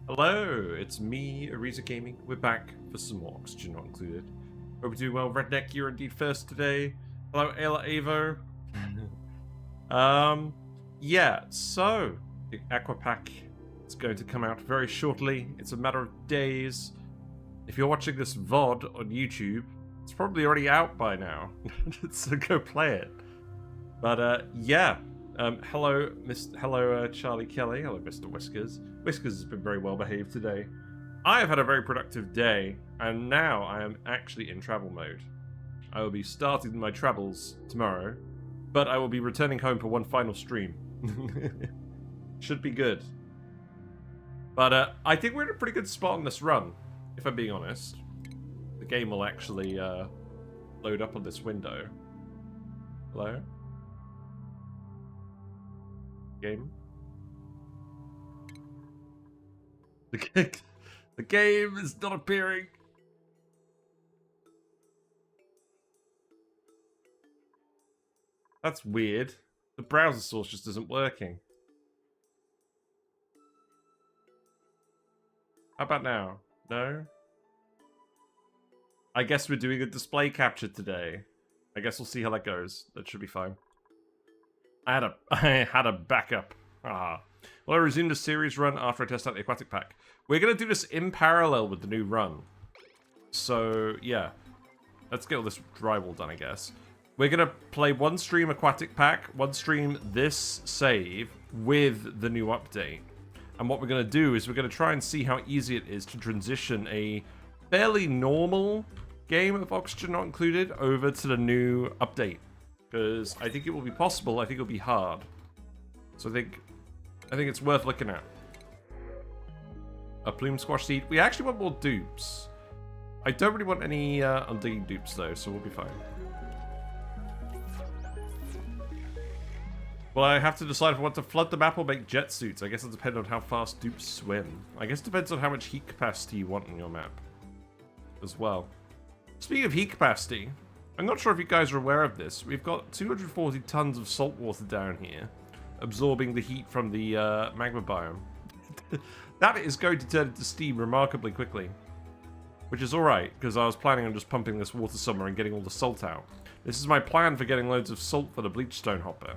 Hello, it's me, Ariza Gaming. We're back for some more Oxygen Not Included. Hope you're doing well. Redneck, you're indeed first today. Hello, Ayla Avo. Yeah, so the Aqua Pack is going to come out very shortly. It's a matter of days. If you're watching this VOD on YouTube, it's probably already out by now. So go play it. But yeah. Hello, Charlie Kelly. Hello, Mr. Whiskers. Whiskers has been very well behaved today. I have had a very productive day, and now I am actually in travel mode. I will be starting my travels tomorrow, but I will be returning home for one final stream. Should be good. But I think we're in a pretty good spot on this run, if I'm being honest. The game will actually load up on this window. Hello? Game? The game is not appearing. That's weird. The browser source just isn't working. How about now? No? I guess we're doing a display capture today. I guess we'll see how that goes. That should be fine. I had a backup. Well, I resumed a series run after I test out the aquatic pack. We're going to do this in parallel with the new run. So, yeah. Let's get all this drywall done, I guess. We're going to play one stream aquatic pack, one stream this save with the new update. And what we're going to do is we're going to try and see how easy it is to transition a fairly normal game of Oxygen Not Included over to the new update. Because I think it will be possible, I think it'll be hard. So I think it's worth looking at. A plume squash seed. We actually want more dupes. I don't really want any undigging dupes though, so we'll be fine. Well, I have to decide if I want to flood the map or make jet suits. I guess it'll depend on how fast dupes swim. I guess it depends on how much heat capacity you want on your map as well. Speaking of heat capacity, I'm not sure if you guys are aware of this. We've got 240 tons of salt water down here, absorbing the heat from the magma biome. That is going to turn into steam remarkably quickly. Which is alright, because I was planning on just pumping this water somewhere and getting all the salt out. This is my plan for getting loads of salt for the bleachstone hopper.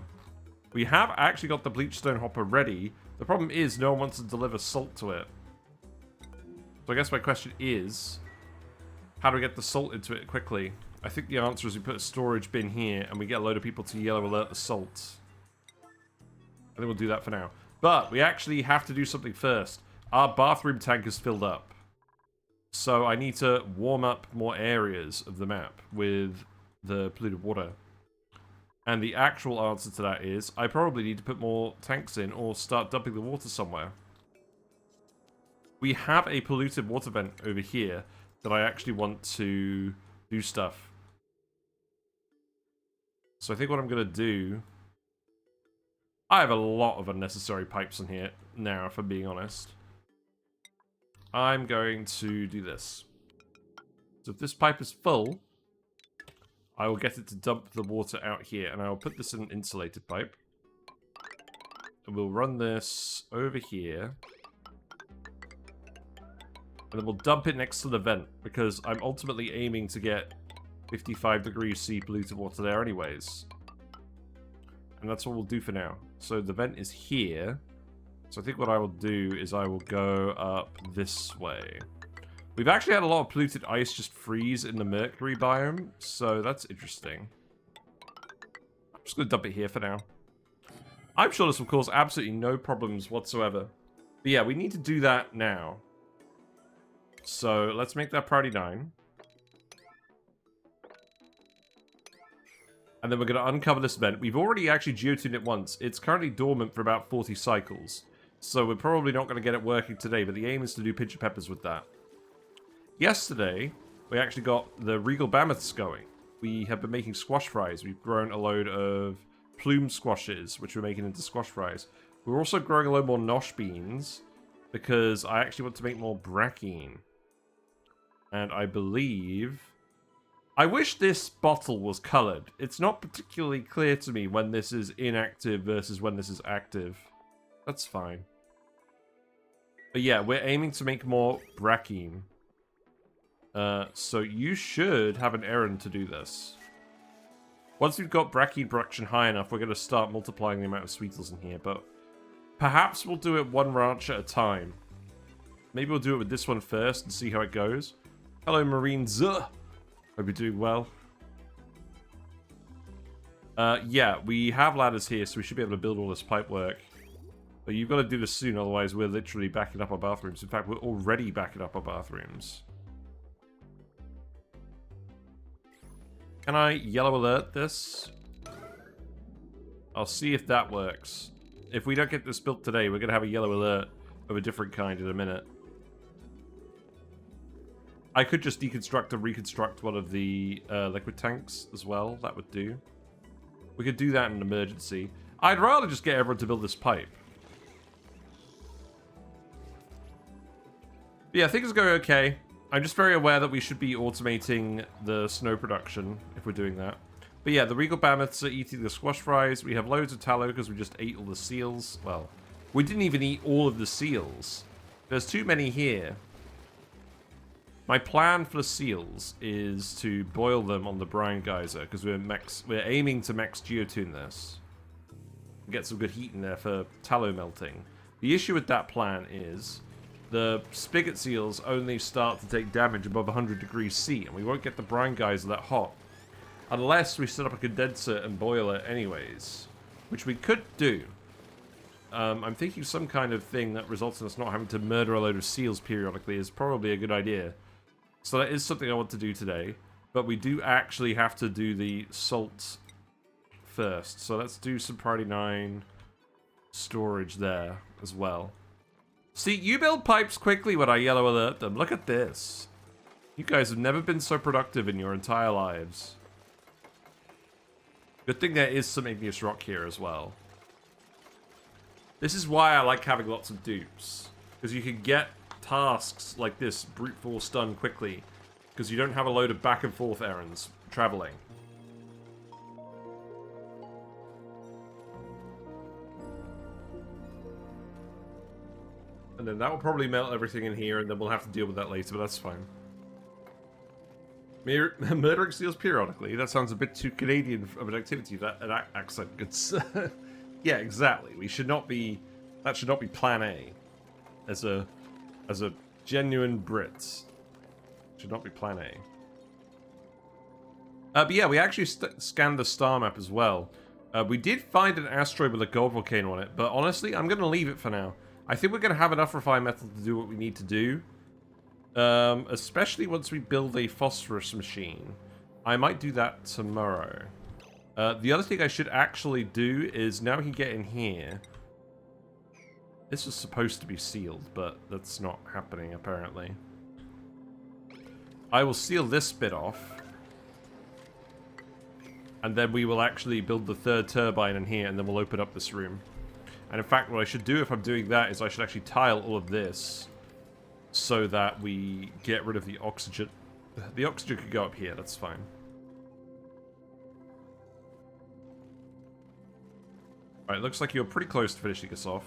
We have actually got the bleachstone hopper ready. The problem is no one wants to deliver salt to it. So I guess my question is, how do we get the salt into it quickly? I think the answer is we put a storage bin here and we get a load of people to yellow alert the salt. I think we'll do that for now. But we actually have to do something first. Our bathroom tank is filled up. So I need to warm up more areas of the map with the polluted water. And the actual answer to that is, I probably need to put more tanks in or start dumping the water somewhere. We have a polluted water vent over here that I actually want to do stuff. So I think what I'm going to do... I have a lot of unnecessary pipes in here now, if I'm being honest. I'm going to do this. So if this pipe is full, I will get it to dump the water out here, and I will put this in an insulated pipe. And we'll run this over here. And then we'll dump it next to the vent, because I'm ultimately aiming to get 55 degrees C polluted water there anyways. And that's what we'll do for now. So the vent is here. So I think what I will do is I will go up this way. We've actually had a lot of polluted ice just freeze in the mercury biome, so that's interesting. I'm just going to dump it here for now. I'm sure this will cause absolutely no problems whatsoever. But yeah, we need to do that now. So let's make that priority 9. And then we're going to uncover this vent. We've already actually geotuned it once. It's currently dormant for about 40 cycles. So we're probably not going to get it working today, but the aim is to do Pincha Peppers with that. Yesterday, we actually got the regal mammoths going. We have been making squash fries. We've grown a load of plume squashes, which we're making into squash fries. We're also growing a load more Nosh Beans, because I actually want to make more Brackene. And I believe... I wish this bottle was coloured. It's not particularly clear to me when this is inactive versus when this is active. That's fine. But yeah, we're aiming to make more Brackene. So you should have an errand to do this. Once we've got Brackene production high enough, we're going to start multiplying the amount of Sweetles in here, but perhaps we'll do it one ranch at a time. Maybe we'll do it with this one first and see how it goes. Hello, Marines. Hope you're doing well. Yeah, we have ladders here, so we should be able to build all this pipe work. But you've got to do this soon, otherwise we're literally backing up our bathrooms. In fact, we're already backing up our bathrooms. Can I yellow alert this? I'll see if that works. If we don't get this built today, we're going to have a yellow alert of a different kind in a minute. I could just deconstruct and reconstruct one of the liquid tanks as well. That would do. We could do that in an emergency. I'd rather just get everyone to build this pipe. But yeah, things are going okay. I'm just very aware that we should be automating the snow production if we're doing that. But yeah, the regal mammoths are eating the squash fries. We have loads of tallow because we just ate all the seals. Well, we didn't even eat all of the seals. There's too many here. My plan for the seals is to boil them on the brine geyser because we're aiming to max geotune this. Get some good heat in there for tallow melting. The issue with that plan is the Spigot Seals only start to take damage above 100 degrees C, and we won't get the brine geyser that hot unless we set up a condenser and boil it anyways, which we could do. I'm thinking some kind of thing that results in us not having to murder a load of seals periodically is probably a good idea. So that is something I want to do today, but we do actually have to do the salt first. So let's do some Priority 9 storage there as well. See, you build pipes quickly when I yellow alert them. Look at this. You guys have never been so productive in your entire lives. Good thing there is some igneous rock here as well. This is why I like having lots of dupes. Because you can get tasks like this brute force done quickly. Because you don't have a load of back and forth errands traveling. And then that will probably melt everything in here, and then we'll have to deal with that later, but that's fine. Murdering seals periodically? That sounds a bit too Canadian of an activity, that an accent. It's yeah, exactly. We should not be... That should not be Plan A. As a genuine Brit. Should not be Plan A. But yeah, we actually scanned the star map as well. We did find an asteroid with a gold volcano on it, but honestly, I'm going to leave it for now. I think we're going to have enough refined metal to do what we need to do. Especially once we build a phosphorus machine. I might do that tomorrow. The other thing I should actually do is, now we can get in here. This was supposed to be sealed, but that's not happening apparently. I will seal this bit off. And then we will actually build the third turbine in here, and then we'll open up this room. And in fact, what I should do if I'm doing that is I should actually tile all of this so that we get rid of the oxygen. The oxygen could go up here, that's fine. Alright, looks like you're pretty close to finishing this off.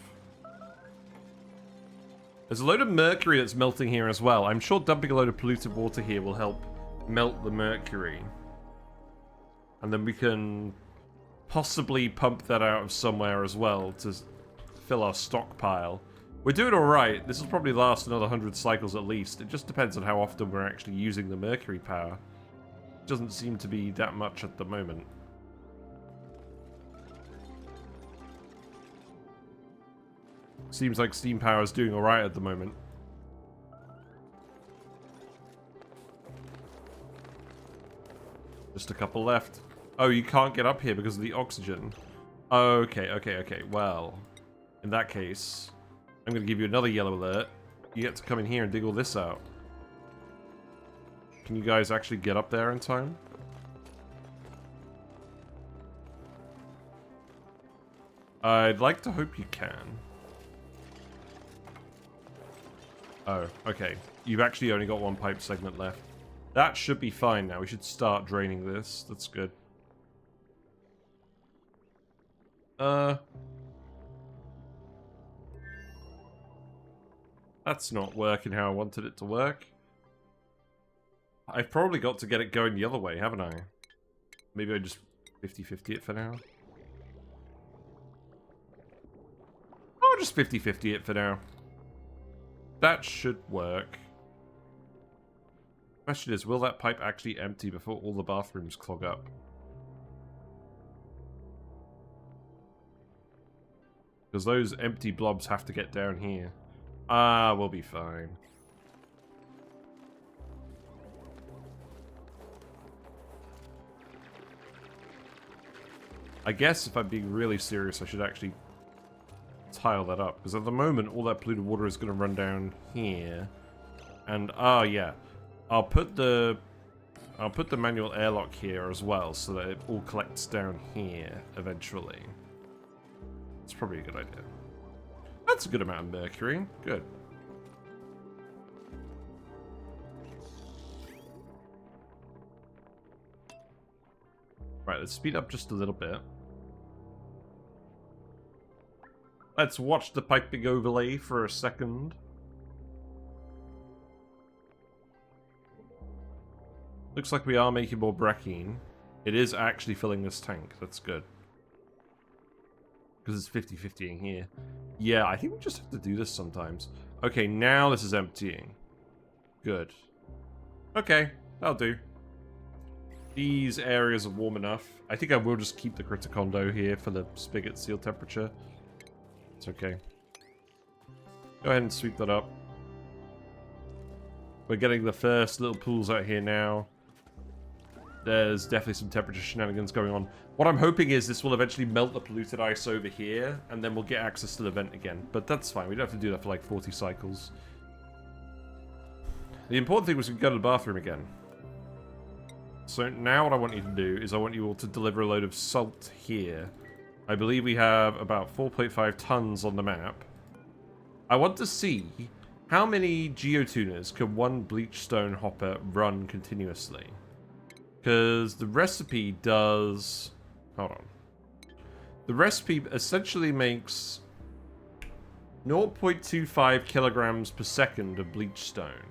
There's a load of mercury that's melting here as well. I'm sure dumping a load of polluted water here will help melt the mercury. And then we can possibly pump that out of somewhere as well to fill our stockpile. We're doing alright. This will probably last another 100 cycles at least. It just depends on how often we're actually using the mercury power. It doesn't seem to be that much at the moment. Seems like steam power is doing alright at the moment. Just a couple left. Oh, you can't get up here because of the oxygen. Okay. Well, in that case, I'm going to give you another yellow alert. You get to come in here and dig all this out. Can you guys actually get up there in time? I'd like to hope you can. Oh, okay. You've actually only got one pipe segment left. That should be fine now. We should start draining this. That's good. That's not working how I wanted it to work. I've probably got to get it going the other way, haven't I? Maybe I just 50-50 it for now. I'll just 50-50 it for now. That should work. Question is, will that pipe actually empty before all the bathrooms clog up? Because those empty blobs have to get down here. Ah, we'll be fine. I guess if I'm being really serious, I should actually tile that up. Because at the moment, all that polluted water is going to run down here. And, yeah. I'll put the manual airlock here as well, so that it all collects down here eventually. It's probably a good idea. That's a good amount of mercury. Good. Right, let's speed up just a little bit. Let's watch the piping overlay for a second. Looks like we are making more Brackene. It is actually filling this tank. That's good. Because it's 50-50 in here. Yeah, I think we just have to do this sometimes. Okay, now this is emptying. Good. Okay, that'll do. These areas are warm enough. I think I will just keep the Criticondo here for the Spigot Seal temperature. It's okay. Go ahead and sweep that up. We're getting the first little pools out here now. There's definitely some temperature shenanigans going on. What I'm hoping is this will eventually melt the polluted ice over here, and then we'll get access to the vent again. But that's fine. We don't have to do that for like 40 cycles. The important thing was we can go to the bathroom again. So now what I want you to do is I want you all to deliver a load of salt here. I believe we have about 4.5 tons on the map. I want to see how many geotuners can one bleachstone hopper run continuously. Because the recipe does... Hold on. The recipe essentially makes 0.25 kilograms per second of bleachstone.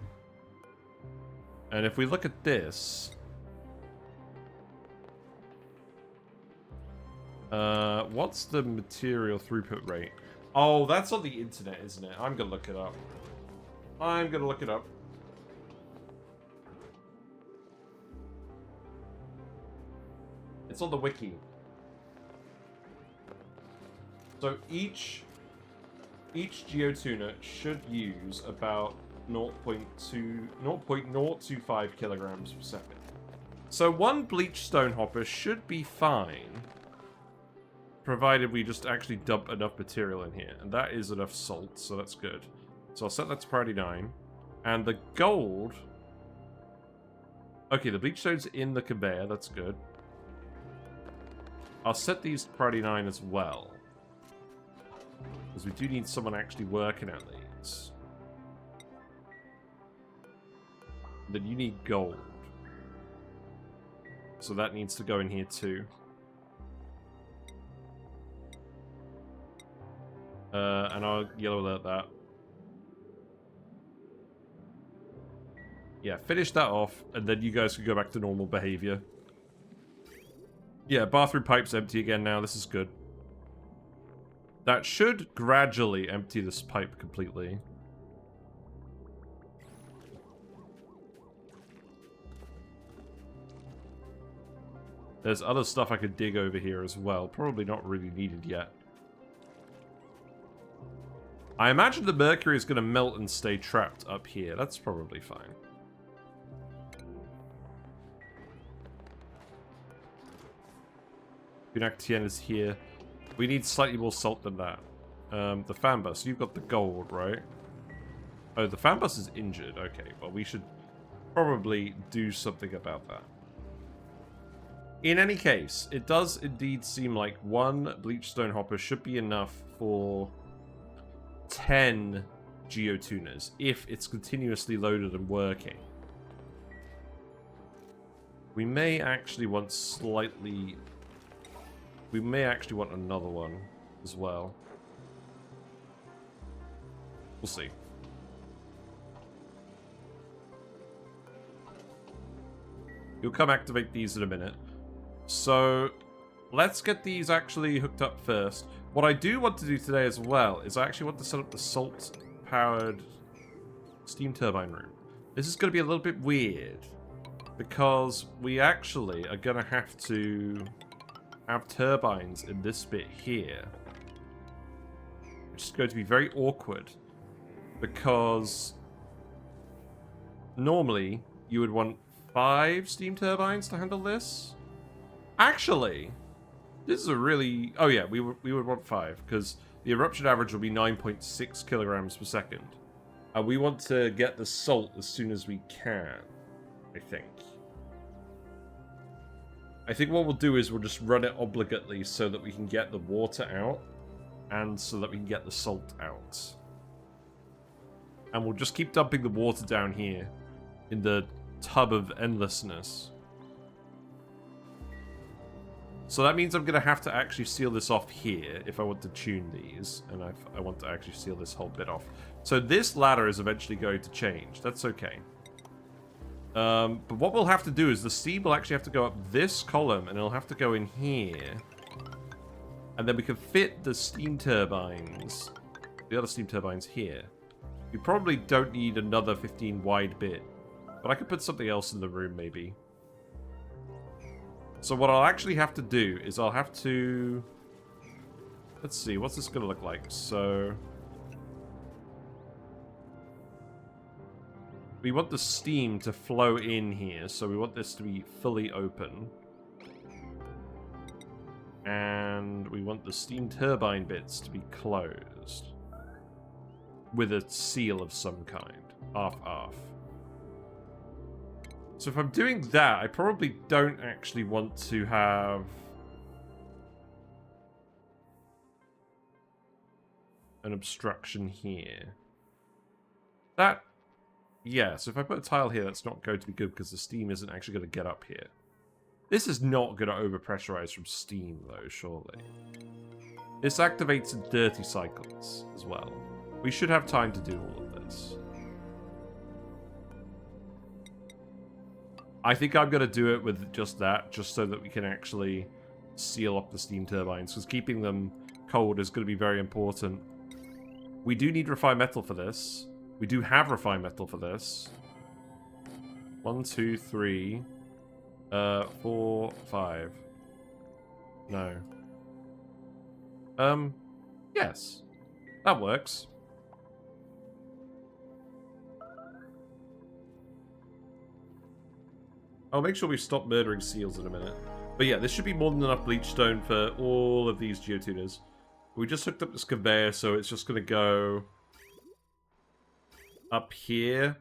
And if we look at this... what's the material throughput rate? Oh, that's on the internet, isn't it? I'm gonna look it up. I'm gonna look it up. It's on the wiki. So each geotuner should use about 0.025 kilograms per second. So one bleachstone hopper should be fine, provided we just actually dump enough material in here. And that is enough salt, so that's good. So I'll set that to priority 9. And the gold... Okay, the bleachstone's in the conveyor, that's good. I'll set these to priority 9 as well. Because we do need someone actually working at these. Then you need gold. So that needs to go in here too. And I'll yellow alert that. Yeah, finish that off, and then you guys can go back to normal behavior. Yeah, bathroom pipe's empty again now. This is good. That should gradually empty this pipe completely. There's other stuff I could dig over here as well. Probably not really needed yet. I imagine the mercury is going to melt and stay trapped up here. That's probably fine. Bunactien is here. We need slightly more salt than that. The fan bus. You've got the gold, right? Oh, the fan bus is injured. Okay, well, we should probably do something about that. In any case, it does indeed seem like one bleachstone hopper should be enough for 10 geotuners if it's continuously loaded and working. We may actually want slightly... We may actually want another one as well. We'll see. You'll come activate these in a minute. So let's get these actually hooked up first. What I do want to do today as well is I actually want to set up the salt-powered steam turbine room. This is going to be a little bit weird because we actually are going to have to have turbines in this bit here. Which is going to be very awkward because normally you would want 5 steam turbines to handle this. Actually, this is a really... Oh yeah, we would want 5 because the eruption average will be 9.6 kilograms per second. And we want to get the salt as soon as we can, I think. I think what we'll do is we'll just run it obligately so that we can get the water out and so that we can get the salt out. And we'll just keep dumping the water down here in the tub of endlessness. So that means I'm going to have to actually seal this off here if I want to tune these. And I want to actually seal this whole bit off. So this ladder is eventually going to change. That's okay. But what we'll have to do is the steam will actually have to go up this column and it'll have to go in here. And then we can fit the steam turbines, the other steam turbines here. We probably don't need another 15 wide bit. But I could put something else in the room maybe. So what I'll actually have to do is I'll have to... Let's see, what's this going to look like? So... we want the steam to flow in here, so we want this to be fully open. And we want the steam turbine bits to be closed. With a seal of some kind. Off. So if I'm doing that, I probably don't actually want to have... an obstruction here. That... yeah, so if I put a tile here, that's not going to be good because the steam isn't actually going to get up here. This is not going to overpressurize from steam, though, surely. This activates in dirty cycles as well. We should have time to do all of this. I think I'm going to do it with just that, just so that we can actually seal up the steam turbines, because keeping them cold is going to be very important. We do need refined metal for this. We do have refined metal for this. 1, 2, 3, 4, 5. No. Yes. That works. I'll make sure we stop murdering seals in a minute. But yeah, this should be more than enough bleach stone for all of these geotuners. We just hooked up this conveyor, so it's just going to go up here.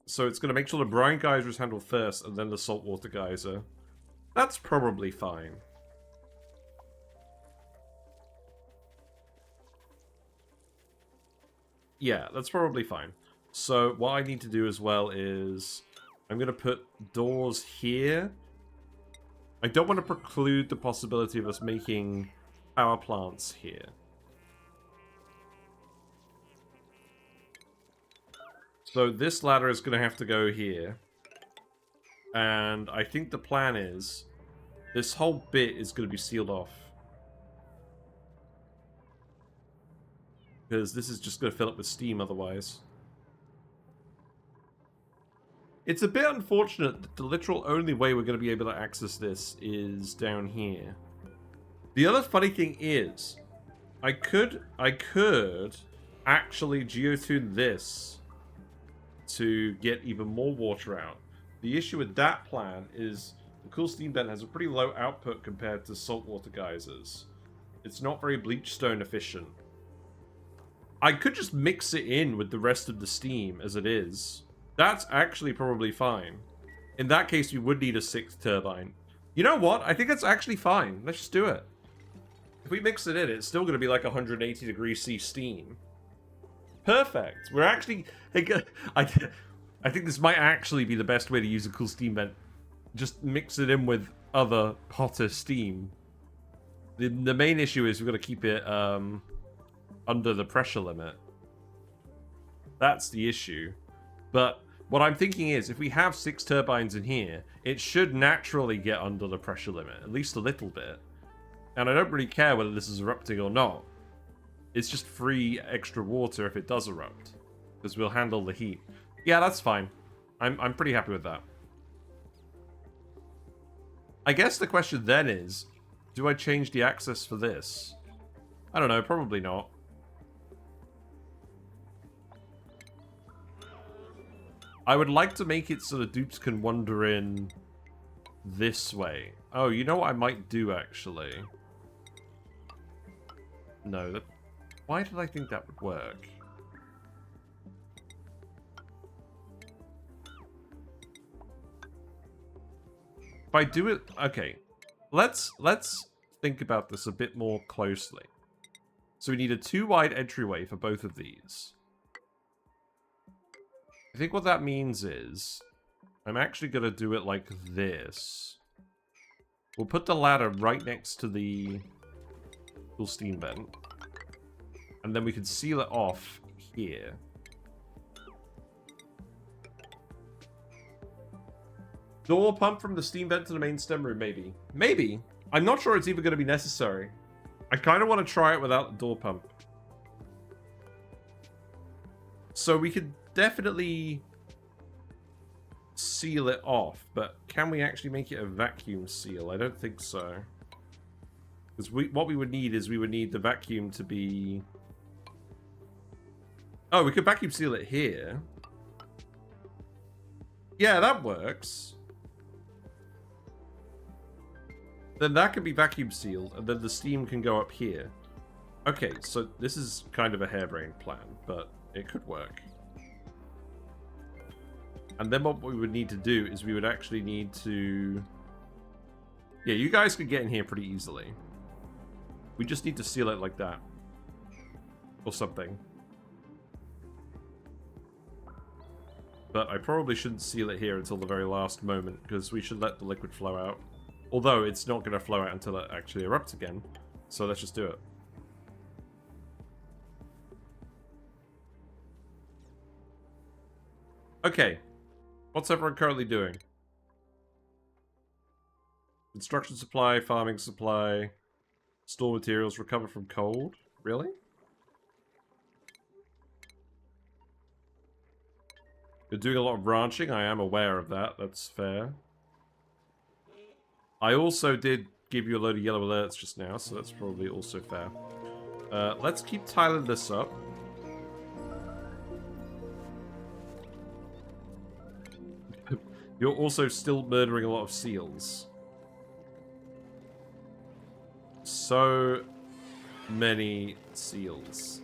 So it's going to make sure the brine geyser is handled first, and then the saltwater geyser. That's probably fine. Yeah, that's probably fine. So what I need to do as well is... I'm going to put doors here. I don't want to preclude the possibility of us making power plants here. So this ladder is going to have to go here. And I think the plan is this whole bit is going to be sealed off. Because this is just going to fill up with steam otherwise. It's a bit unfortunate that the literal only way we're going to be able to access this is down here. The other funny thing is, I could actually geotune this to get even more water out. The issue with that plan is the cool steam vent has a pretty low output compared to saltwater geysers. It's not very bleachstone efficient. I could just mix it in with the rest of the steam as it is. That's actually probably fine. In that case, we would need a 6th turbine. You know what? I think that's actually fine. Let's just do it. If we mix it in, it's still going to be like 180 degrees C steam. Perfect. We're actually... I think this might actually be the best way to use a cool steam vent. Just mix it in with other hotter steam. The main issue is we've got to keep it under the pressure limit. That's the issue. But What I'm thinking is, if we have 6 turbines in here, it should naturally get under the pressure limit, at least a little bit. And I don't really care whether this is erupting or not. It's just free extra water if it does erupt, because we'll handle the heat. Yeah, that's fine. I'm pretty happy with that. I guess the question then is, do I change the access for this? I don't know, probably not. I would like to make it so the dupes can wander in this way. Oh, you know what I might do, actually? No, that... Why did I think that would work? If I do it... Okay. Let's think about this a bit more closely. So we need a 2-wide entryway for both of these. I think what that means is I'm actually going to do it like this. We'll put the ladder right next to the full steam vent. And then we can seal it off here. Door pump from the steam vent to the main stem room, maybe. Maybe. I'm not sure it's even going to be necessary. I kind of want to try it without the door pump. So we could definitely seal it off, but can we actually make it a vacuum seal? I don't think so. Because what we would need is we would need the vacuum to be... Oh, we could vacuum seal it here. Yeah, that works. Then that can be vacuum sealed, and then the steam can go up here. Okay, so this is kind of a harebrained plan, but it could work. And then what we would need to do is we would actually need to... Yeah, you guys could get in here pretty easily. We just need to seal it like that. Or something. But I probably shouldn't seal it here until the very last moment, because we should let the liquid flow out. Although it's not going to flow out until it actually erupts again. So let's just do it. Okay. What's everyone currently doing? Construction supply, farming supply, store materials, recover from cold. Really? You're doing a lot of ranching. I am aware of that. That's fair. I also did give you a load of yellow alerts just now, so that's probably also fair. Let's keep tiling this up. You're also still murdering a lot of seals. So many seals.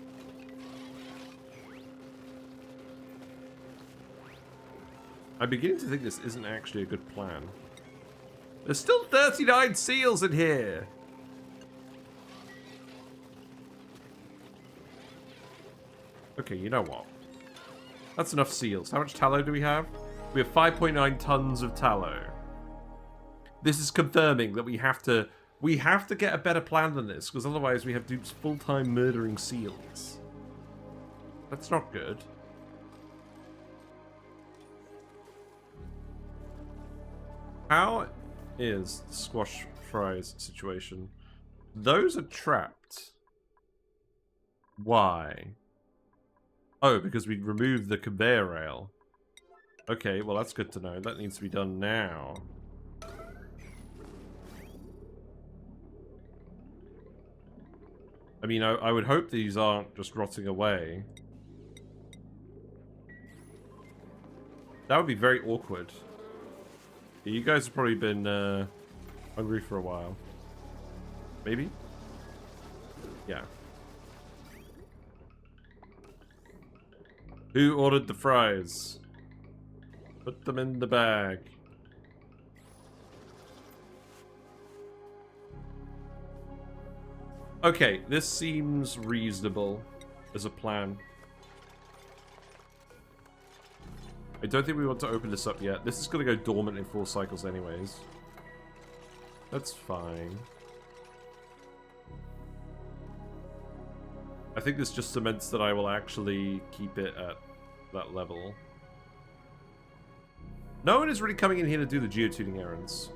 I'm beginning to think this isn't actually a good plan. There's still 39 seals in here! Okay, you know what? That's enough seals. How much tallow do we have? We have 5.9 tons of tallow. This is confirming that we have to get a better plan than this, because otherwise we have dupes full-time murdering seals. That's not good. How is the squash fries situation? Those are trapped. Why? Oh, because we removed the conveyor rail. Okay, well that's good to know. That needs to be done now. I mean, I would hope these aren't just rotting away. That would be very awkward. Yeah, you guys have probably been hungry for a while. Maybe? Yeah. Who ordered the fries? Put them in the bag. Okay, this seems reasonable as a plan. I don't think we want to open this up yet. This is going to go dormant in 4 cycles anyways. That's fine. I think this just cements that I will actually keep it at that level. No one is really coming in here to do the geotuning errands.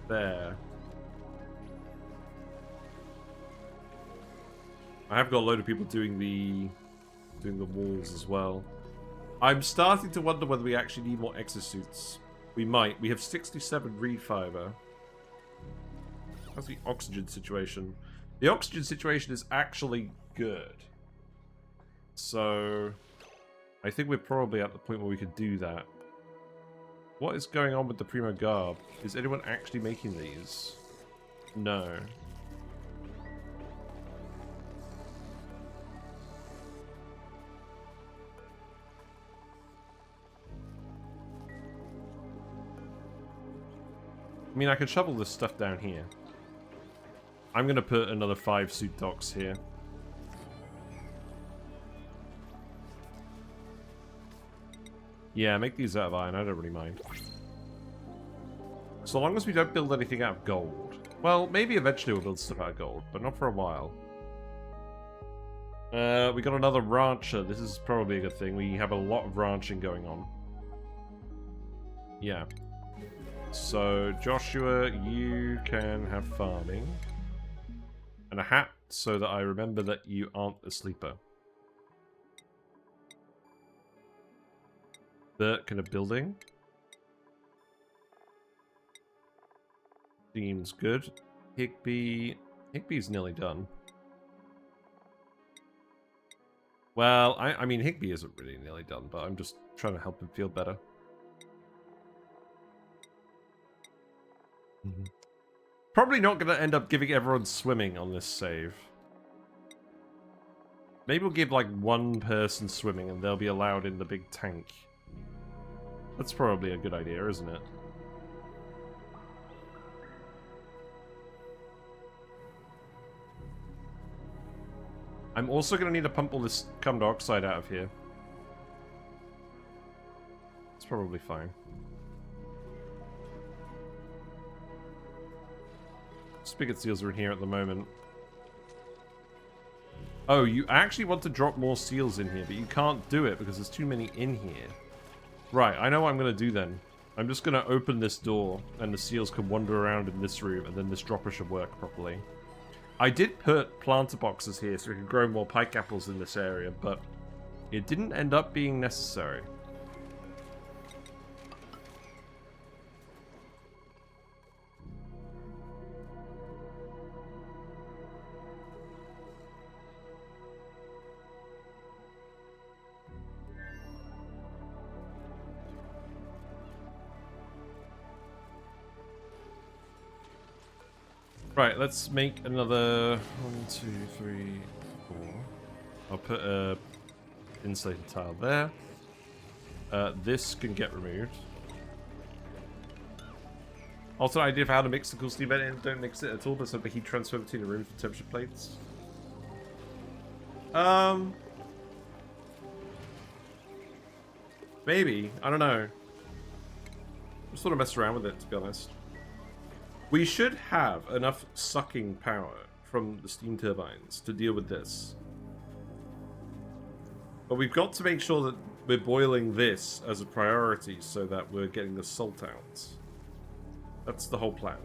There. I have got a load of people doing the walls as well. I'm starting to wonder whether we actually need more exosuits. We might. We have 67 reed fiber. How's the oxygen situation? The oxygen situation is actually good. So, I think we're probably at the point where we could do that. What is going on with the Primo Garb? Is anyone actually making these? No. I mean, I could shovel this stuff down here. I'm going to put another 5 suit docks here. Yeah, make these out of iron. I don't really mind. So long as we don't build anything out of gold. Well, maybe eventually we'll build stuff out of gold, but not for a while. We got another rancher. This is probably a good thing. We have a lot of ranching going on. Yeah. So, Joshua, you can have farming. And a hat, so that I remember that you aren't a sleeper. Bert, can a building? Seems good. Higby's nearly done. Well, I mean, Higby isn't really nearly done, but I'm just trying to help him feel better. Probably not going to end up giving everyone swimming on this save. Maybe we'll give like one person swimming and they'll be allowed in the big tank. That's probably a good idea, isn't it? I'm also going to need to pump all this carbon dioxide out of here. It's probably fine. Spigot Seals are in here at the moment. Oh, you actually want to drop more seals in here, but you can't do it because there's too many in here. Right, I know what I'm going to do then. I'm just going to open this door, and the seals can wander around in this room, and then this dropper should work properly. I did put planter boxes here so we could grow more pike apples in this area, but it didn't end up being necessary. Right, let's make another 1, 2, 3, 4. I'll put a insulated tile there. This can get removed. Also, idea of how to mix the cool steam vent in. Don't mix it at all, but simply heat transfer between the rooms with temperature plates. Maybe. I don't know. Just sort of mess around with it, to be honest. We should have enough sucking power from the steam turbines to deal with this. But we've got to make sure that we're boiling this as a priority so that we're getting the salt out. That's the whole plan.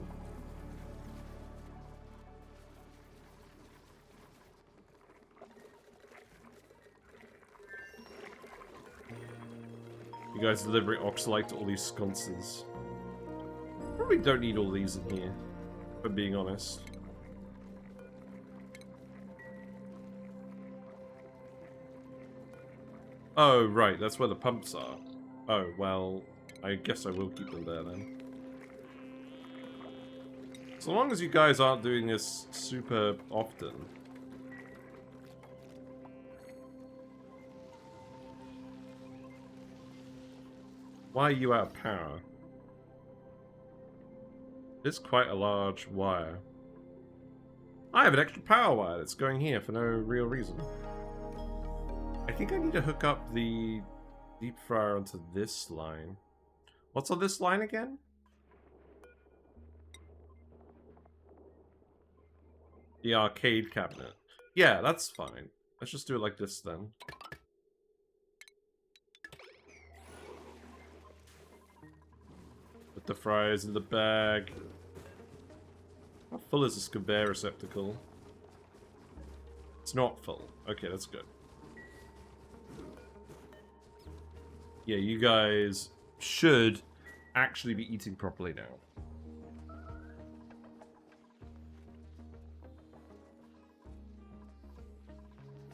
You guys are delivering oxalate to all these sconces. Probably don't need all these in here, if I'm being honest. Oh, right, that's where the pumps are. Oh, well, I guess I will keep them there then. So long as you guys aren't doing this super often. Why are you out of power? It's quite a large wire. I have an extra power wire that's going here for no real reason. I think I need to hook up the deep fryer onto this line. What's on this line again? The arcade cabinet. Yeah, that's fine. Let's just do it like this then. Put the fries in the bag. How full is this conveyor receptacle? It's not full. Okay, that's good. Yeah, you guys should actually be eating properly now.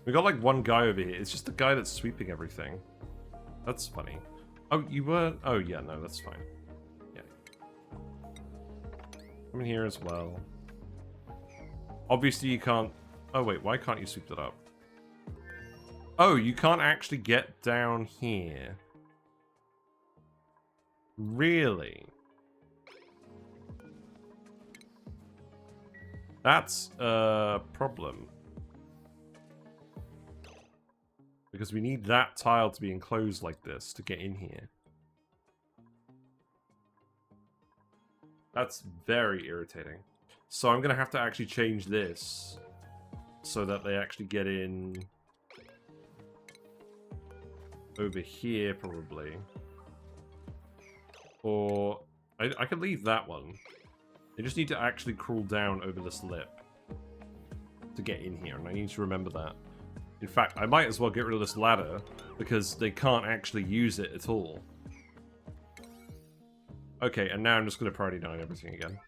We got like one guy over here. It's just the guy that's sweeping everything. That's funny. Oh, you were... Oh, yeah, no, that's fine. Yeah. Come in here as well. Obviously, you can't... Oh, wait, why can't you sweep that up? Oh, you can't actually get down here. Really? That's a problem. Because we need that tile to be enclosed like this to get in here. That's very irritating. So I'm going to have to actually change this so that they actually get in over here, probably. Or I could leave that one. They just need to actually crawl down over this lip to get in here, and I need to remember that. In fact, I might as well get rid of this ladder, because they can't actually use it at all. Okay, and now I'm just going to priority 9 everything again.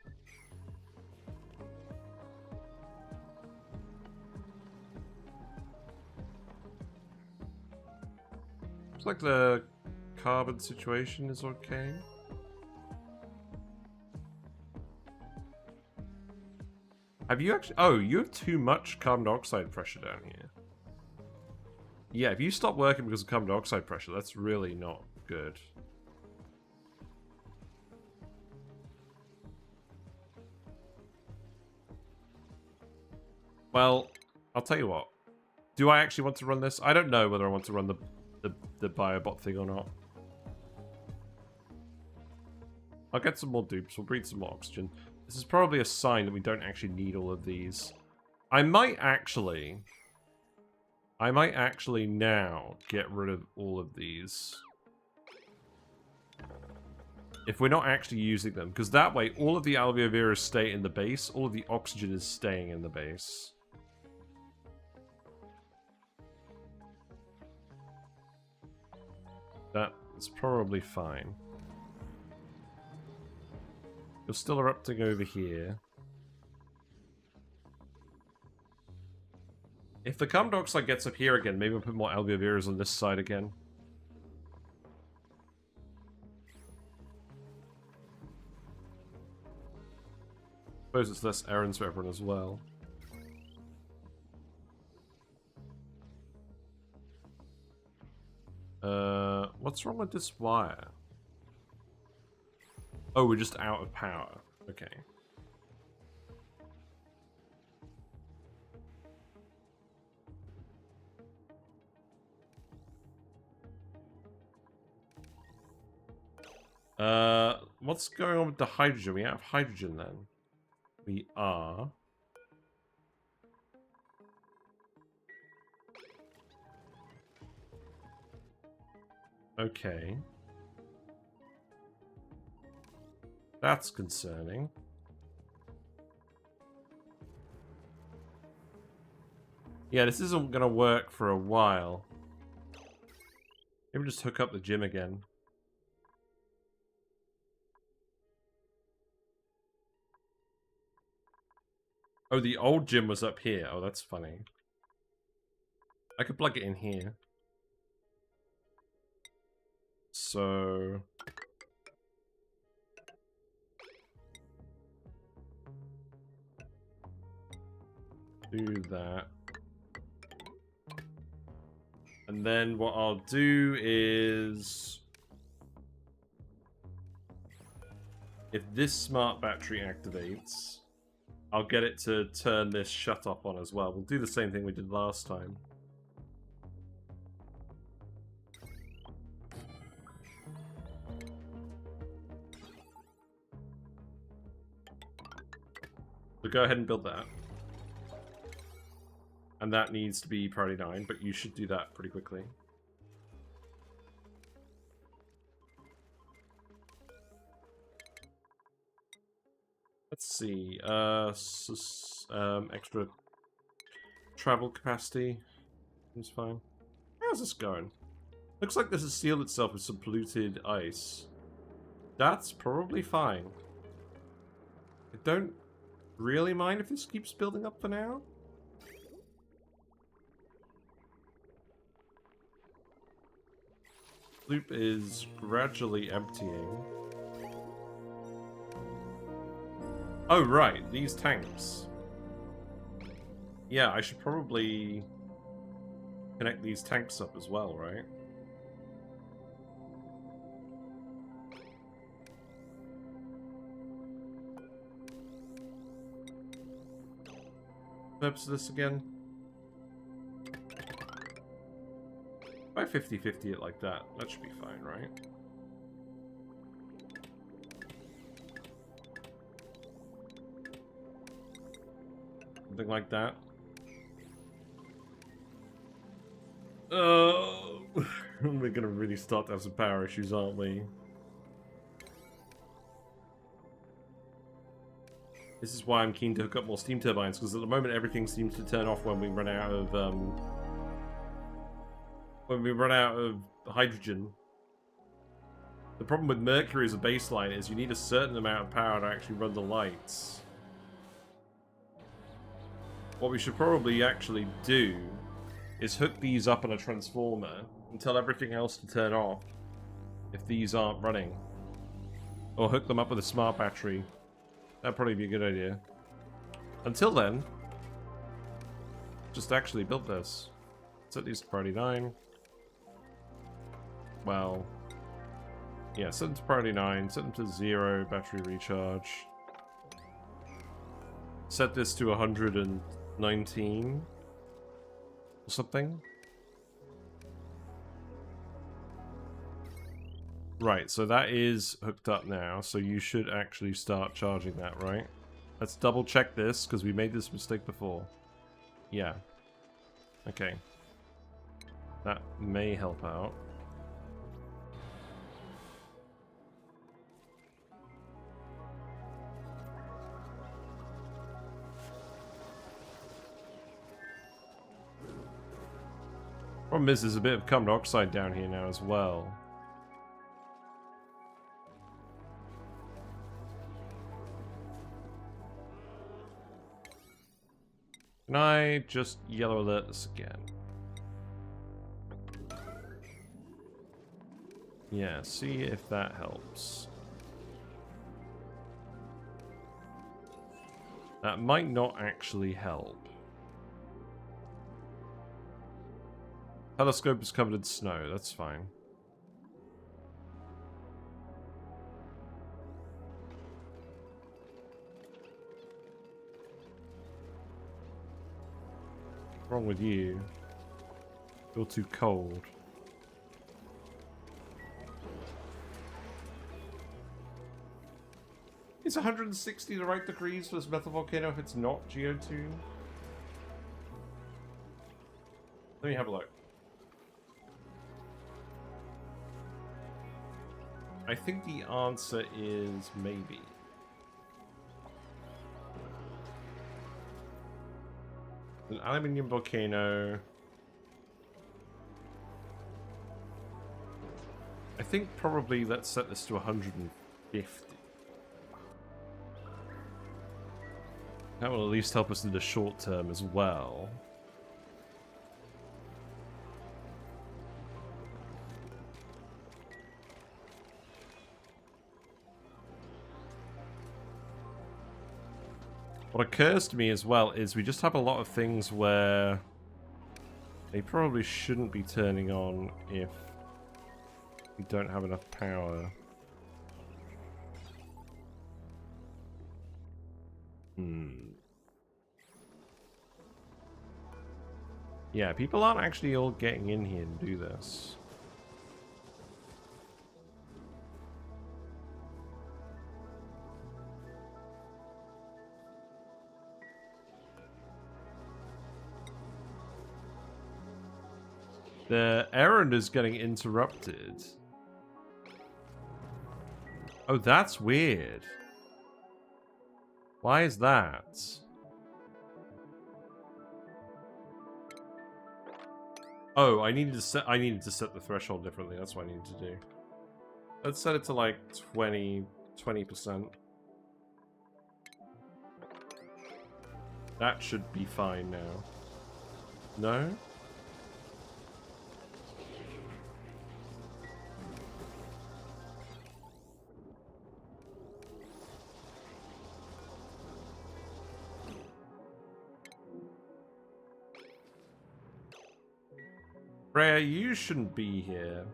Looks like the carbon situation is okay. Have you actually... Oh, you have too much carbon dioxide pressure down here. Yeah, if you stop working because of carbon dioxide pressure, that's really not good. Well, I'll tell you what. Do I actually want to run this? I don't know whether I want to run the biobot thing or not. I'll get some more dupes. We'll breed some more oxygen. This is probably a sign that we don't actually need all of these. I might actually now get rid of all of these. If we're not actually using them. Because that way, all of the alveoveras stay in the base. All of the oxygen is staying in the base. That's probably fine. You're still erupting over here. If the carbon dioxide gets up here again, maybe we'll put more alveoveras on this side again. Suppose it's less errands for everyone as well. What's wrong with this wire? Oh, we're just out of power. Okay. What's going on with the hydrogen? We out of hydrogen then? We are. Okay. That's concerning. Yeah, this isn't gonna work for a while. Maybe just hook up the gym again. Oh, the old gym was up here. Oh, that's funny. I could plug it in here. So... do that. And then what I'll do is... if this smart battery activates, I'll get it to turn this shut off on as well. We'll do the same thing we did last time. So go ahead and build that. And that needs to be priority 9, but you should do that pretty quickly. Let's see. Extra travel capacity. Seems fine. How's this going? Looks like this has sealed itself with some polluted ice. That's probably fine. I don't really mind if this keeps building up for now. Loop is gradually emptying. Oh, right, these tanks. Yeah, I should probably connect these tanks up as well, right? Purpose of this again? If I 50-50 it like that, that should be fine, right? Something like that. We're gonna really start to have some power issues, aren't we? This is why I'm keen to hook up more steam turbines, because at the moment everything seems to turn off when we run out of hydrogen. The problem with Mercury as a baseline is you need a certain amount of power to actually run the lights. What we should probably actually do is hook these up on a transformer and tell everything else to turn off if these aren't running. Or hook them up with a smart battery. That'd probably be a good idea. Until then, just actually build this. Set these to priority 9. Well, yeah, set them to priority 9. Set them to 0 battery recharge. Set this to 119 or something. Right, so that is hooked up now, so you should actually start charging that, right? Let's double check this, because we made this mistake before. Yeah. Okay. That may help out. Problem is, there's a bit of carbon dioxide down here now as well. Can I just yellow alert this again? Yeah, see if that helps. That might not actually help. Telescope is covered in snow, that's fine. What's wrong with you? You're too cold. Is 160 the right degrees for this metal volcano if it's not geotuned? Let me have a look. I think the answer is maybe. An aluminium volcano. I think probably let's set this to 150. That will at least help us in the short term as well. What occurs to me as well is we just have a lot of things where they probably shouldn't be turning on if we don't have enough power. Yeah, people aren't actually all getting in here to do this. The errand is getting interrupted. Oh, that's weird. Why is that? Oh, I needed to set the threshold differently. That's what I needed to do. Let's set it to like 20%. That should be fine now. No? Freya, you shouldn't be here.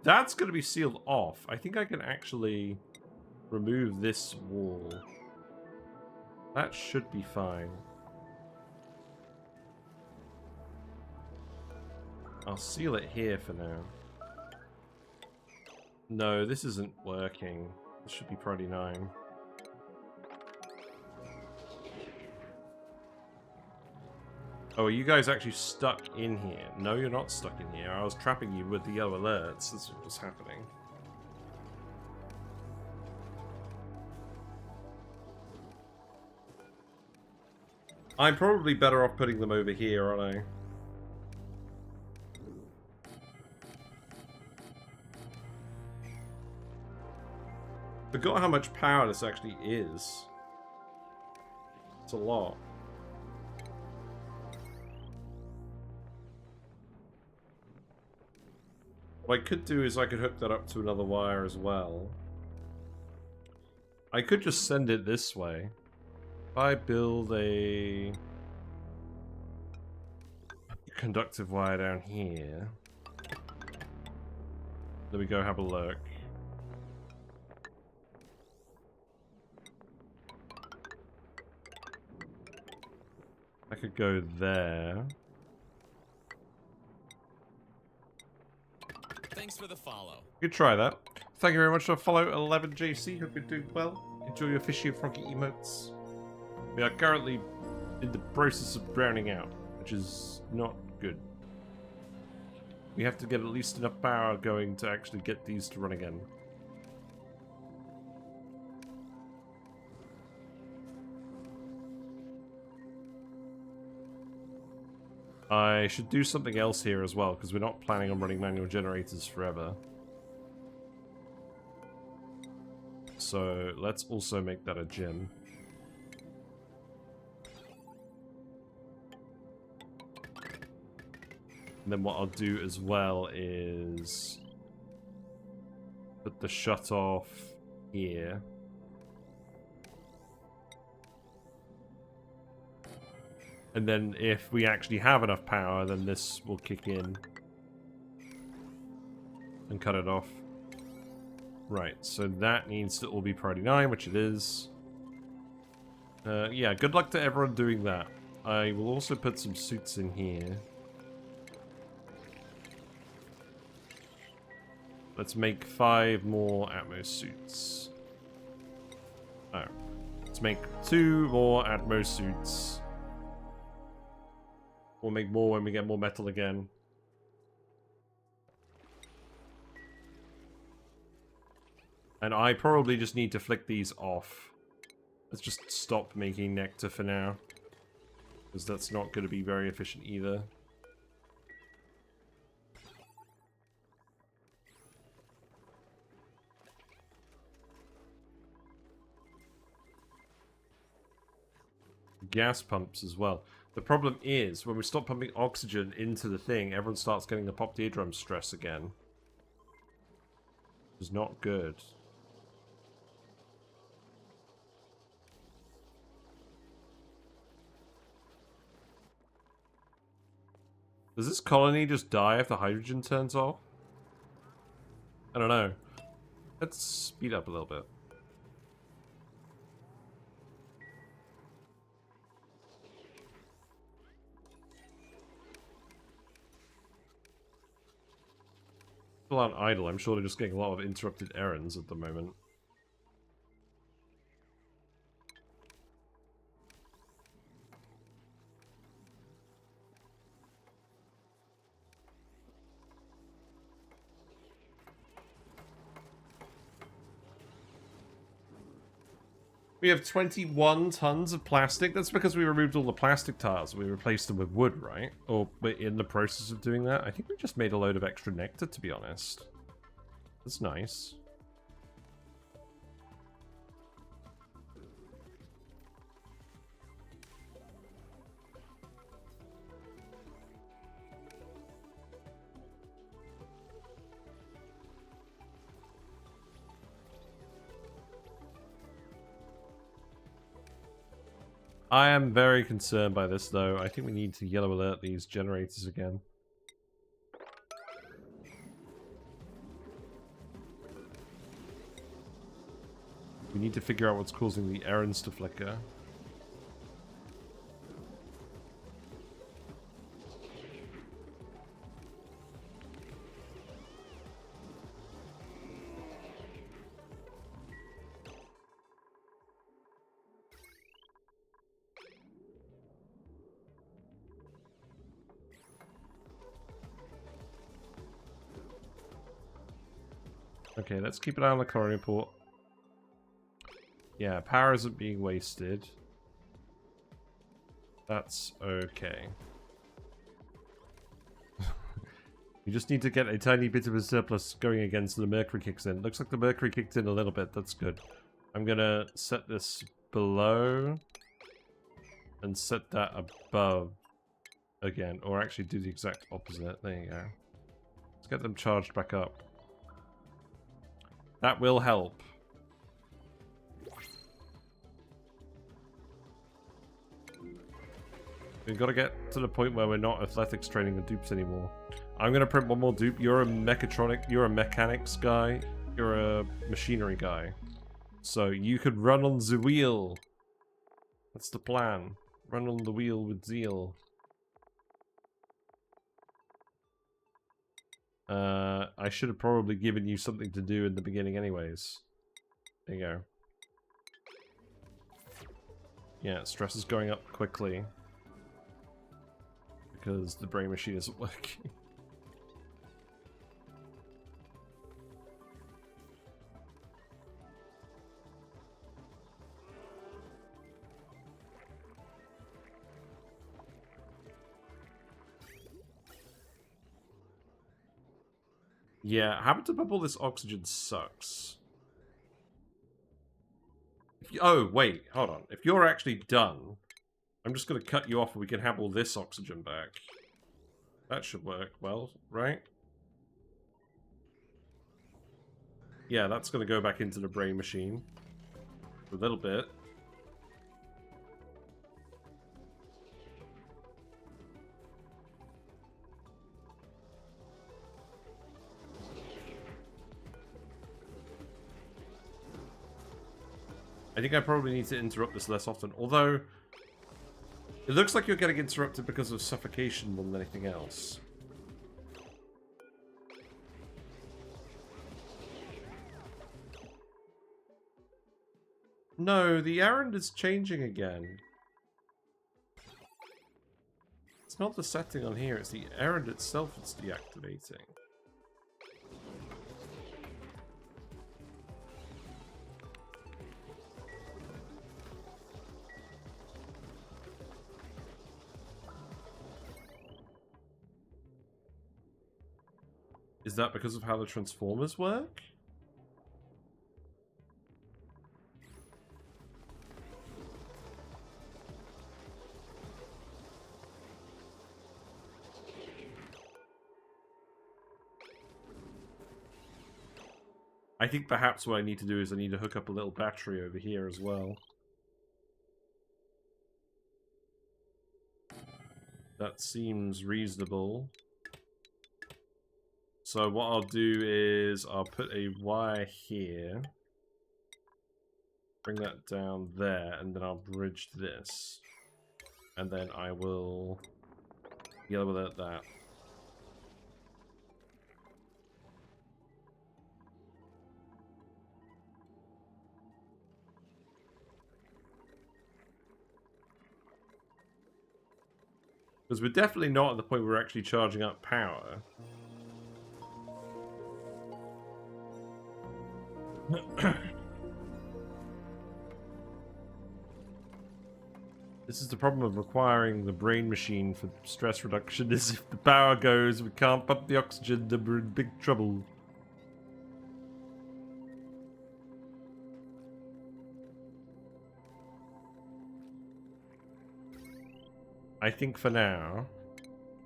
That's going to be sealed off. I think I can actually remove this wall. That should be fine. I'll seal it here for now. No, this isn't working. This should be priority 9. Oh, are you guys actually stuck in here? No, you're not stuck in here. I was trapping you with the yellow alerts. That's what was happening. I'm probably better off putting them over here, aren't I? Forgot how much power this actually is. It's a lot. What I could do is I could hook that up to another wire as well. I could just send it this way. If I build a conductive wire down here. There we go, have a look. I could go there. Thanks for the follow. You could try that. Thank you very much for the follow, 11JC. Hope you're doing well. Enjoy your fishy and froggy emotes. We are currently in the process of browning out, which is not good. We have to get at least enough power going to actually get these to run again. I should do something else here as well, because we're not planning on running manual generators forever. So let's also make that a gym. And then what I'll do as well is put the shut off here. And then if we actually have enough power, then this will kick in and cut it off. Right, so that needs to all be priority 9, which it is. Yeah, good luck to everyone doing that. I will also put some suits in here. Let's make 5 more Atmos suits. Oh. Let's make 2 more Atmos suits. We'll make more when we get more metal again. And I probably just need to flick these off. Let's just stop making nectar for now. Because that's not going to be very efficient either. Gas pumps as well. The problem is, when we stop pumping oxygen into the thing, everyone starts getting the popped eardrum stress again. Which is not good. Does this colony just die if the hydrogen turns off? I don't know. Let's speed up a little bit. People aren't idle. I'm sure they're just getting a lot of interrupted errands at the moment. We have 21 tons of plastic. That's because we removed all the plastic tiles. We replaced them with wood, right? Or we're in the process of doing that. I think we just made a load of extra nectar, to be honest. That's nice. I am very concerned by this, though. I think we need to yellow alert these generators again. We need to figure out what's causing the errands to flicker. Okay, let's keep an eye on the colony port. Yeah, power isn't being wasted. That's okay. You just need to get a tiny bit of a surplus going again so the mercury kicks in. Looks like the mercury kicked in a little bit. That's good. I'm gonna set this below and set that above again. Or actually do the exact opposite. There you go. Let's get them charged back up. That will help. We've got to get to the point where we're not athletics training the dupes anymore. I'm going to print one more dupe. You're a mechatronic, you're a mechanics guy, you're a machinery guy. So you could run on the wheel. That's the plan. Run on the wheel with zeal. I should have probably given you something to do in the beginning anyways. There you go. Yeah, stress is going up quickly. Because the brain machine isn't working. Yeah, having to pump all this oxygen sucks. Oh, wait, hold on. If you're actually done, I'm just going to cut you off and we can have all this oxygen back. That should work well, right? Yeah, that's going to go back into the brain machine. For a little bit. I think I probably need to interrupt this less often, although it looks like you're getting interrupted because of suffocation more than anything else. No, the errand is changing again. It's not the setting on here, it's the errand itself that's deactivating. Is that because of how the transformers work? I think perhaps what I need to do is I need to hook up a little battery over here as well. That seems reasonable. So what I'll do is I'll put a wire here. Bring that down there, and then I'll bridge this. And then I will yellow alert that. Because we're definitely not at the point where we're actually charging up power. This is the problem of requiring the brain machine for stress reduction, is if the power goes, we can't pump the oxygen, then we're in big trouble. I think for now,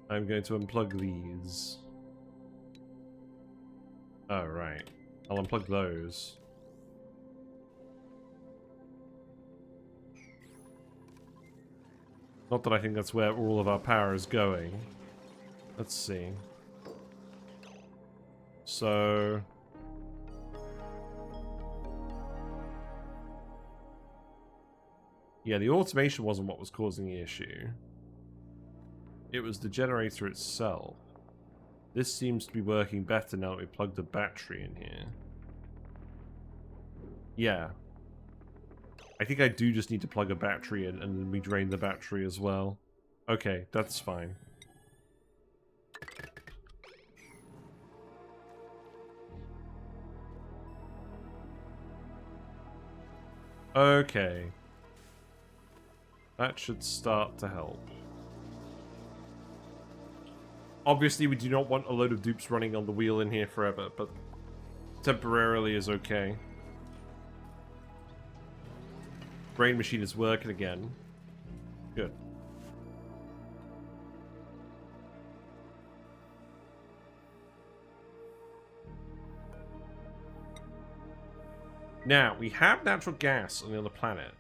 I'm going to unplug these. Oh, right. I'll unplug those. Not that I think that's where all of our power is going. Let's see. So... yeah, the automation wasn't what was causing the issue. It was the generator itself. This seems to be working better now that we plugged the battery in here. Yeah. I think I do just need to plug a battery in and then we drain the battery as well. Okay, that's fine. Okay. That should start to help. Obviously, we do not want a load of dupes running on the wheel in here forever, but temporarily is okay. Brain machine is working again. Good. Now, we have natural gas on the other planet.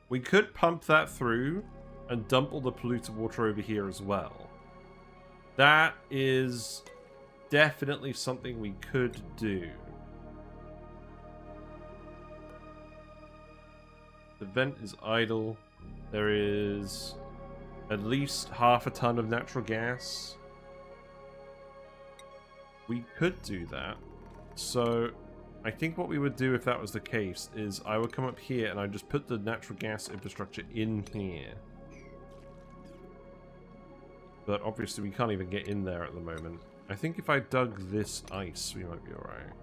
We could pump that through and dump all the polluted water over here as well. That is definitely something we could do. The vent is idle. There is at least half a ton of natural gas. We could do that. So I think what we would do if that was the case is I would come up here and I'd just put the natural gas infrastructure in here. But obviously we can't even get in there at the moment. I think if I dug this ice, we might be alright.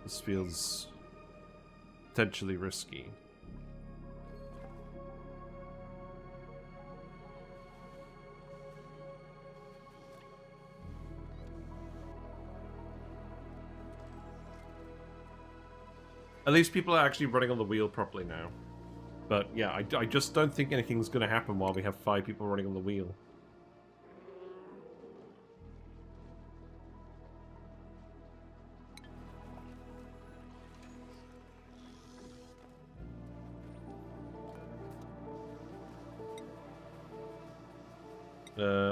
This feels potentially risky. At least people are actually running on the wheel properly now. But yeah, I just don't think anything's going to happen while we have 5 people running on the wheel.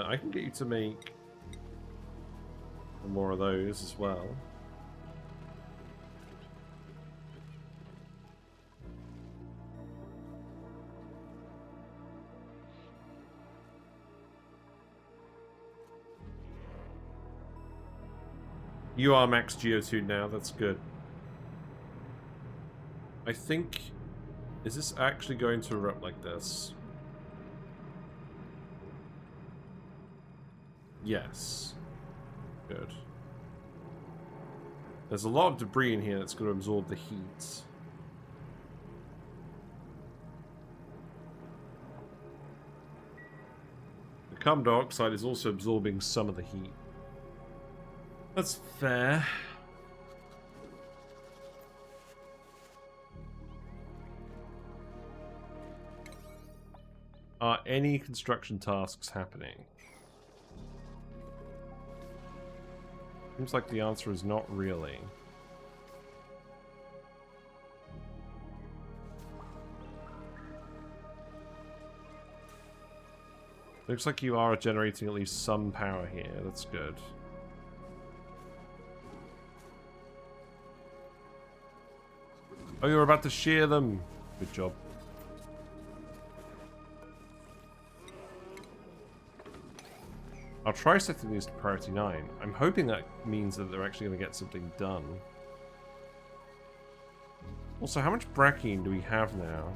I can get you to make more of those as well. You are max Geotuned now, that's good. I think... is this actually going to erupt like this? Yes. Good. There's a lot of debris in here that's going to absorb the heat. The carbon dioxide is also absorbing some of the heat. That's fair. Are any construction tasks happening? Seems like the answer is not really. Looks like you are generating at least some power here. That's good. Oh, you're about to shear them. Good job. I'll try setting these to priority 9. I'm hoping that means that they're actually going to get something done. Also, how much Brackene do we have now?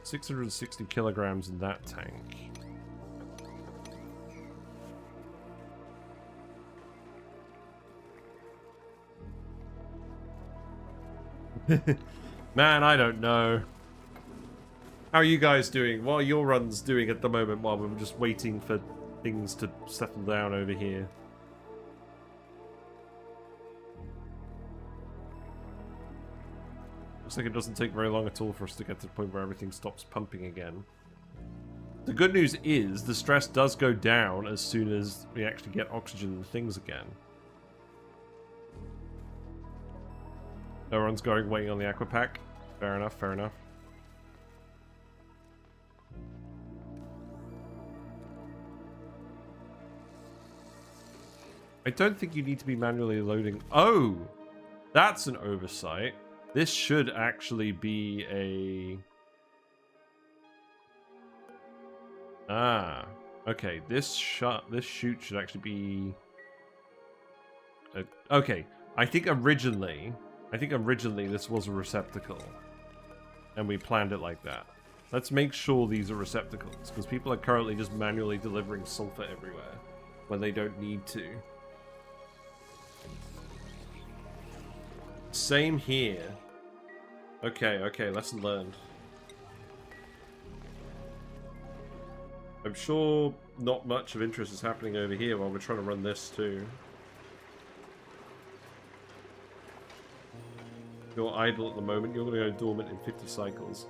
660 kilograms in that tank. Man, I don't know. How are you guys doing? What are your runs doing at the moment while we're just waiting for things to settle down over here? Looks like it doesn't take very long at all for us to get to the point where everything stops pumping again. The good news is the stress does go down as soon as we actually get oxygen and things again. Everyone's going waiting on the aqua pack. Fair enough, fair enough. I don't think you need to be manually loading. Oh! That's an oversight. This should actually be a... Ah, okay. This chute should actually be... Okay, I think originally this was a receptacle. And we planned it like that. Let's make sure these are receptacles, because people are currently just manually delivering sulfur everywhere when they don't need to. Same here. Okay, okay, lesson learned. I'm sure not much of interest is happening over here while we're trying to run this too. You're idle at the moment, you're going to go dormant in 50 cycles.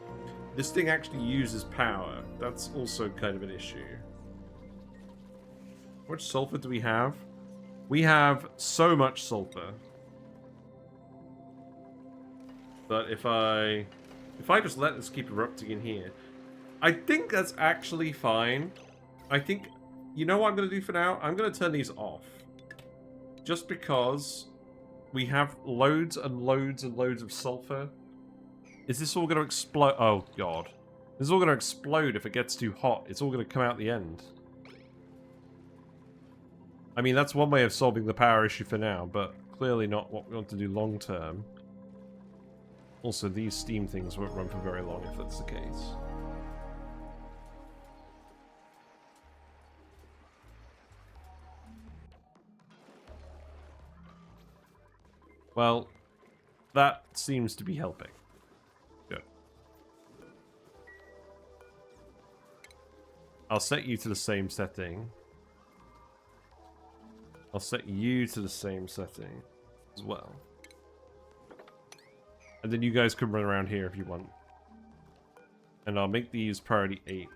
This thing actually uses power. That's also kind of an issue. How much sulfur do we have? We have so much sulfur. But if I just let this keep erupting in here, I think that's actually fine. I think, you know what I'm going to do for now? I'm going to turn these off. Just because we have loads and loads and loads of sulfur. Is this all going to explode? Oh, God. This is all going to explode if it gets too hot. It's all going to come out the end. I mean, that's one way of solving the power issue for now, but clearly not what we want to do long term. Also, these steam things won't run for very long if that's the case. Well, that seems to be helping. Good. I'll set you to the same setting. I'll set you to the same setting as well. And then you guys can run around here if you want. And I'll make these priority 8.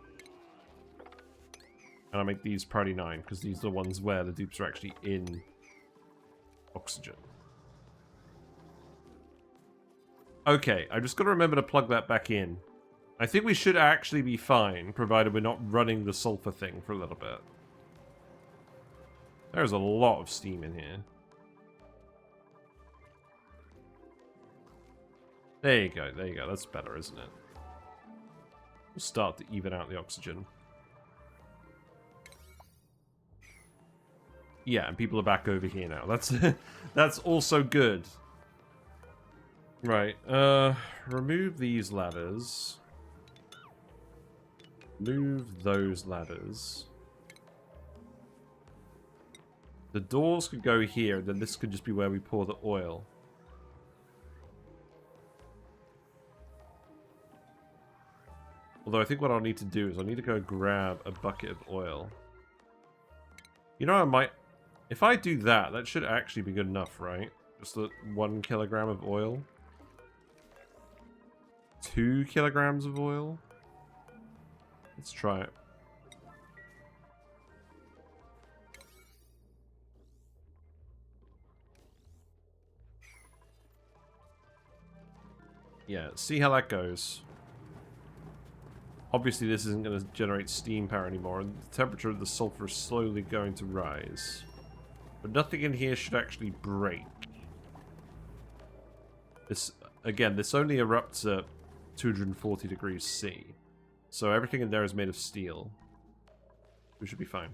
And I'll make these priority 9, because these are the ones where the dupes are actually in oxygen. Okay, I've just got to remember to plug that back in. I think we should actually be fine, provided we're not running the sulfur thing for a little bit. There's a lot of steam in here. There you go, there you go. That's better, isn't it? We'll start to even out the oxygen. Yeah, and people are back over here now. That's that's also good. Right, remove these ladders. Move those ladders. The doors could go here, and then this could just be where we pour the oil. Although I think what I'll need to do is I'll need to go grab a bucket of oil. You know, I might... If I do that, that should actually be good enough, right? Just 1 kilogram of oil. 2 kilograms of oil. Let's try it. Yeah, see how that goes. Obviously this isn't going to generate steam power anymore, and the temperature of the sulfur is slowly going to rise. But nothing in here should actually break. This, again, this only erupts at 240 degrees C. So everything in there is made of steel. We should be fine.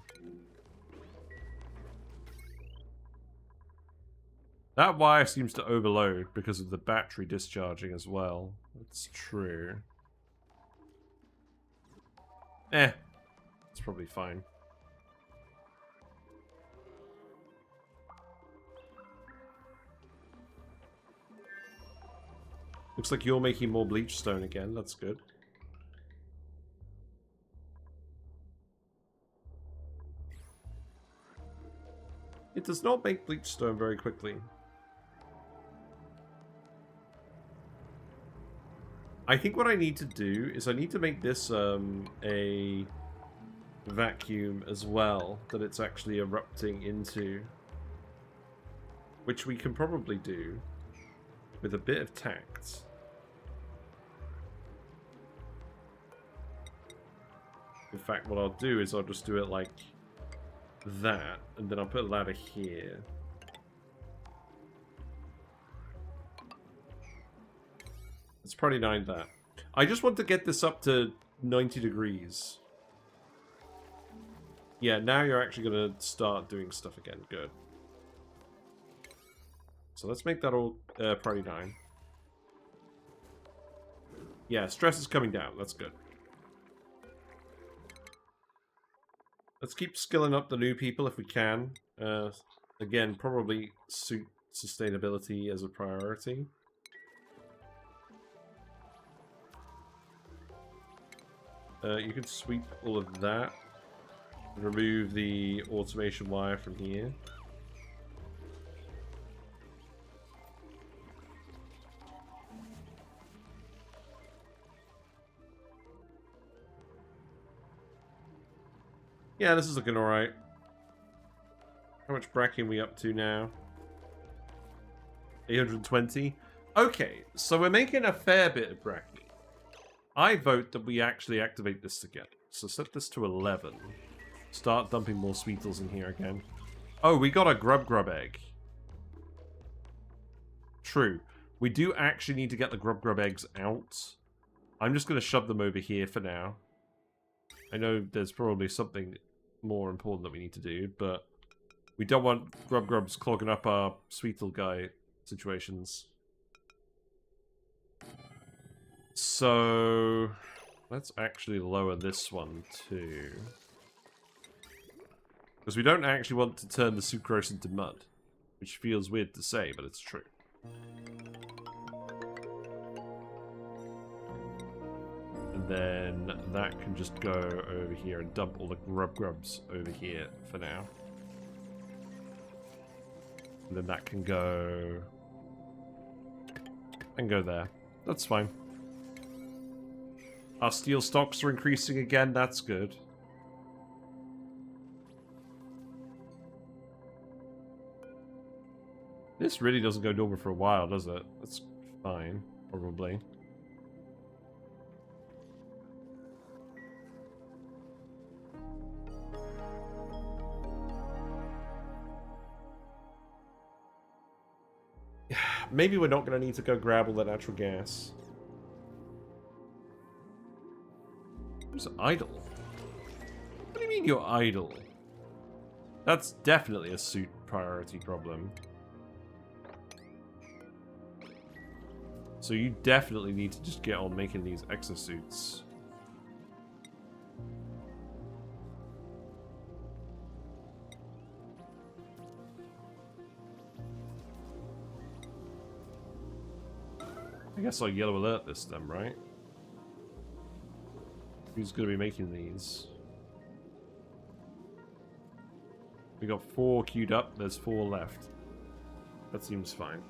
That wire seems to overload because of the battery discharging as well. That's true. It's probably fine. Looks like you're making more bleach stone again. That's good. It does not make bleach stone very quickly. I think what I need to do is I need to make this a vacuum as well that it's actually erupting into. Which we can probably do with a bit of tact. In fact, what I'll do is I'll just do it like that, and then I'll put a ladder here. Let's probably 9 that. I just want to get this up to 90 degrees. Yeah, now you're actually going to start doing stuff again. Good. So let's make that all priority 9. Yeah, stress is coming down. That's good. Let's keep skilling up the new people if we can. Again, probably suit sustainability as a priority. You can sweep all of that. Remove the automation wire from here. Yeah, this is looking alright. How much Brackene are we up to now? 820. Okay, so we're making a fair bit of Brackene. I vote that we actually activate this together. So set this to 11. Start dumping more Sweetles in here again. Oh, we got a Grubgrub egg. True. We do actually need to get the Grubgrub eggs out. I'm just going to shove them over here for now. I know there's probably something more important that we need to do, but we don't want Grubgrubs clogging up our Sweetle guy situations. So let's actually lower this one too. Because we don't actually want to turn the Sucrose into mud. Which feels weird to say, but it's true. And then that can just go over here and dump all the Grubgrubs over here for now. And then that can go... and go there. That's fine. Our steel stocks are increasing again, that's good. This really doesn't go normal for a while, does it? That's fine, probably. Maybe we're not going to need to go grab all that natural gas. Who's idle? What do you mean you're idle? That's definitely a suit priority problem. So you definitely need to just get on making these exosuits. I guess I'll yellow alert this then, right? Who's going to be making these? We got 4 queued up, there's 4 left. That seems fine.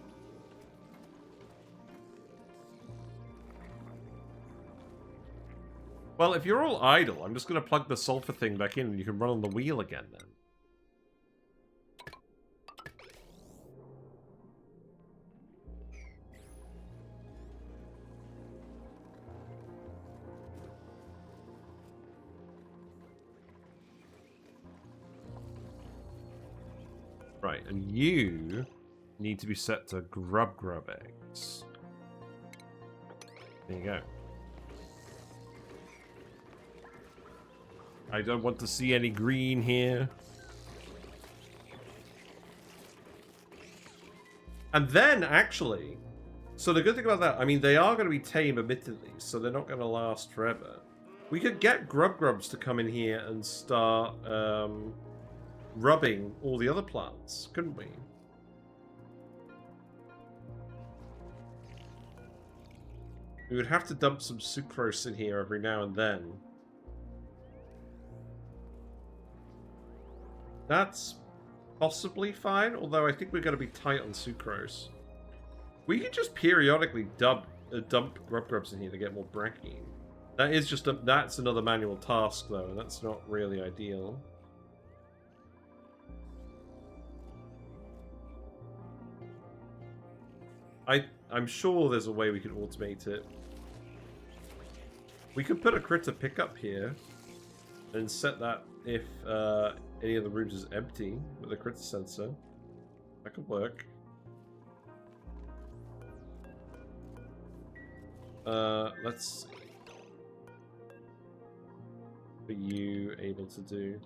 Well, if you're all idle, I'm just going to plug the sulfur thing back in and you can run on the wheel again then. Right, and you need to be set to Grubgrub eggs. There you go. I don't want to see any green here. And then, actually, so the good thing about that, I mean, they are going to be tame, admittedly, so they're not going to last forever. We could get Grubgrubs to come in here and start rubbing all the other plants, couldn't we? We would have to dump some sucrose in here every now and then. That's possibly fine, although I think we're going to be tight on sucrose. We could just periodically dump Grubgrubs in here to get more Brackene. That is just that's another manual task though, and that's not really ideal. I'm sure there's a way we could automate it. We could put a critter pickup here and set that if any of the rooms is empty with a critter sensor. That could work. Let's see. What are you able to do?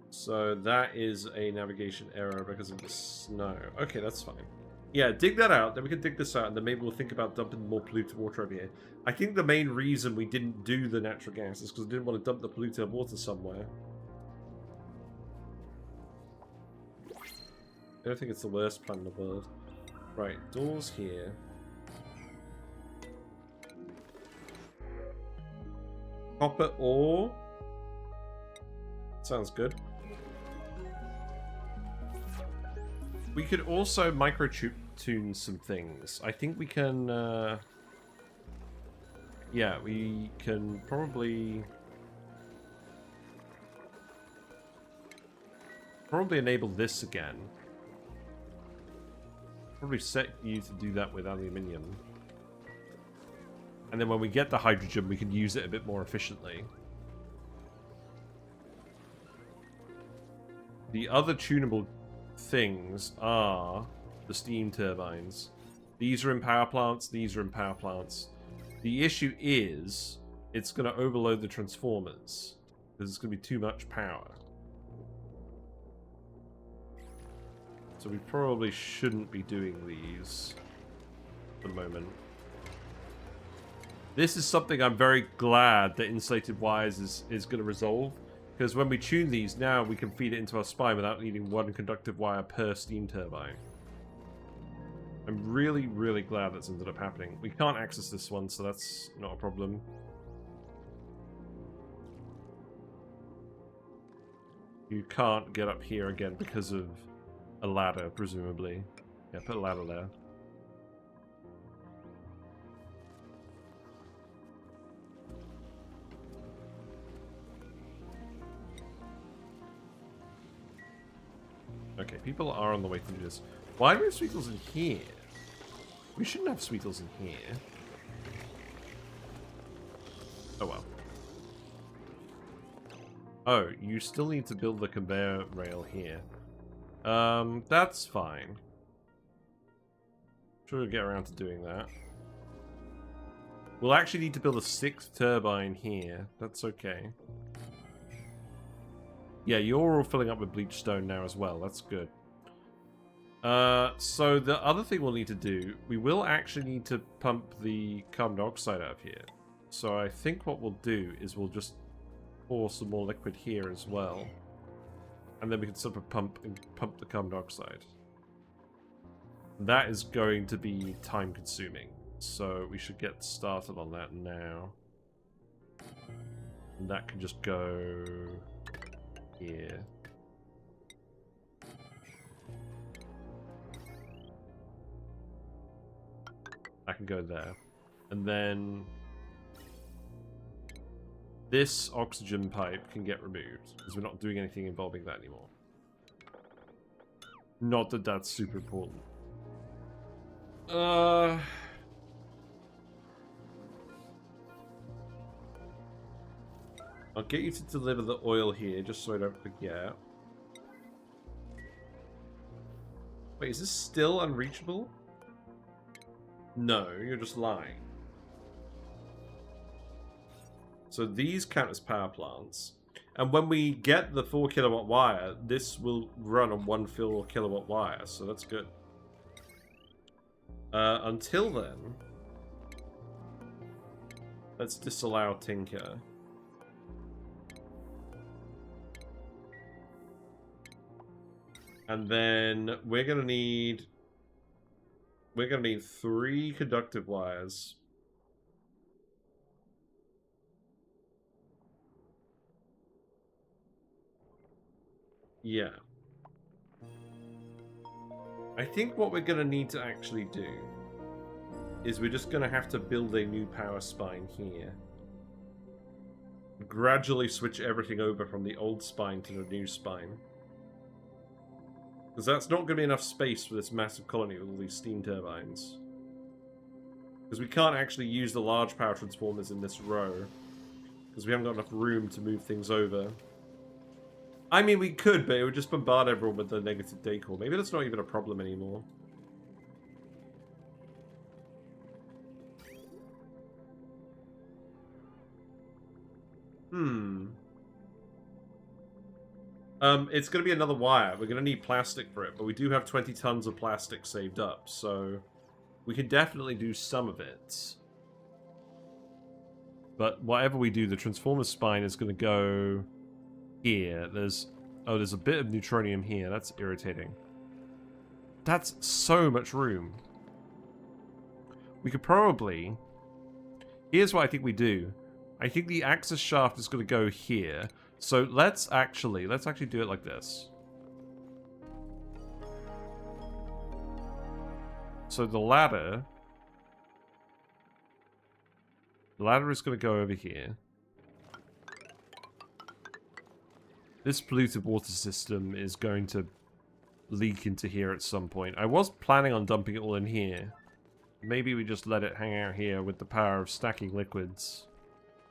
So that is a navigation error because of the snow. Okay, that's fine. Yeah, dig that out, then we can dig this out, and then maybe we'll think about dumping more polluted water over here. I think the main reason we didn't do the natural gas is because we didn't want to dump the polluted water somewhere. I don't think it's the worst plan in the world. Right, doors here. Copper ore. Sounds good. We could also micro-tune some things. I think we can, yeah, we can probably enable this again. Probably set you to do that with aluminium. And then when we get the hydrogen, we can use it a bit more efficiently. The other tunable things are the steam turbines. These are in power plants, these are in power plants. The issue is it's going to overload the transformers because it's going to be too much power. So we probably shouldn't be doing these for the moment. This is something I'm very glad that insulated wires is going to resolve. Because when we tune these, now we can feed it into our spine without needing one conductive wire per steam turbine. I'm really, really glad that's ended up happening. We can't access this one, so that's not a problem. You can't get up here again because of a ladder, presumably. Yeah, put a ladder there. Okay, people are on the way to do this. Why do we have Sweetles in here? We shouldn't have Sweetles in here. Oh well. Oh, you still need to build the conveyor rail here. That's fine. Sure we'll get around to doing that. We'll actually need to build a 6th turbine here. That's okay. Yeah, you're all filling up with bleach stone now as well. That's good. So the other thing we'll need to do, we will actually need to pump the carbon dioxide out of here. So I think what we'll do is we'll just pour some more liquid here as well. And then we can sort of pump the carbon dioxide. That is going to be time consuming. So we should get started on that now. And that can just go here. I can go there. And then this oxygen pipe can get removed because we're not doing anything involving that anymore. Not that that's super important. I'll get you to deliver the oil here just so I don't forget. Wait, is this still unreachable? No, you're just lying. So these count as power plants. And when we get the 4 kilowatt wire, this will run on 1 kilowatt wire, so that's good. Until then, let's disallow Tinker. And then we're gonna need 3 conductive wires. Yeah. I think what we're going to need to actually do is we're just going to have to build a new power spine here. Gradually switch everything over from the old spine to the new spine. Because that's not going to be enough space for this massive colony with all these steam turbines. Because we can't actually use the large power transformers in this row. Because we haven't got enough room to move things over. I mean, we could, but it would just bombard everyone with the negative decor. Maybe that's not even a problem anymore. It's going to be another wire. We're going to need plastic for it, but we do have 20 tons of plastic saved up, so we can definitely do some of it. But whatever we do, the transformer spine is going to go here. There's a bit of neutronium here. That's irritating. That's so much room. We could probably... Here's what I think we do. I think the axis shaft is going to go here. So let's actually do it like this. So the ladder is going to go over here. This polluted water system is going to leak into here at some point. I was planning on dumping it all in here. Maybe we just let it hang out here with the power of stacking liquids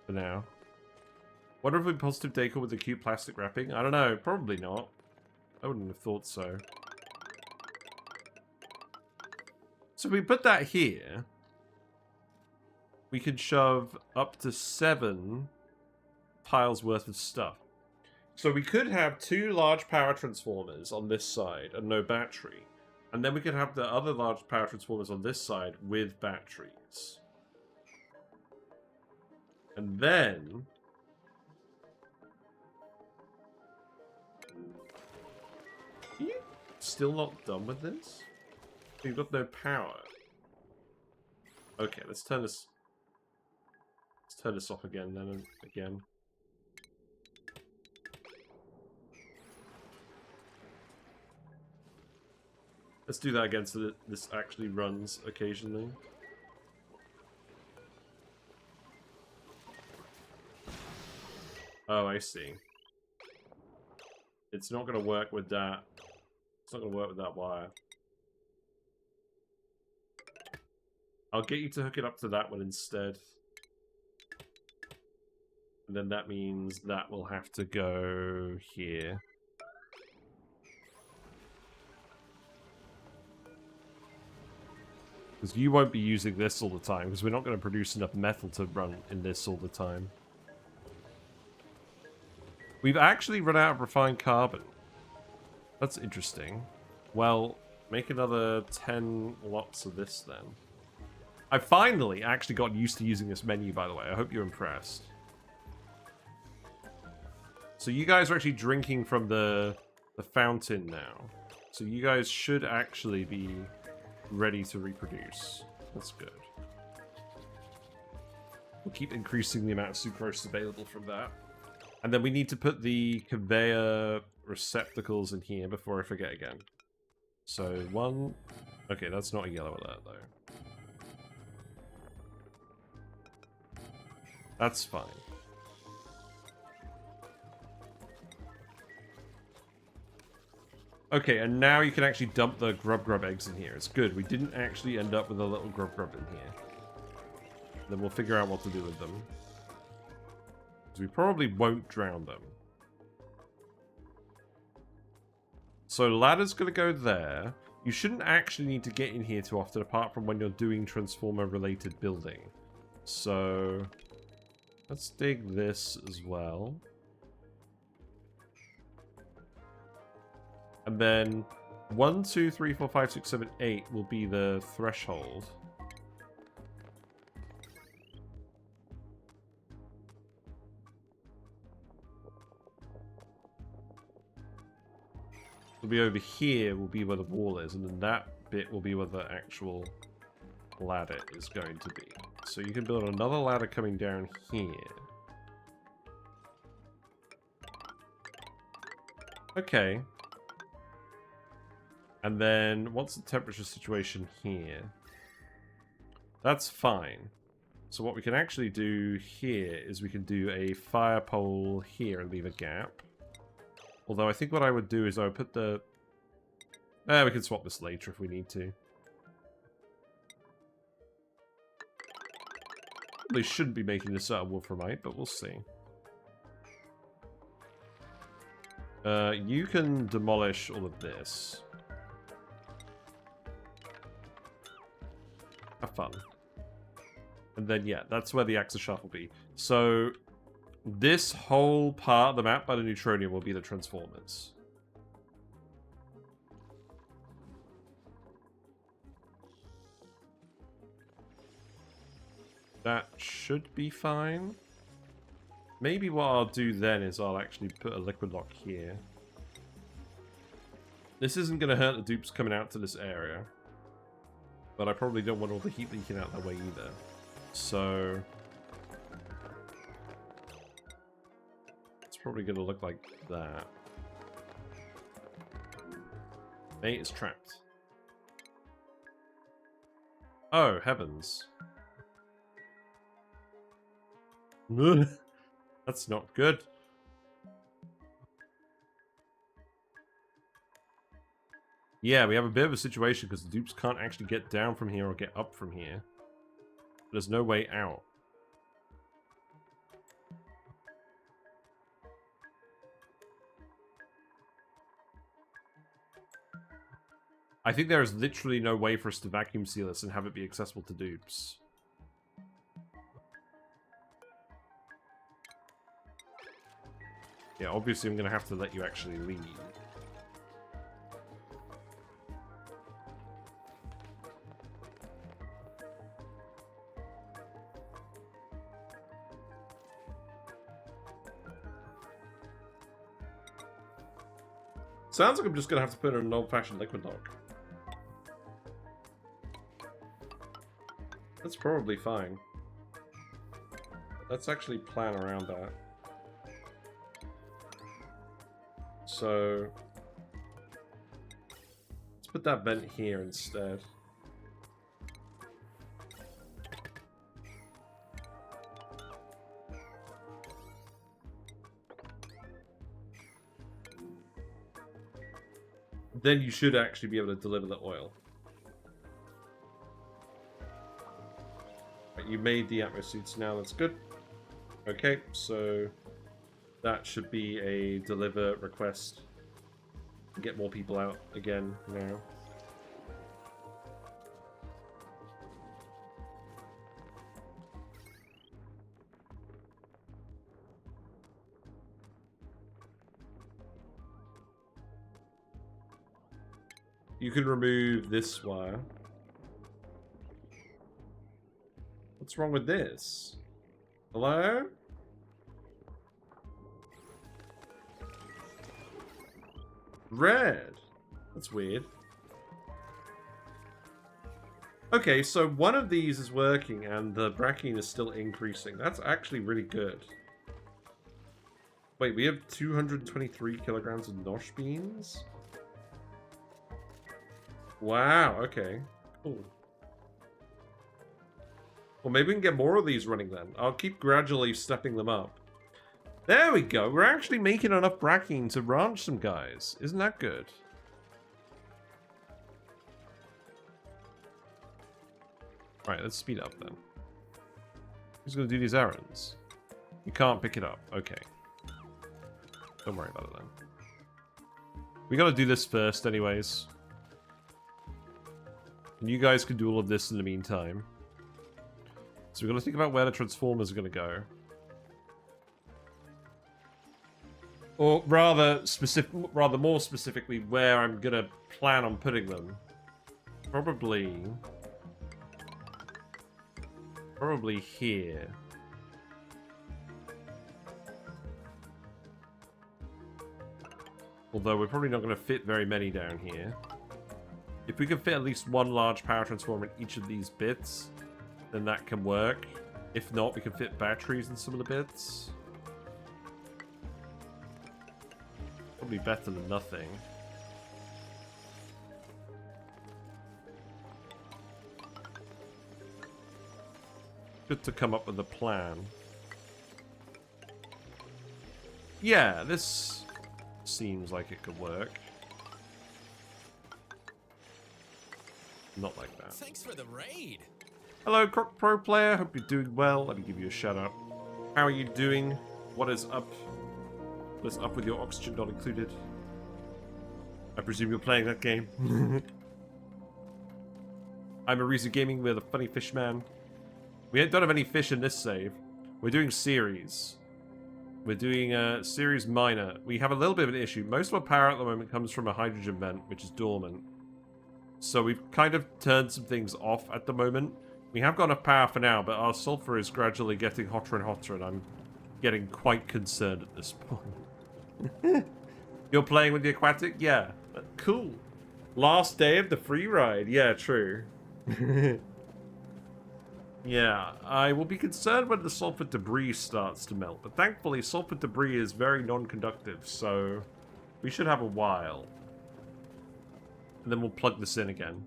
for now. Wonder if we positive decor with the cute plastic wrapping? I don't know. Probably not. I wouldn't have thought so. So if we put that here, we can shove up to 7 piles worth of stuff. So we could have 2 large power transformers on this side and no battery. And then we could have the other large power transformers on this side with batteries. And then... Are you still not done with this? You've got no power. Okay, let's turn this off again then and again. Let's do that again so that this actually runs occasionally. Oh, I see. It's not going to work with that. It's not going to work with that wire. I'll get you to hook it up to that one instead. And then that means that will have to go here. Because you won't be using this all the time, because we're not going to produce enough metal to run in this all the time. We've actually run out of refined carbon. That's interesting. Well, make another 10 lots of this then. I finally actually got used to using this menu, by the way. I hope you're impressed. So you guys are actually drinking from the fountain now. So you guys should actually be ready to reproduce. That's good. We'll keep increasing the amount of sucrose available from that. And then we need to put the conveyor receptacles in here before I forget again. So 1... Okay, that's not a yellow alert though. That's fine. Okay, and now you can actually dump the Grubgrub eggs in here. It's good. We didn't actually end up with a little Grubgrub in here. Then we'll figure out what to do with them. Because we probably won't drown them. So ladder's going to go there. You shouldn't actually need to get in here too often, apart from when you're doing transformer-related building. So let's dig this as well. And then 1, 2, 3, 4, 5, 6, 7, 8 will be the threshold. It'll be over here will be where the wall is, and then that bit will be where the actual ladder is going to be. So you can build another ladder coming down here. Okay. And then, what's the temperature situation here? That's fine. So what we can actually do here is we can do a fire pole here and leave a gap. Although I think what I would do is I would put the... we can swap this later if we need to. They shouldn't be making this out of wolframite, but we'll see. You can demolish all of this. Have fun. And then, yeah, that's where the axis shaft will be. So, this whole part of the map by the neutronium will be the transformers. That should be fine. Maybe what I'll do then is I'll actually put a liquid lock here. This isn't going to hurt the dupes coming out to this area. But I probably don't want all the heat leaking out that way either. So... it's probably going to look like that. Mate is trapped. Oh, heavens. That's not good. Yeah, we have a bit of a situation because the dupes can't actually get down from here or get up from here. There's no way out. I think there is literally no way for us to vacuum seal this and have it be accessible to dupes. Yeah, obviously I'm going to have to let you actually leave. Sounds like I'm just going to have to put in an old-fashioned liquid lock. That's probably fine. Let's actually plan around that. So, let's put that vent here instead. Then you should actually be able to deliver the oil. Right, you made the atmo suits now, that's good. Okay, so that should be a deliver request. Get more people out again now. You can remove this wire. What's wrong with this? Hello? Red. That's weird. Okay, so one of these is working and the Brackene is still increasing. That's actually really good. Wait, we have 223 kilograms of Nosh Beans? Wow, okay. Cool. Well, maybe we can get more of these running then. I'll keep gradually stepping them up. There we go. We're actually making enough Brackene to ranch some guys. Isn't that good? Right, let's speed up then. Who's going to do these errands? You can't pick it up. Okay. Don't worry about it then. We got to do this first anyways. And you guys can do all of this in the meantime. So we've got to think about where the Transformers are going to go. Or rather more specifically, where I'm going to plan on putting them. Probably here. Although we're probably not going to fit very many down here. If we can fit at least one large power transformer in each of these bits, then that can work. If not, we can fit batteries in some of the bits. Probably better than nothing. Good to come up with a plan. Yeah, this seems like it could work. Not like that. Thanks for the raid. Hello, Croc Pro player. Hope you're doing well. Let me give you a shout out. How are you doing? What is up? What is up with your oxygen not included? I presume you're playing that game. I'm Arizu Gaming with a funny fish man. We don't have any fish in this save. We're doing Ceres. We're doing Ceres Minor. We have a little bit of an issue. Most of our power at the moment comes from a hydrogen vent, which is dormant. So we've kind of turned some things off at the moment. We have got enough power for now, but our sulfur is gradually getting hotter and hotter, and I'm getting quite concerned at this point. You're playing with the aquatic? Yeah. Cool. Last day of the free ride. Yeah, true. Yeah, I will be concerned when the sulfur debris starts to melt, but thankfully sulfur debris is very non-conductive, so we should have a while. And then we'll plug this in again.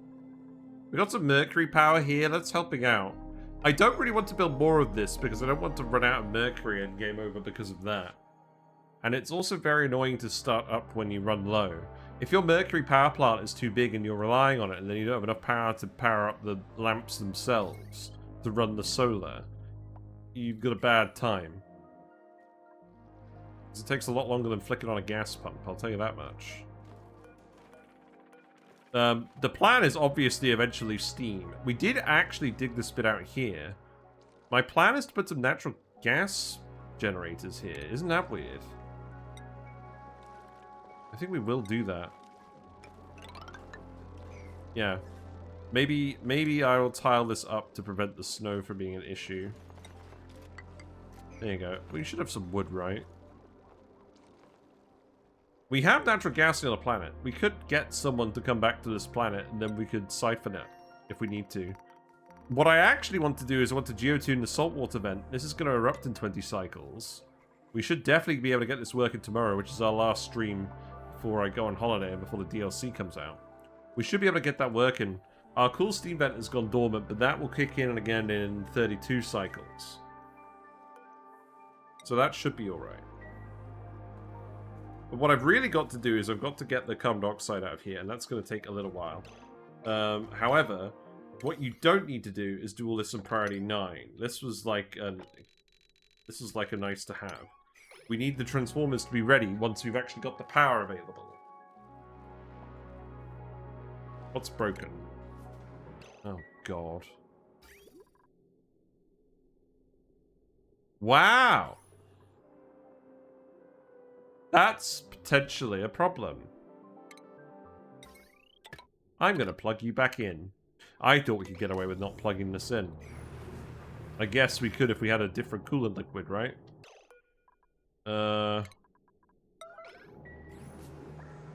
We got some mercury power here, that's helping out. I don't really want to build more of this because I don't want to run out of mercury and game over because of that. And it's also very annoying to start up when you run low. If your mercury power plant is too big and you're relying on it and then you don't have enough power to power up the lamps themselves to run the solar, you've got a bad time. It takes a lot longer than flicking on a gas pump, I'll tell you that much. The plan is obviously eventually steam. We did actually dig this bit out here. My plan is to put some natural gas generators here. Isn't that weird? I think we will do that. Yeah. Maybe I will tile this up to prevent the snow from being an issue. There you go. We should have some wood, right? We have natural gas on the planet. We could get someone to come back to this planet, and then we could siphon it if we need to. What I actually want to do is I want to geotune the saltwater vent. This is going to erupt in 20 cycles. We should definitely be able to get this working tomorrow, which is our last stream before I go on holiday and before the DLC comes out. We should be able to get that working. Our cool steam vent has gone dormant, but that will kick in again in 32 cycles. So that should be alright. But what I've really got to do is I've got to get the carbon dioxide out of here, and that's going to take a little while. However, what you don't need to do is do all this on priority 9. This was like a nice to have. We need the transformers to be ready once we've actually got the power available. What's broken? Oh, God. Wow! That's potentially a problem. I'm going to plug you back in. I thought we could get away with not plugging this in. I guess we could if we had a different coolant liquid, right?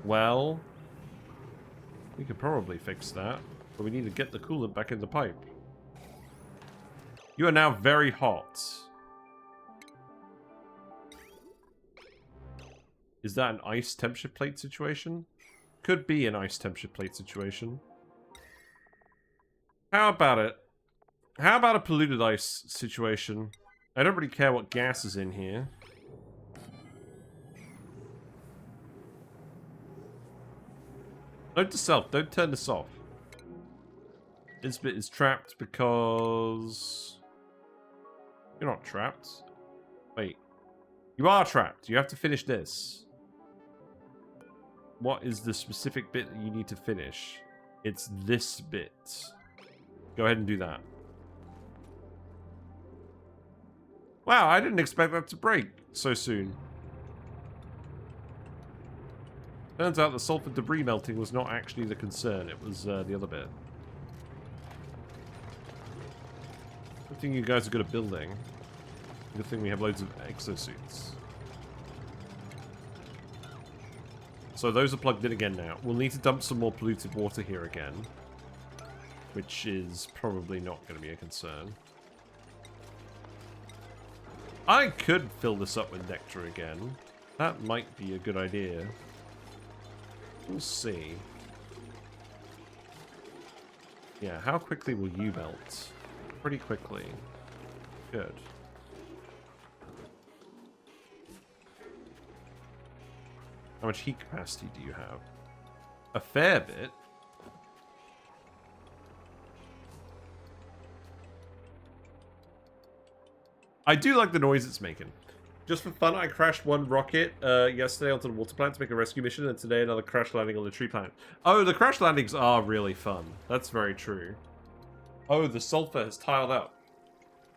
Well, we could probably fix that, but we need to get the coolant back in the pipe. You are now very hot. Is that an ice temperature plate situation? Could be an ice temperature plate situation. How about it? How about a polluted ice situation? I don't really care what gas is in here. Note to self, don't turn this off. This bit is trapped because... You're not trapped. Wait. You are trapped. You have to finish this. What is the specific bit that you need to finish? It's this bit. Go ahead and do that. Wow, I didn't expect that to break so soon. Turns out the sulfur debris melting was not actually the concern. It was the other bit. Good thing you guys are good at building. Good thing we have loads of exosuits. So those are plugged in again now. We'll need to dump some more polluted water here again. Which is probably not going to be a concern. I could fill this up with nectar again. That might be a good idea. We'll see. Yeah, how quickly will you melt? Pretty quickly. Good. How much heat capacity do you have? A fair bit. I do like the noise it's making. Just for fun, I crashed one rocket yesterday onto the water planet to make a rescue mission, and today another crash landing on the tree planet. Oh, the crash landings are really fun. That's very true. Oh, the sulfur has tiled up.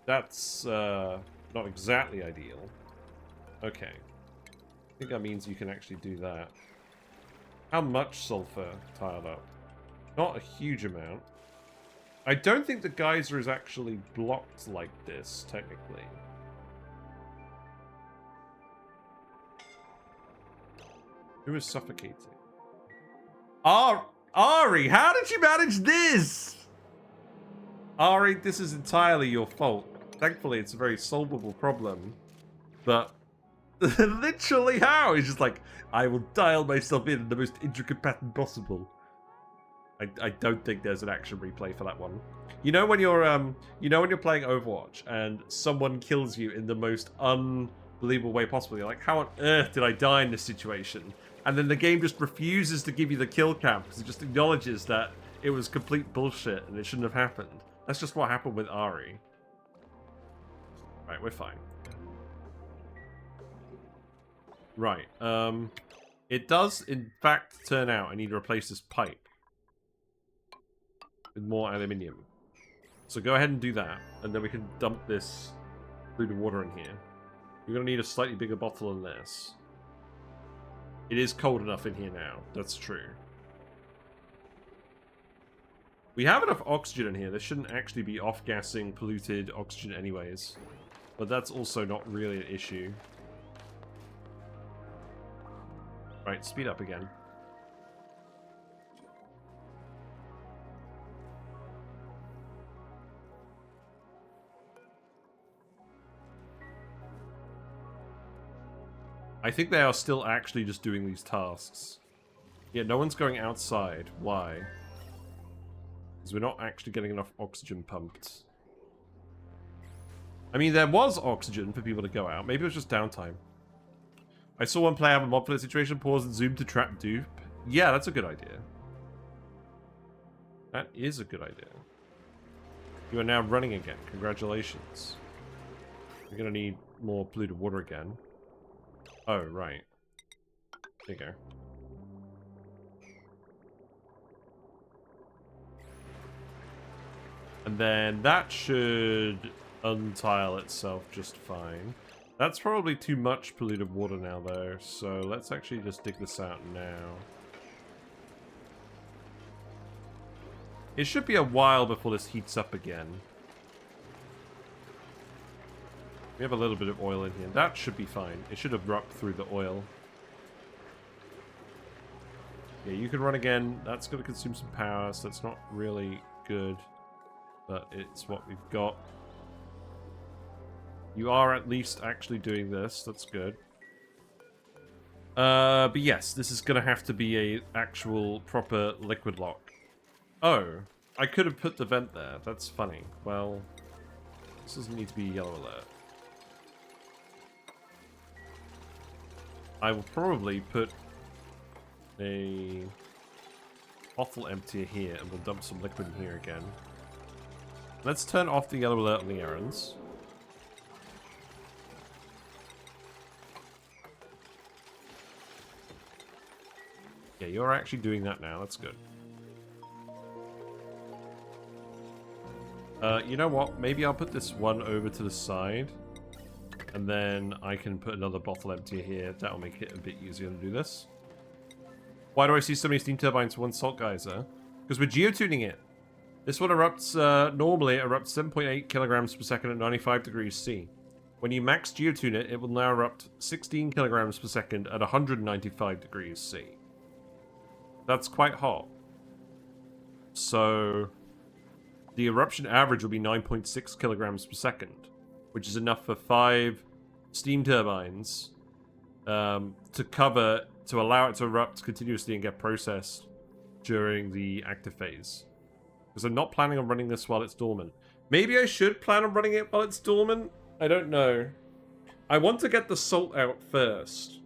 That's not exactly ideal. Okay. I think that means you can actually do that. How much sulfur tiled up? Not a huge amount. I don't think the geyser is actually blocked like this, technically. Who is suffocating? Ari, how did you manage this? Ari, this is entirely your fault. Thankfully, it's a very solvable problem. But literally how? He's just like, I will dial myself in the most intricate pattern possible. I don't think there's an action replay for that one. You know when you're playing Overwatch and someone kills you in the most unbelievable way possible. You're like, how on earth did I die in this situation? And then the game just refuses to give you the kill cam because it just acknowledges that it was complete bullshit and it shouldn't have happened. That's just what happened with Ari. Right, we're fine. Right, it does in fact turn out I need to replace this pipe with more aluminium. So go ahead and do that, and then we can dump this polluted water in here. You're going to need a slightly bigger bottle than this. It is cold enough in here now, that's true. We have enough oxygen in here. This shouldn't actually be off-gassing polluted oxygen anyways. But that's also not really an issue. Right, speed up again. I think they are still actually just doing these tasks. Yeah, no one's going outside. Why? Because we're not actually getting enough oxygen pumped. I mean, there was oxygen for people to go out. Maybe it was just downtime. I saw one player have a mob for the situation, pause and zoom to trap dupe. Yeah, that's a good idea. That is a good idea. You are now running again. Congratulations. You're going to need more polluted water again. Oh, right. There you go. And then that should untile itself just fine. That's probably too much polluted water now, though. So let's actually just dig this out now. It should be a while before this heats up again. We have a little bit of oil in here. That should be fine. It should erupt through the oil. Yeah, you can run again. That's going to consume some power, so that's not really good. But it's what we've got. You are at least actually doing this. That's good. But yes, this is going to have to be a actual proper liquid lock. Oh, I could have put the vent there. That's funny. Well, this doesn't need to be a yellow alert. I will probably put a bottle emptier here and we'll dump some liquid in here again. Let's turn off the yellow alert on the errands. Yeah, you're actually doing that now. That's good. You know what? Maybe I'll put this one over to the side. And then I can put another bottle emptier here. That'll make it a bit easier to do this. Why do I see so many steam turbines for one salt geyser? Because we're geotuning it. This one erupts, normally it erupts 7.8 kilograms per second at 95 degrees C. When you max geotune it, it will now erupt 16 kilograms per second at 195 degrees C. That's quite hot. So the eruption average will be 9.6 kilograms per second, which is enough for 5 steam turbines to cover, to allow it to erupt continuously and get processed during the active phase. Because I'm not planning on running this while it's dormant. Maybe I should plan on running it while it's dormant? I don't know. I want to get the salt out first.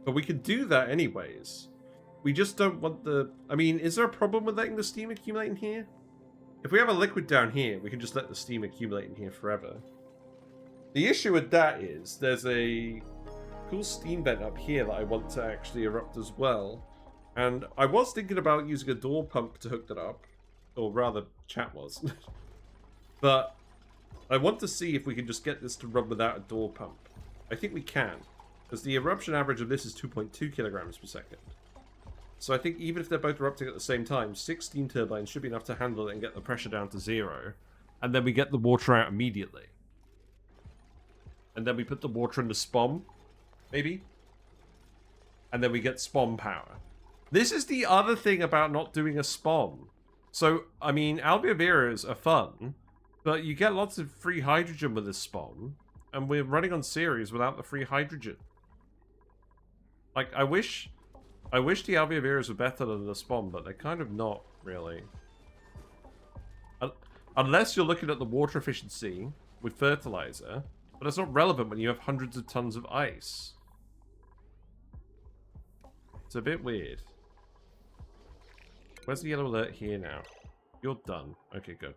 But we can do that anyways. We just don't want the... I mean, is there a problem with letting the steam accumulate in here? If we have a liquid down here, we can just let the steam accumulate in here forever. The issue with that is there's a cool steam vent up here that I want to actually erupt as well. And I was thinking about using a door pump to hook that up. Or rather, chat was. But I want to see if we can just get this to run without a door pump. I think we can. Because the eruption average of this is 2.2 kilograms per second. So I think even if they're both erupting at the same time, 6 steam turbines should be enough to handle it and get the pressure down to 0. And then we get the water out immediately. And then we put the water in the spom, maybe. And then we get spom power. This is the other thing about not doing a spom. So, I mean, Albiviras are fun, but you get lots of free hydrogen with this spom. And we're running on Ceres without the free hydrogen. Like, I wish the Albiviras were better than the spom, but they're kind of not, really. Unless you're looking at the water efficiency with fertilizer. But it's not relevant when you have hundreds of tons of ice. It's a bit weird. Where's the yellow alert here now? You're done. Okay, good.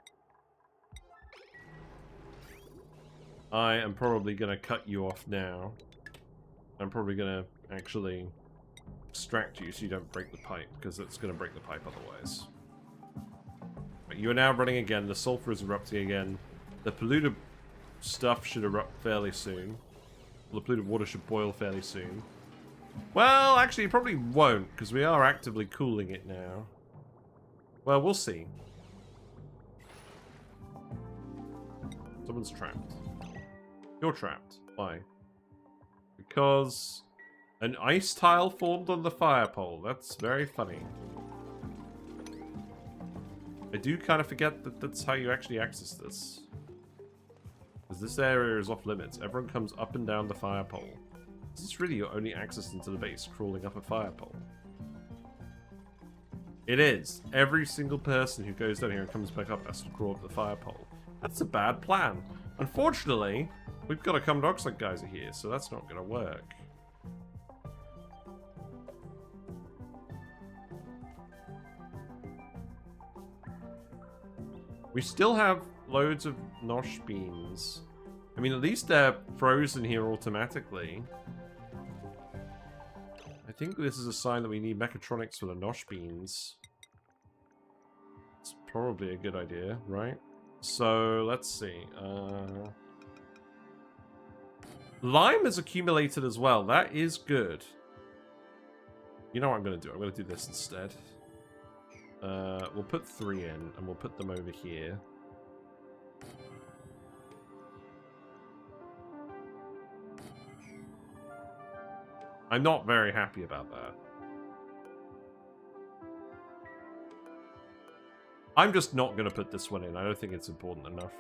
I am probably going to cut you off now. I'm probably going to actually extract you so you don't break the pipe, because it's going to break the pipe otherwise. But you are now running again. The sulfur is erupting again. The polluted stuff should erupt fairly soon. Well, the polluted water should boil fairly soon. Well, actually, it probably won't, because we are actively cooling it now. Well, we'll see. Someone's trapped. You're trapped. Why? Because an ice tile formed on the fire pole. That's very funny. I do kind of forget that that's how you actually access this. Because this area is off limits. Everyone comes up and down the fire pole. Is this really your only access into the base, crawling up a fire pole? It is. Every single person who goes down here and comes back up has to crawl up the fire pole. That's a bad plan. Unfortunately, we've got a carbon dioxide geyser here, so that's not going to work. We still have loads of Nosh Beans. I mean, at least they're frozen here automatically. I think this is a sign that we need mechatronics for the Nosh Beans. It's probably a good idea, right? So, let's see. Lime is accumulated as well. That is good. You know what I'm going to do? I'm going to do this instead. We'll put 3 in, and we'll put them over here. I'm not very happy about that. I'm just not going to put this one in. I don't think it's important enough.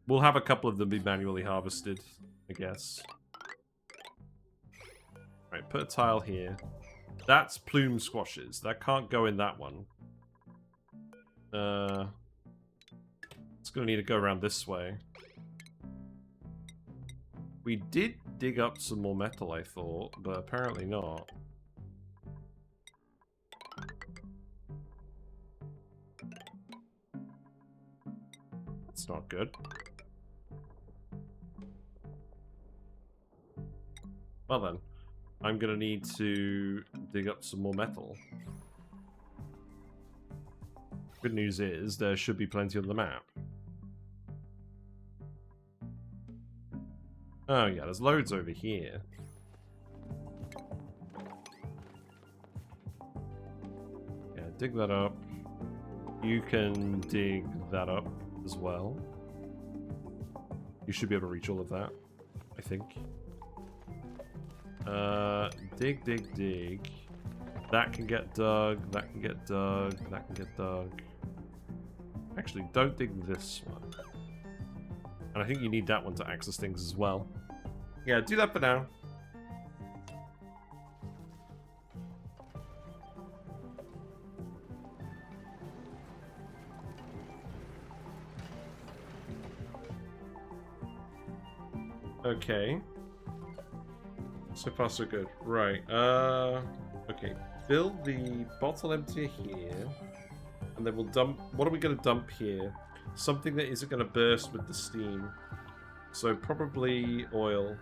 We'll have a couple of them be manually harvested, I guess. Right, put a tile here. That's plume squashes. That can't go in that one. It's going to need to go around this way. We did dig up some more metal, I thought, but apparently not. That's not good. Well then, I'm gonna need to dig up some more metal. Good news is, there should be plenty on the map. Oh yeah, there's loads over here. Yeah, dig that up. You can dig that up as well. You should be able to reach all of that, I think. Dig, dig, dig. That can get dug, that can get dug, that can get dug. Actually, don't dig this one. And I think you need that one to access things as well. Yeah, do that for now. Okay. So far, so good. Right. Okay. Build the bottle emptier here. And then we'll dump... What are we going to dump here? Something that isn't going to burst with the steam. So probably oil.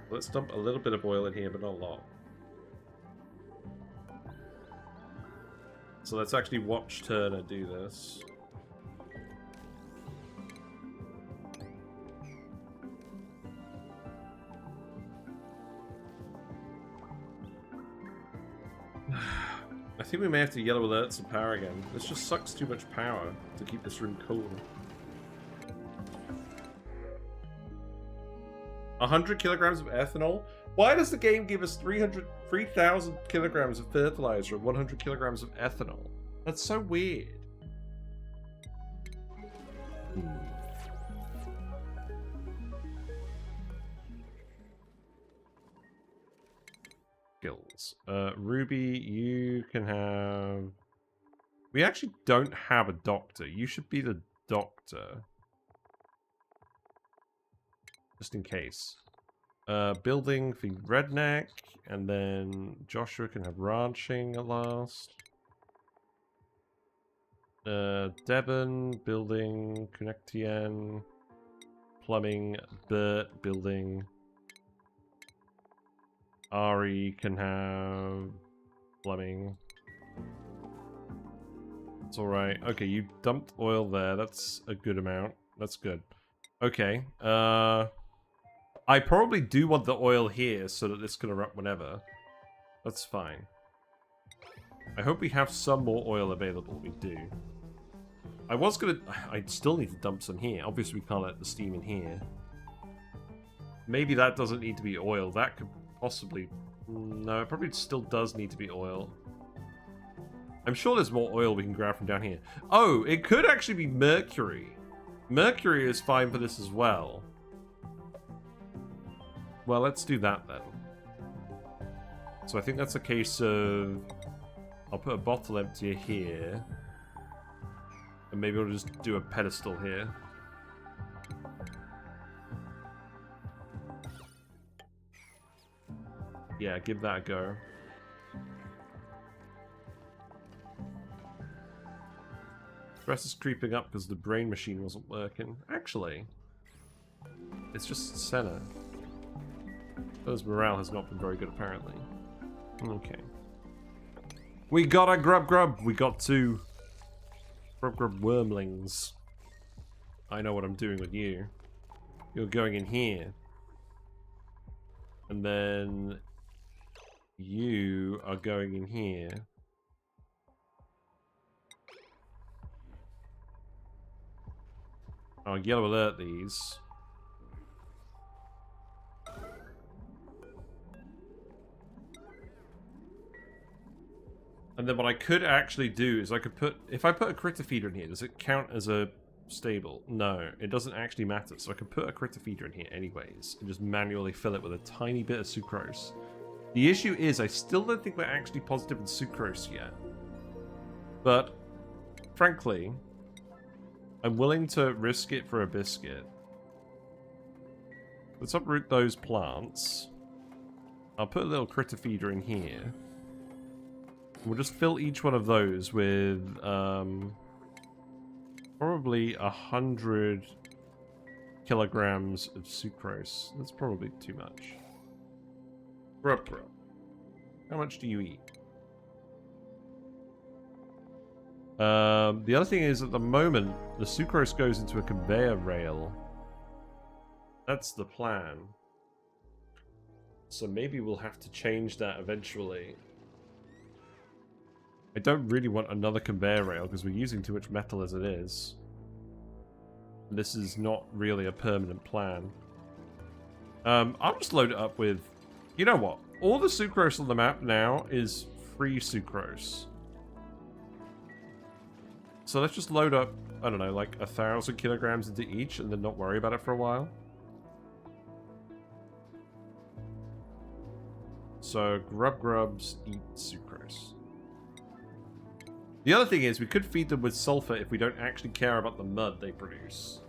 Let's dump a little bit of oil in here, but not a lot. So let's actually watch Turner do this. I think we may have to yellow alert some power again. This just sucks too much power to keep this room cool. 100 kilograms of ethanol? Why does the game give us 3,000 kilograms of fertilizer and 100 kilograms of ethanol? That's so weird. Skills. Ruby, you can have... We actually don't have a doctor. You should be the doctor. Just in case. Building for Redneck, and then Joshua can have ranching at last. Devon, building, Connectien, plumbing, Bert, building. Ari can have plumbing. It's alright. Okay, you dumped oil there. That's a good amount. That's good. Okay. I probably do want the oil here so that this can erupt whenever. That's fine. I hope we have some more oil available. We do. I still need to dump some here. Obviously, we can't let the steam in here. Maybe that doesn't need to be oil. That could possibly... No, it probably still does need to be oil. I'm sure there's more oil we can grab from down here. Oh, it could actually be mercury. Mercury is fine for this as well. Well, let's do that then. So I think that's a case of... I'll put a bottle emptier here. And maybe we'll just do a pedestal here. Yeah, give that a go. Stress is creeping up because the brain machine wasn't working. Actually, it's just Senna. Those morale has not been very good, apparently. Okay. We got a Grubgrub! We got 2 Grubgrub wormlings. I know what I'm doing with you. You're going in here. And then... you are going in here. I'll yellow alert these. And then what I could actually do is I could put... If I put a critter feeder in here, does it count as a stable? No, it doesn't actually matter. So I could put a critter feeder in here anyways and just manually fill it with a tiny bit of sucrose. The issue is I still don't think we're actually positive in sucrose yet. But, frankly, I'm willing to risk it for a biscuit. Let's uproot those plants. I'll put a little critter feeder in here. We'll just fill each one of those with probably 100 kilograms of sucrose. That's probably too much. Grubgrub. How much do you eat? The other thing is, at the moment, the sucrose goes into a conveyor rail. That's the plan. So maybe we'll have to change that eventually. I don't really want another conveyor rail because we're using too much metal as it is. This is not really a permanent plan. I'll just load it up with... You know what? All the sucrose on the map now is free sucrose. So let's just load up, I don't know, like 1,000 kilograms into each and then not worry about it for a while. So Grubgrubs eat sucrose. The other thing is we could feed them with sulfur if we don't actually care about the mud they produce.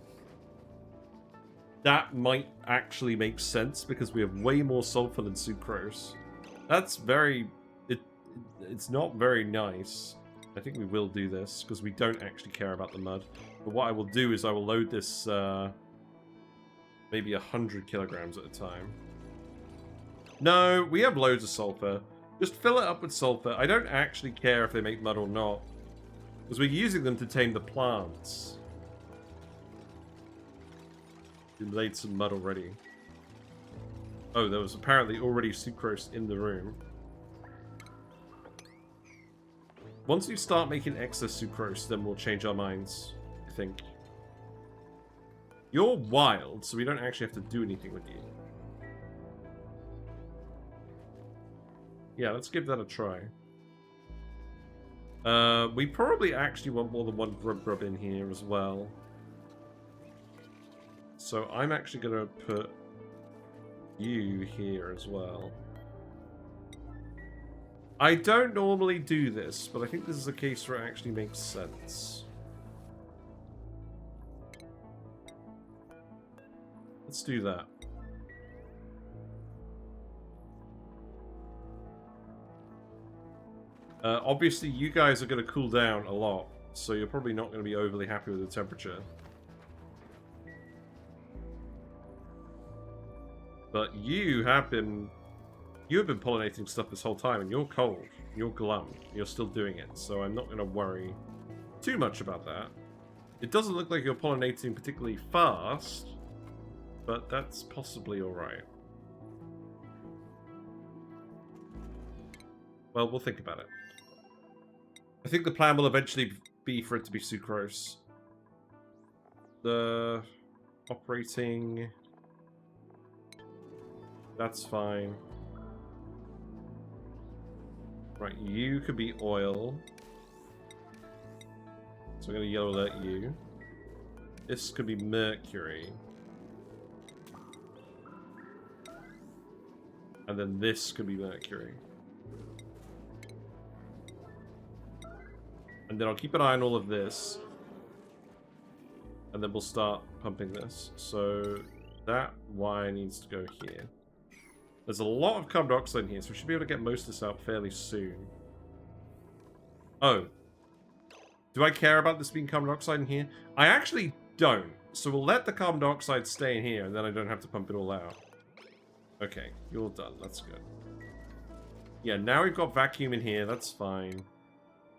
That might actually make sense because we have way more sulfur than sucrose. That's very... It's not very nice. I think we will do this because we don't actually care about the mud. But what I will do is I will load this maybe 100 kilograms at a time. No, we have loads of sulfur. Just fill it up with sulfur. I don't actually care if they make mud or not because we're using them to tame the plants. We laid some mud already. Oh, there was apparently already sucrose in the room. Once you start making excess sucrose, then we'll change our minds, I think. You're wild, so we don't actually have to do anything with you. Yeah, let's give that a try. We probably actually want more than one Grubgrub in here as well. So I'm actually going to put you here as well. I don't normally do this, but I think this is a case where it actually makes sense. Let's do that. Obviously, you guys are going to cool down a lot, so you're probably not going to be overly happy with the temperature. But you have been pollinating stuff this whole time, and you're cold. You're glum. You're still doing it, so I'm not going to worry too much about that. It doesn't look like you're pollinating particularly fast, but that's possibly alright. Well, we'll think about it. I think the plan will eventually be for it to be sucrose. The operating... That's fine. Right, you could be oil. So I'm going to yellow alert you. This could be mercury. And then this could be mercury. And then I'll keep an eye on all of this. And then we'll start pumping this. So that wire needs to go here. There's a lot of carbon dioxide in here, so we should be able to get most of this out fairly soon. Oh. Do I care about this being carbon dioxide in here? I actually don't. So we'll let the carbon dioxide stay in here, and then I don't have to pump it all out. Okay, you're done. That's good. Yeah, now we've got vacuum in here. That's fine.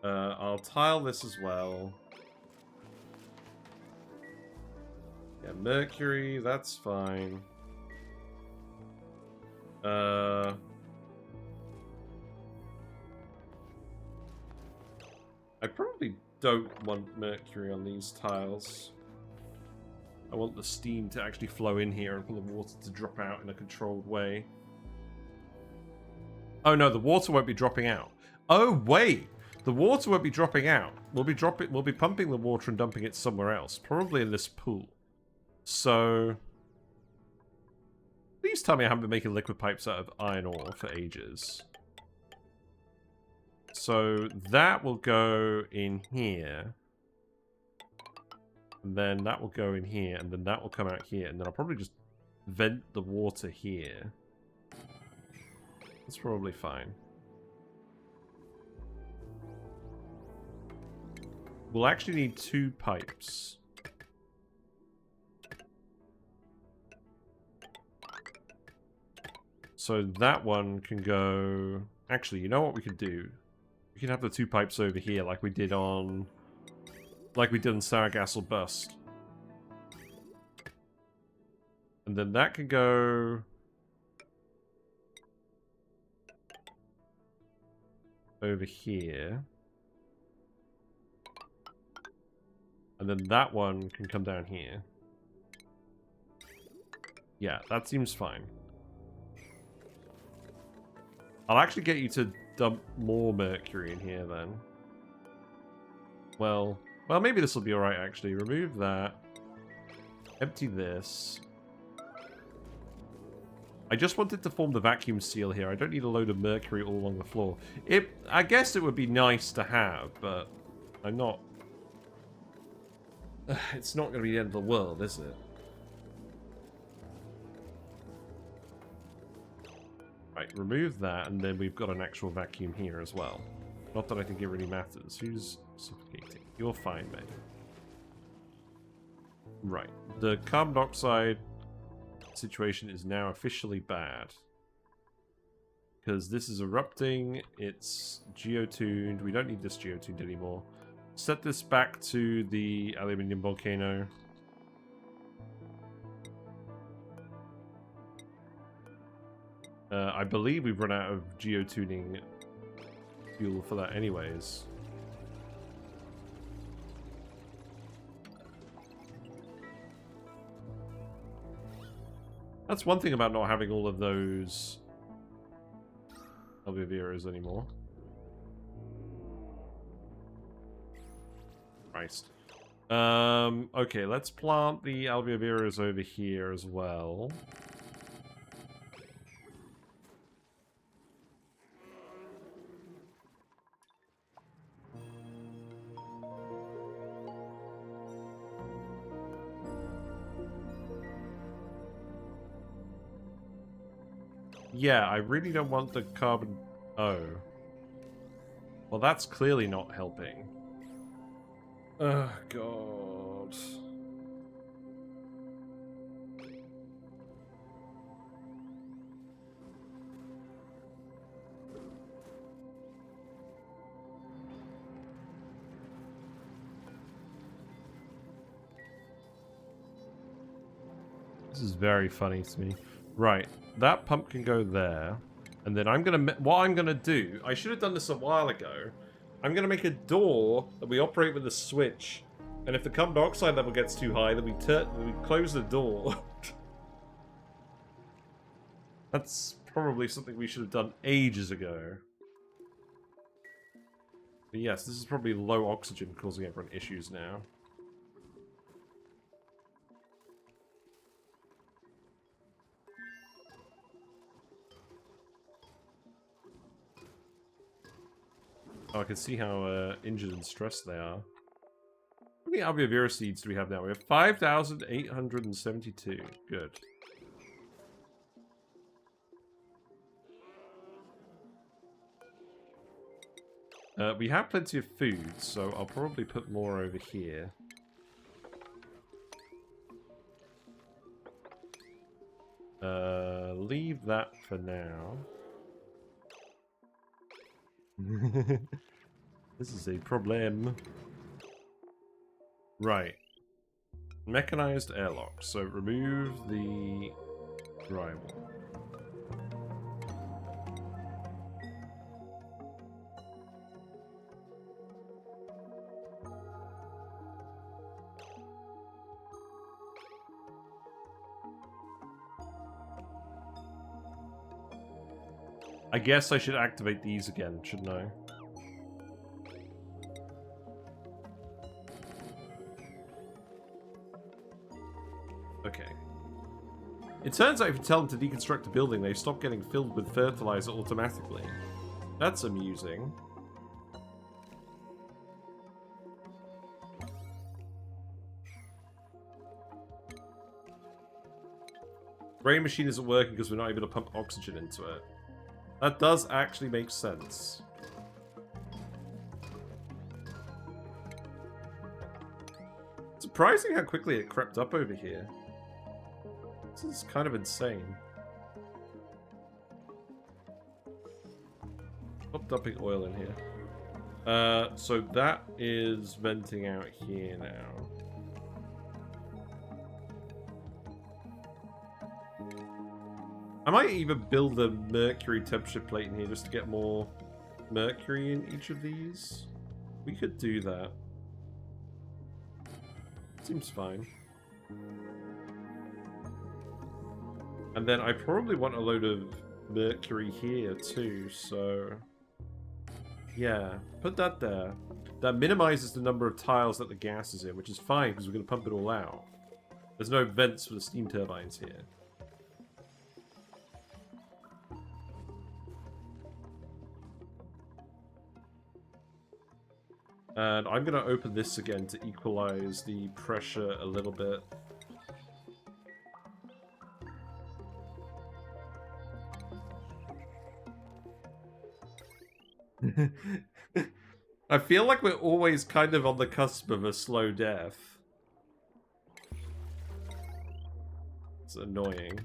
I'll tile this as well. Yeah, mercury. That's fine. I probably don't want mercury on these tiles. I want the steam to actually flow in here and for the water to drop out in a controlled way. Oh no, the water won't be dropping out. Oh wait, the water won't be dropping out. We'll be pumping the water and dumping it somewhere else, probably in this pool. So please tell me I haven't been making liquid pipes out of iron ore for ages. So that will go in here. And then that will go in here. And then that will come out here. And then I'll probably just vent the water here. That's probably fine. We'll actually need 2 pipes. So that one can go... Actually, you know what we could do? We can have the 2 pipes over here like we did on... Like we did on Sargassel Bust. And then that can go... over here. And then that one can come down here. Yeah, that seems fine. I'll actually get you to dump more mercury in here then. Well, Well, maybe this will be alright, actually. Remove that. Empty this. I just wanted to form the vacuum seal here. I don't need a load of mercury all along the floor. I guess it would be nice to have, but I'm not... It's not going to be the end of the world, is it? Right, remove that, and then we've got an actual vacuum here as well. Not that I think it really matters. Who's suffocating? You're fine, mate. Right. The carbon dioxide situation is now officially bad. Because this is erupting. It's geotuned. We don't need this geotuned anymore. Set this back to the aluminium volcano. I believe we've run out of geotuning fuel for that anyways. That's one thing about not having all of those alveolas anymore. Christ. Okay, let's plant the alveolas over here as well. Yeah, I really don't want the carbon... Oh. Well, that's clearly not helping. Oh, God. This is very funny to me. Right. That pump can go there, and then what I'm gonna do, I should have done this a while ago. I'm gonna make a door that we operate with a switch, and if the carbon dioxide level gets too high, then we close the door. That's probably something we should have done ages ago. But yes, this is probably low oxygen causing everyone issues now. Oh, I can see how injured and stressed they are. How many alveola seeds do we have now? We have 5,872. Good. We have plenty of food, so I'll probably put more over here. Leave that for now. This is a problem. Right. Mechanized airlock. So remove the drywall. I guess I should activate these again, shouldn't I? Okay. It turns out if you tell them to deconstruct a building, they stop getting filled with fertilizer automatically. That's amusing. Brain machine isn't working because we're not able to pump oxygen into it. That does actually make sense. Surprising how quickly it crept up over here. This is kind of insane. Stop dumping oil in here. So that is venting out here now. I might even build a mercury temperature plate in here just to get more mercury in each of these. We could do that. Seems fine. And then I probably want a load of mercury here too, so... yeah, put that there. that minimizes the number of tiles that the gas is in, which is fine because we're going to pump it all out. There's no vents for the steam turbines here. And I'm going to open this again to equalize the pressure a little bit. I feel like we're always kind of on the cusp of a slow death. It's annoying.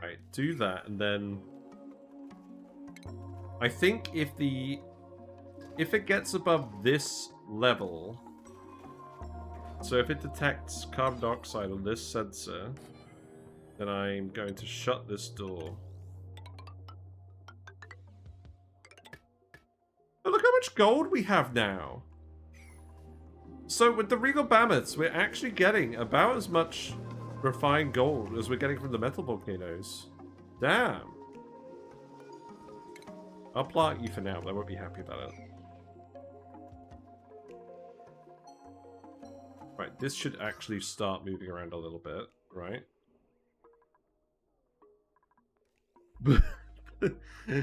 Right, do that, and then... I think if it gets above this level... So if it detects carbon dioxide on this sensor... Then I'm going to shut this door. Oh, look how much gold we have now. So with the Regal Mammoths, we're actually getting about as much refined gold as we're getting from the metal volcanoes. Damn. I'll plant you for now, but I won't be happy about it. Right, this should actually start moving around a little bit, right?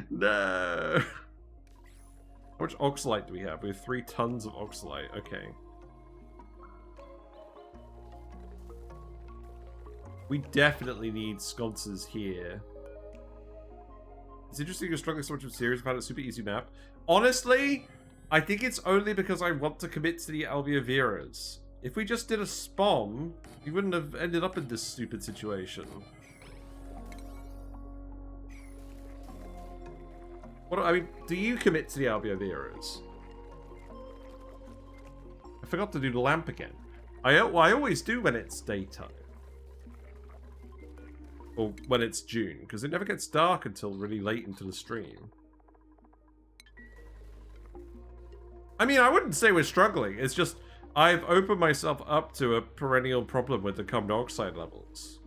No. How much oxalite do we have? We have 3 tons of oxalite. Okay. We definitely need sconces here. It's interesting you're struggling so much with Ceres about a super easy map. Honestly, I think it's only because I want to commit to the Albiaveras. If we just did a spawn, we wouldn't have ended up in this stupid situation. I mean, do you commit to the Albiaveras? I forgot to do the lamp again. I always do when it's daytime. Or when it's June, because it never gets dark until really late into the stream. I mean, I wouldn't say we're struggling. It's just, I've opened myself up to a perennial problem with the carbon dioxide levels.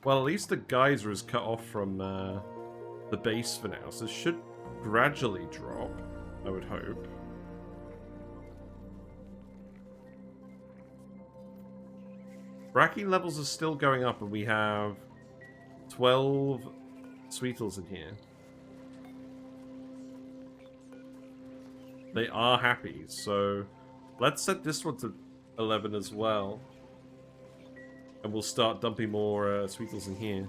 Well, at least the geyser is cut off from the base for now, so it should gradually drop, I would hope. Brackene levels are still going up, and we have 12 Sweetles in here. They are happy, so let's set this one to 11 as well. And we'll start dumping more Sweetles in here.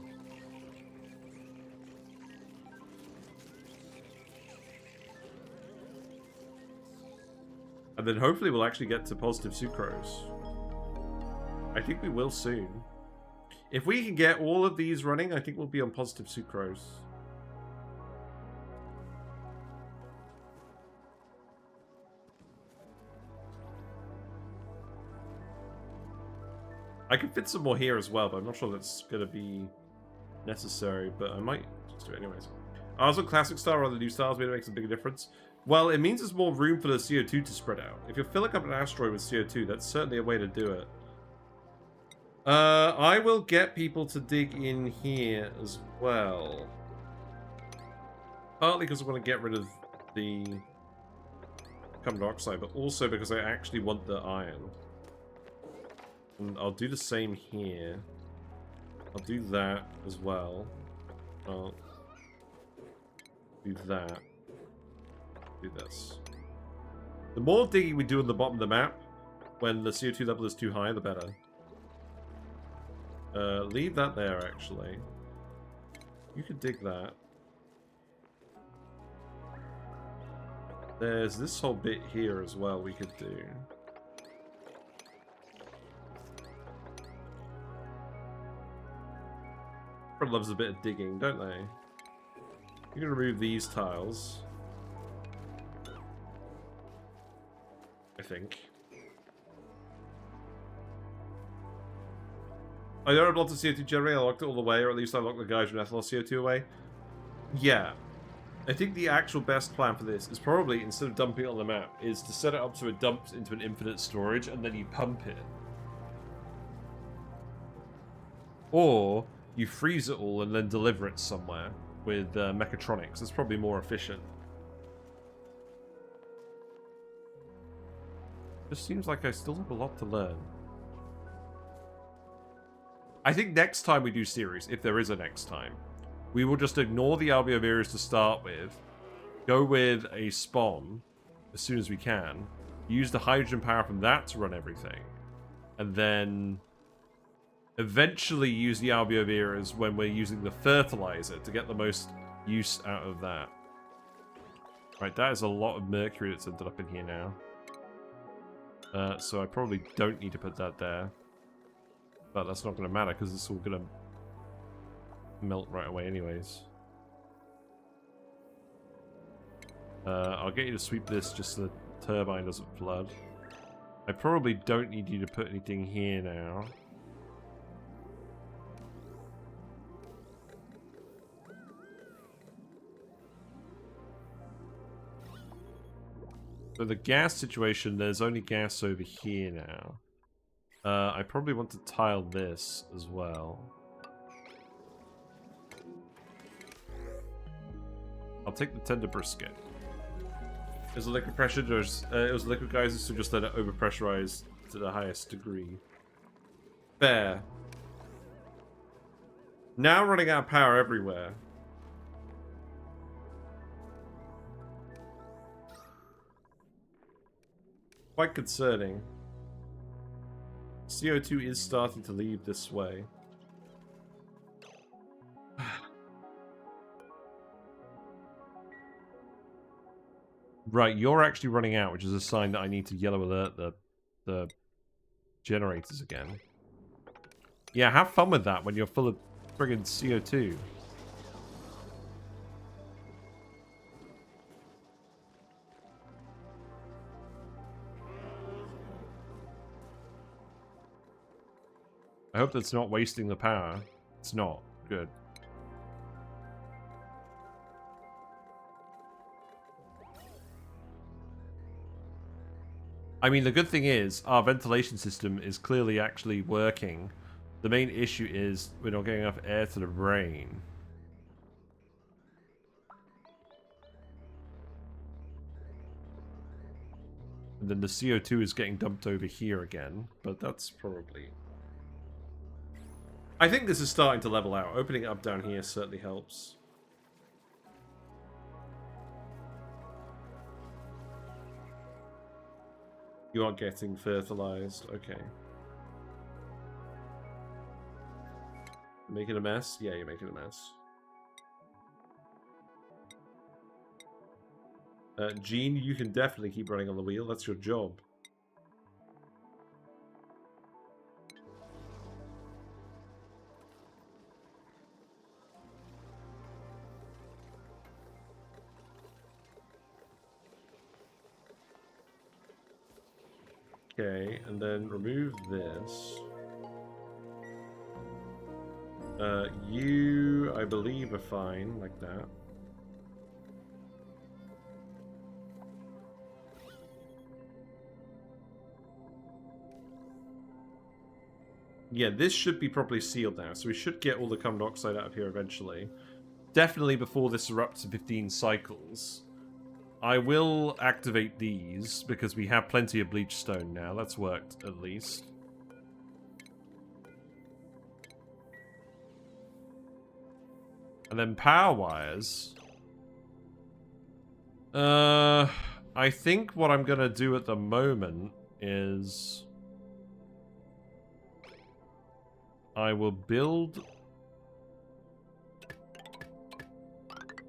And then hopefully we'll actually get to positive Sucrose. I think we will soon. If we can get all of these running, I think we'll be on positive Sucrose. I can fit some more here as well, but I'm not sure that's going to be necessary, but I might just do it anyways. I was on Classic Star rather than New Stars, maybe it makes a big difference. Well, it means there's more room for the CO2 to spread out. If you're filling up an asteroid with CO2, that's certainly a way to do it. I will get people to dig in here as well. Partly because I want to get rid of the carbon dioxide, but also because I actually want the iron. And I'll do the same here. I'll do that as well. I'll do that. Do this. The more digging we do on the bottom of the map, when the CO2 level is too high, the better. Leave that there, actually. You could dig that. There's this whole bit here as well we could do. Everyone loves a bit of digging, don't they? You can remove these tiles. I think. I don't have lots of CO2 generating, I locked it all away, or at least I locked the geyser and ethanol CO2 away. Yeah. I think the actual best plan for this is probably, instead of dumping it on the map, is to set it up so it dumps into an infinite storage and then you pump it. Or you freeze it all and then deliver it somewhere with mechatronics. That's probably more efficient. Just seems like I still have a lot to learn. I think next time we do Ceres, if there is a next time, we will just ignore the Albiovirus to start with, go with a spawn as soon as we can, use the hydrogen power from that to run everything, and then eventually use the Albiovirus when we're using the fertilizer to get the most use out of that. Right, that is a lot of mercury that's ended up in here now. So I probably don't need to put that there. But that's not going to matter because it's all going to melt right away anyways. I'll get you to sweep this just so the turbine doesn't flood. I probably don't need you to put anything here now. For the gas situation, there's only gas over here now. I probably want to tile this as well. I'll take the tender brisket. It was a liquid pressure, it was a liquid geyser, so just let it overpressurize to the highest degree. Fair. Now running out of power everywhere. Quite concerning. CO2 is starting to leave this way. Right, you're actually running out, which is a sign that I need to yellow alert the generators again. Yeah, have fun with that when you're full of friggin' CO2. I hope that's not wasting the power. It's not. Good. I mean, the good thing is, our ventilation system is clearly actually working. The main issue is we're not getting enough air to the brain. And then the CO2 is getting dumped over here again, but that's probably... I think this is starting to level out. Opening it up down here certainly helps. You are getting fertilized. Okay. Making a mess? Yeah, you're making a mess. Gene, you can definitely keep running on the wheel. That's your job. Okay, and then remove this. You, I believe, are fine, like that. Yeah, this should be properly sealed now, so we should get all the carbon dioxide out of here eventually. Definitely before this erupts to 15 cycles. I will activate these, because we have plenty of bleach stone now. That's worked, at least. And then power wires. I think what I'm gonna do at the moment is... I will build...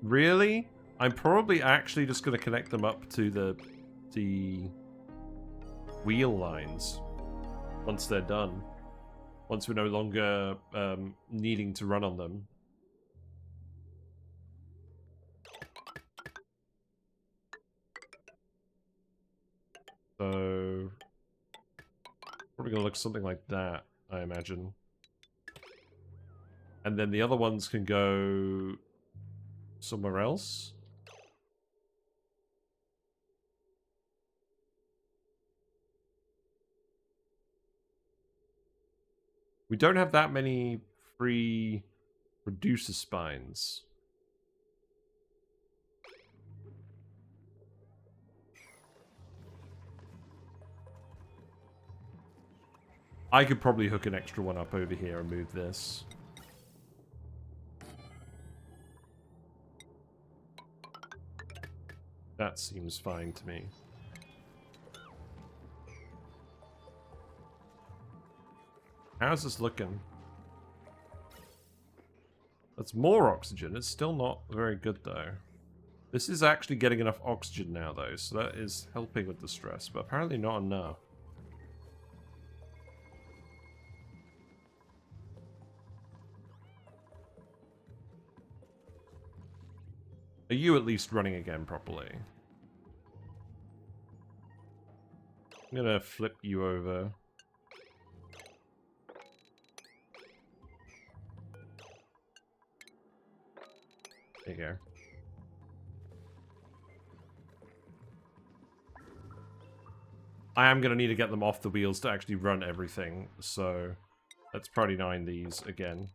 Really? I'm probably actually just going to connect them up to the wheel lines once they're done. Once we're no longer needing to run on them. So... probably going to look something like that, I imagine. And then the other ones can go somewhere else. We don't have that many free reducer spines. I could probably hook an extra one up over here and move this. That seems fine to me. How's this looking? That's more oxygen. It's still not very good, though. This is actually getting enough oxygen now, though, so that is helping with the stress, but apparently not enough. Are you at least running again properly? I'm gonna flip you over. There you go. I am gonna need to get them off the wheels to actually run everything, so let's priority 9 these again.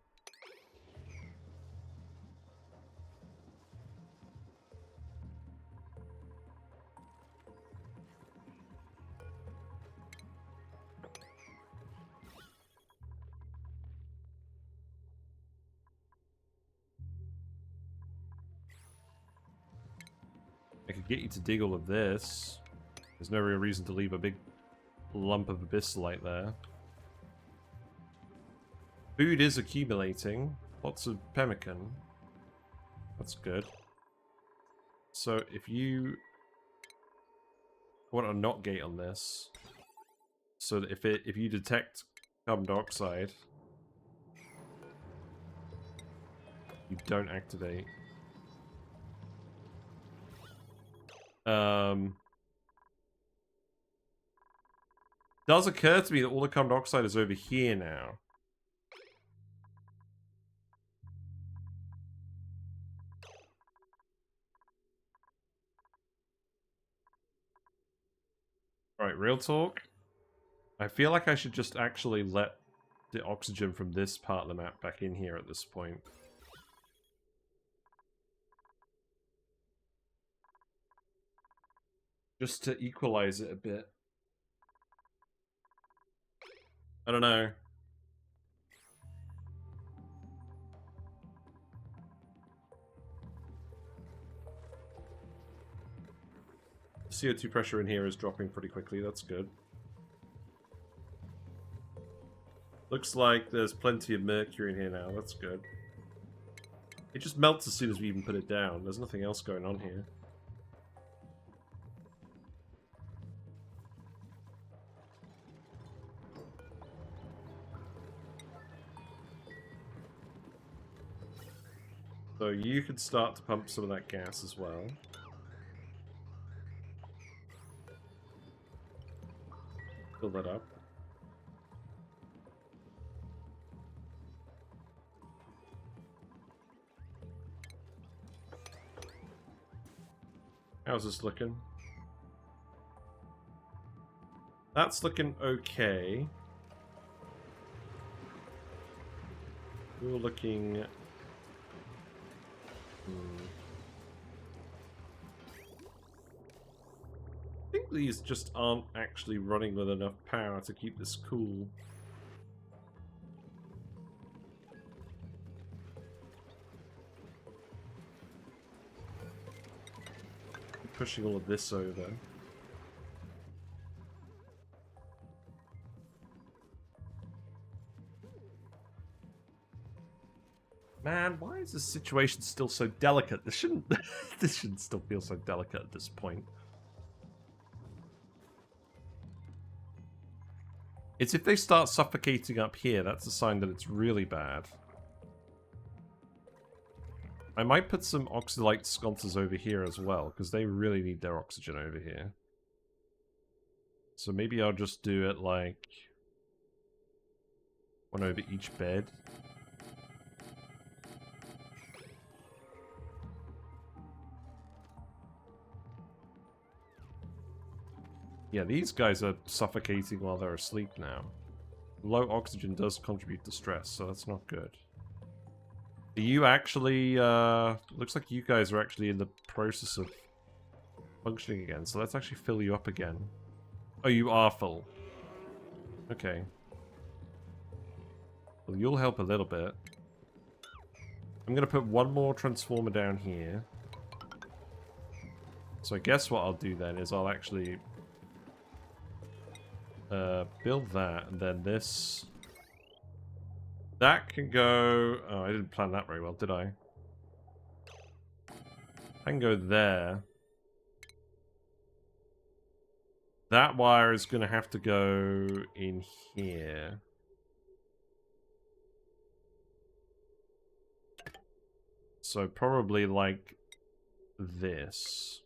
I could get you to dig all of this. There's no real reason to leave a big lump of abyssallite there. Food is accumulating. Lots of pemmican. That's good. So if you want a not gate on this, so that if you detect carbon dioxide, you don't activate. Does occur to me that all the carbon dioxide is over here now. Right, real talk. I feel like I should just actually let the oxygen from this part of the map back in here at this point. Just to equalize it a bit. I don't know. CO2 pressure in here is dropping pretty quickly, that's good. Looks like there's plenty of mercury in here now, that's good. It just melts as soon as we even put it down, there's nothing else going on here. So you could start to pump some of that gas as well. Fill that up. How's this looking? That's looking okay. We're looking... I think these just aren't actually running with enough power to keep this cool. Pushing all of this over. Man, why is this situation still so delicate? This shouldn't this shouldn't still feel so delicate at this point. It's if they start suffocating up here, that's a sign that it's really bad. I might put some oxylite sconces over here as well, because they really need their oxygen over here. So maybe I'll just do it like one over each bed. Yeah, these guys are suffocating while they're asleep now. Low oxygen does contribute to stress, so that's not good. Are you actually, looks like you guys are actually in the process of functioning again, so let's actually fill you up again. Oh, you are full. Okay. Well, you'll help a little bit. I'm gonna put one more transformer down here. So I guess what I'll do then is I'll actually build that, and then this... That can go... Oh, I didn't plan that very well, did I? I can go there. That wire is going to have to go in here. So probably like this.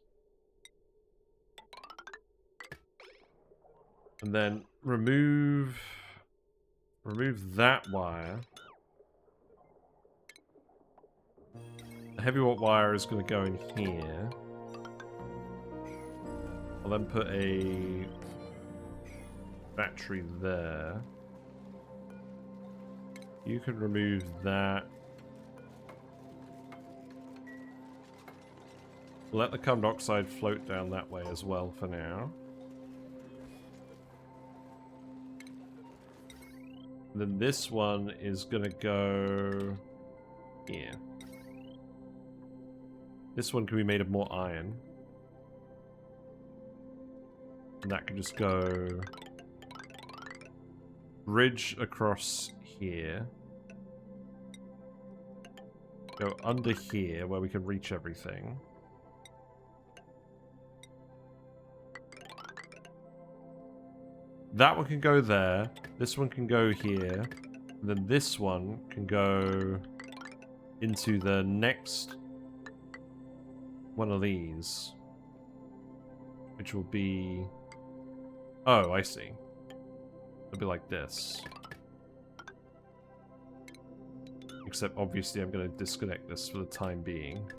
And then remove that wire. The heavy watt wire is going to go in here. I'll then put a battery there. You can remove that. Let the carbon dioxide float down that way as well for now. And then this one is going to go here. This one can be made of more iron. And that can just go bridge across here. Go under here where we can reach everything. That one can go there. This one can go here. And then this one can go into the next one of these. Which will be... Oh, I see. It'll be like this. Except obviously I'm going to disconnect this for the time being.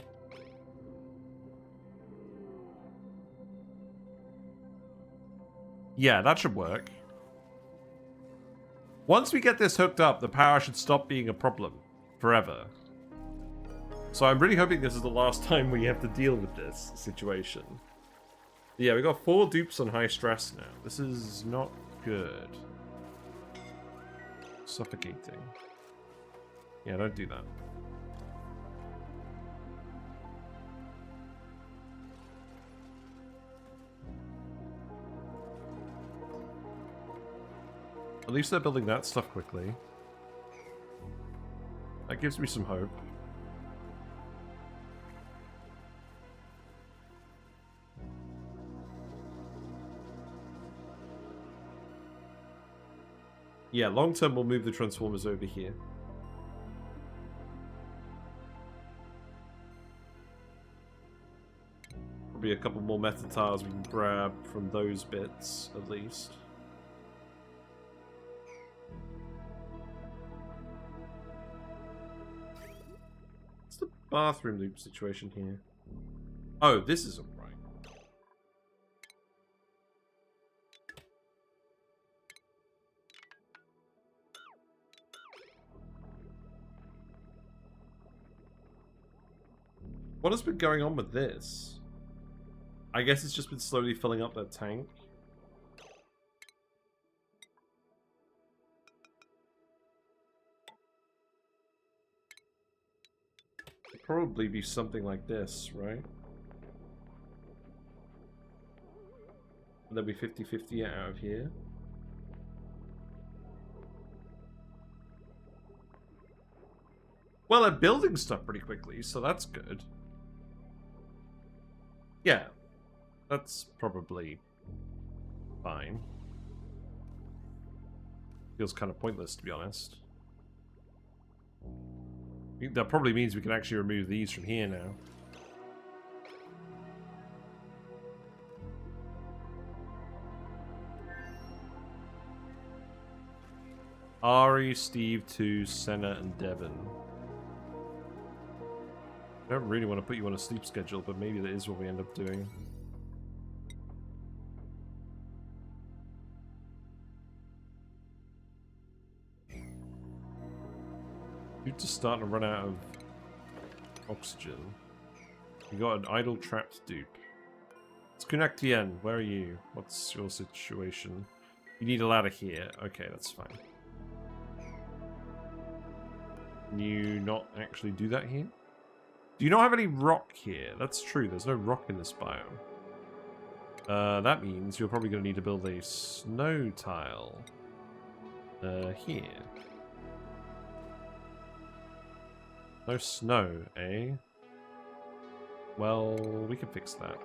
Yeah, that should work. Once we get this hooked up, the power should stop being a problem. Forever. So I'm really hoping this is the last time we have to deal with this situation. Yeah, we got 4 dupes on high stress now. This is not good. Suffocating. Yeah, don't do that. At least they're building that stuff quickly. That gives me some hope. Yeah, long term we'll move the transformers over here. Probably a couple more metal tiles we can grab from those bits, at least. What's the bathroom loop situation here? Oh, this isn't right. What has been going on with this? I guess it's just been slowly filling up that tank. It'd probably be something like this, right? And there'll be 50-50 out of here. Well, they're building stuff pretty quickly, so that's good. Yeah, that's probably fine. Feels kind of pointless, to be honest. That probably means we can actually remove these from here now. Ari, Steve, 2, Senna, and Devon. I don't really want to put you on a sleep schedule, but maybe that is what we end up doing. You're just starting to run out of oxygen. You got an idle trapped dupe. It's Kunaktian, where are you? What's your situation? You need a ladder here. Okay, that's fine. Can you not actually do that here? Do you not have any rock here? That's true, there's no rock in this biome. That means you're probably going to need to build a snow tile. Here. No snow, eh? Well, we can fix that.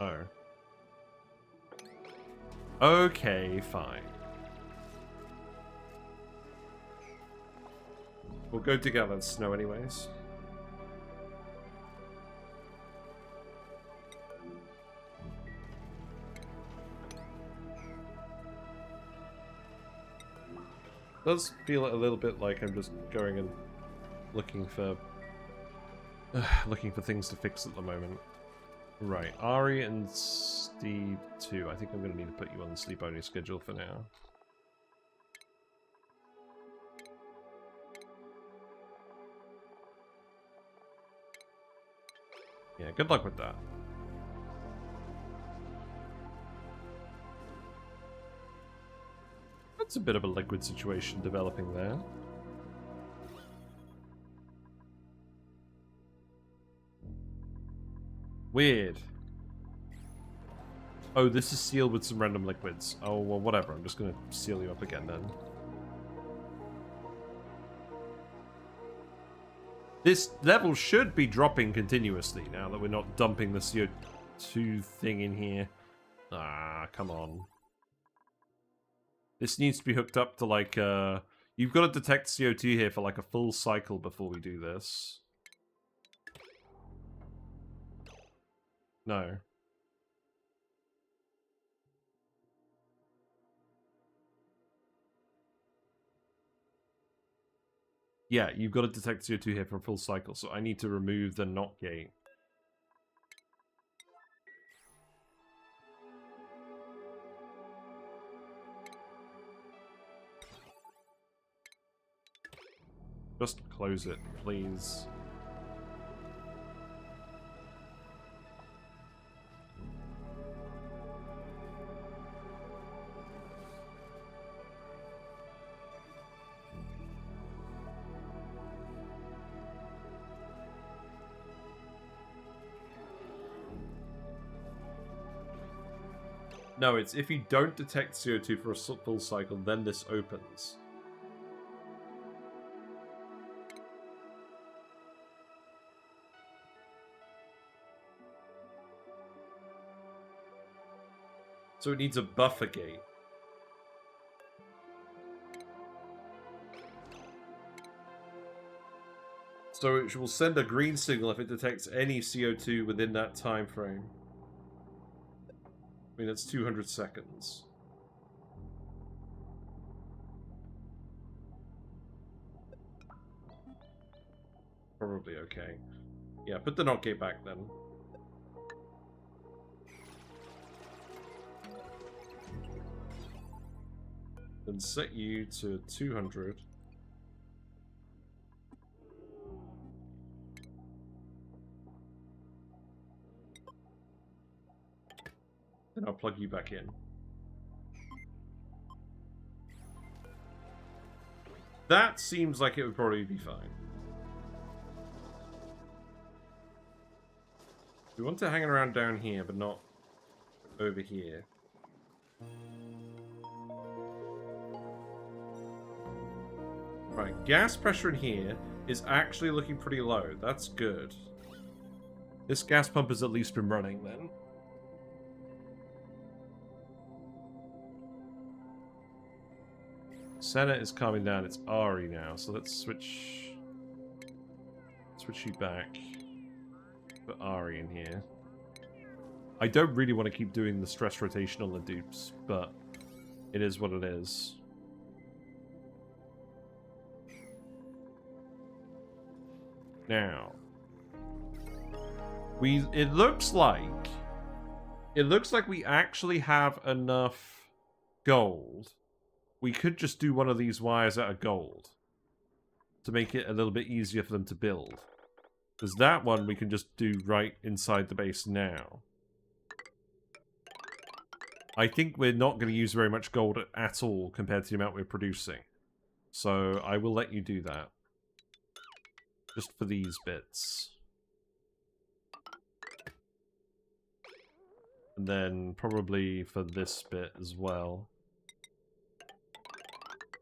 Oh. Okay, fine. We'll go together and snow anyways. Does feel a little bit like I'm just going and looking for things to fix at the moment. Right, Ari and Steve too. I think I'm going to need to put you on the sleep only schedule for now. Yeah, good luck with that. That's a bit of a liquid situation developing there. Weird. Oh, this is sealed with some random liquids. Oh, well, whatever. I'm just going to seal you up again then. This level should be dropping continuously now that we're not dumping the CO2 thing in here. Ah, come on. This needs to be hooked up to, like, you've got to detect CO2 here for, like, a full cycle before we do this. No. Yeah, you've got to detect CO2 here for a full cycle, so I need to remove the not gate. Just close it, please. No, it's if you don't detect CO2 for a full cycle, then this opens. So it needs a buffer gate. So it will send a green signal if it detects any CO2 within that time frame. I mean, that's 200 seconds. Probably okay. Yeah, put the not gate back then. Then set you to 200. Then I'll plug you back in. That seems like it would probably be fine. We want to hang around down here, but not over here. Right, gas pressure in here is actually looking pretty low. That's good. This gas pump has at least been running then. Senna is calming down. It's Ari now, so let's switch you back. Put Ari in here. I don't really want to keep doing the stress rotation on the dupes, but it is what it is. Now, it looks like we actually have enough gold we could just do one of these wires out of gold to make it a little bit easier for them to build. Because that one we can just do right inside the base now. I think we're not going to use very much gold at all compared to the amount we're producing. So I will let you do that. Just for these bits. And then probably for this bit as well.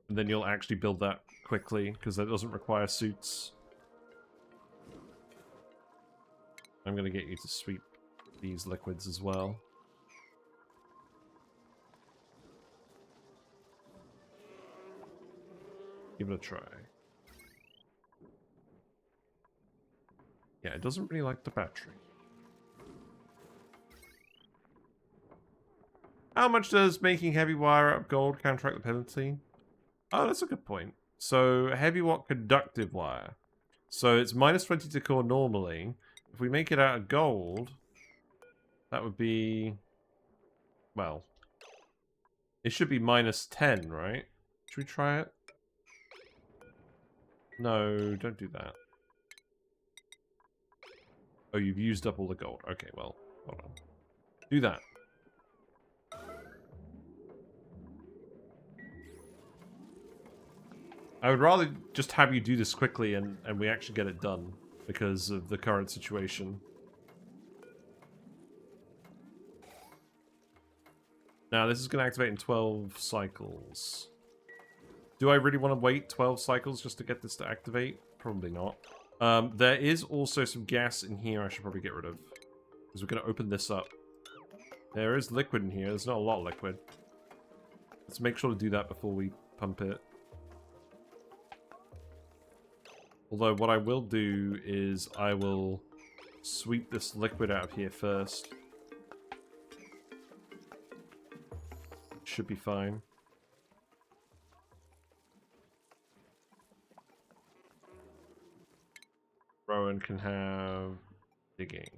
And then you'll actually build that quickly, because that doesn't require suits. I'm going to get you to sweep these liquids as well. Give it a try. Yeah, it doesn't really like the battery. How much does making heavy wire out of gold counteract the penalty? Oh, that's a good point. So, heavy watt conductive wire. So, it's minus 20 to core normally. If we make it out of gold, that would be... Well, it should be minus 10, right? Should we try it? No, don't do that. Oh, you've used up all the gold. Okay, well, hold on. Do that. I would rather just have you do this quickly and we actually get it done because of the current situation. Now, this is going to activate in 12 cycles. Do I really want to wait 12 cycles just to get this to activate? Probably not. There is also some gas in here I should probably get rid of. Because we're going to open this up. There is liquid in here. There's not a lot of liquid. Let's make sure to do that before we pump it. Although what I will do is I will sweep this liquid out of here first. Should be fine. Rowan can have digging.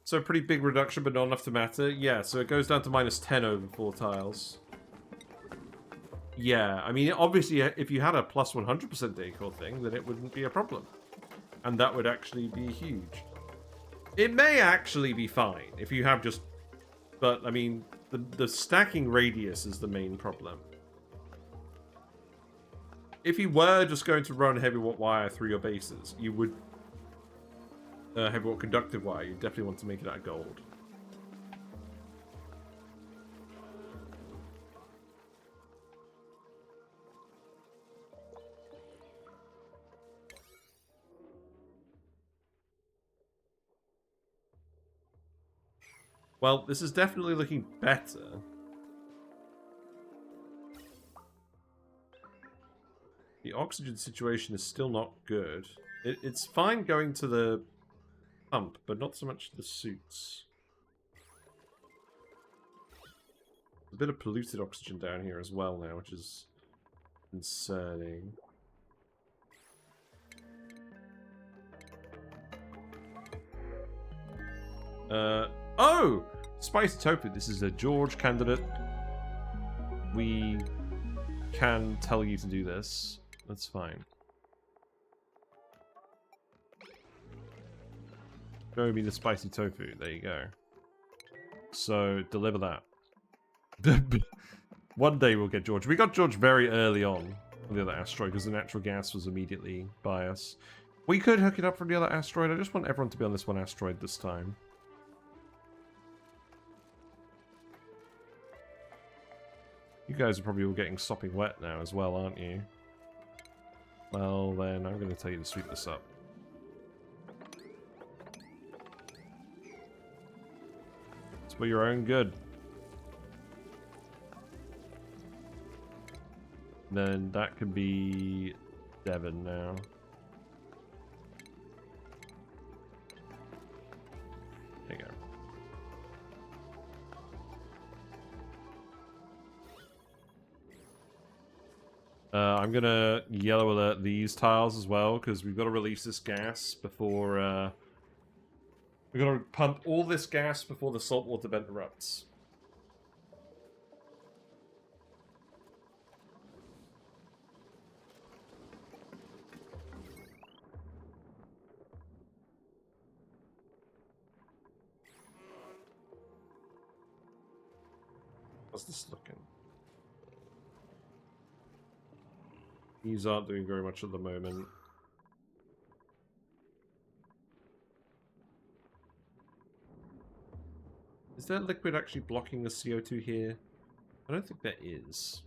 So a pretty big reduction, but not enough to matter. Yeah, so it goes down to minus 10 over 4 tiles. Yeah, I mean, obviously, if you had a plus 100% decor thing, then it wouldn't be a problem. And that would actually be huge. It may actually be fine if you have just... But, I mean, the stacking radius is the main problem. If you were just going to run heavy watt wire through your bases, you would... heavy watt conductive wire, you definitely want to make it out of gold. Well, this is definitely looking better. The oxygen situation is still not good. It's fine going to the pump, but not so much the suits. A bit of polluted oxygen down here as well now, which is concerning. Oh! Spicy tofu. This is a George candidate. We can tell you to do this. That's fine. Show me the spicy tofu. There you go. So, deliver that. One day we'll get George. We got George very early on the other asteroid because the natural gas was immediately by us. We could hook it up from the other asteroid. I just want everyone to be on this one asteroid this time. You guys are probably all getting sopping wet now as well, aren't you? Well, then I'm going to tell you to sweep this up. It's for your own good. Then that could be Devon now. There you go. I'm gonna yellow alert these tiles as well, because we've got to release this gas before, we've got to pump all this gas before the saltwater vent erupts. How's this looking? These aren't doing very much at the moment. Is there liquid actually blocking the CO2 here? I don't think there is.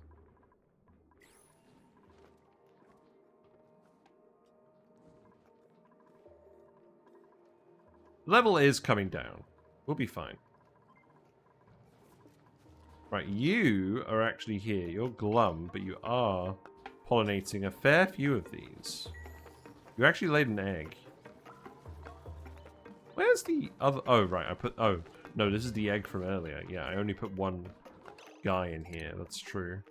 Level is coming down. We'll be fine. Right, you are actually here. You're glum, but you are pollinating a fair few of these. You actually laid an egg. Where's the other... Oh, right, I put... Oh, no, this is the egg from earlier. Yeah, I only put one guy in here. That's true.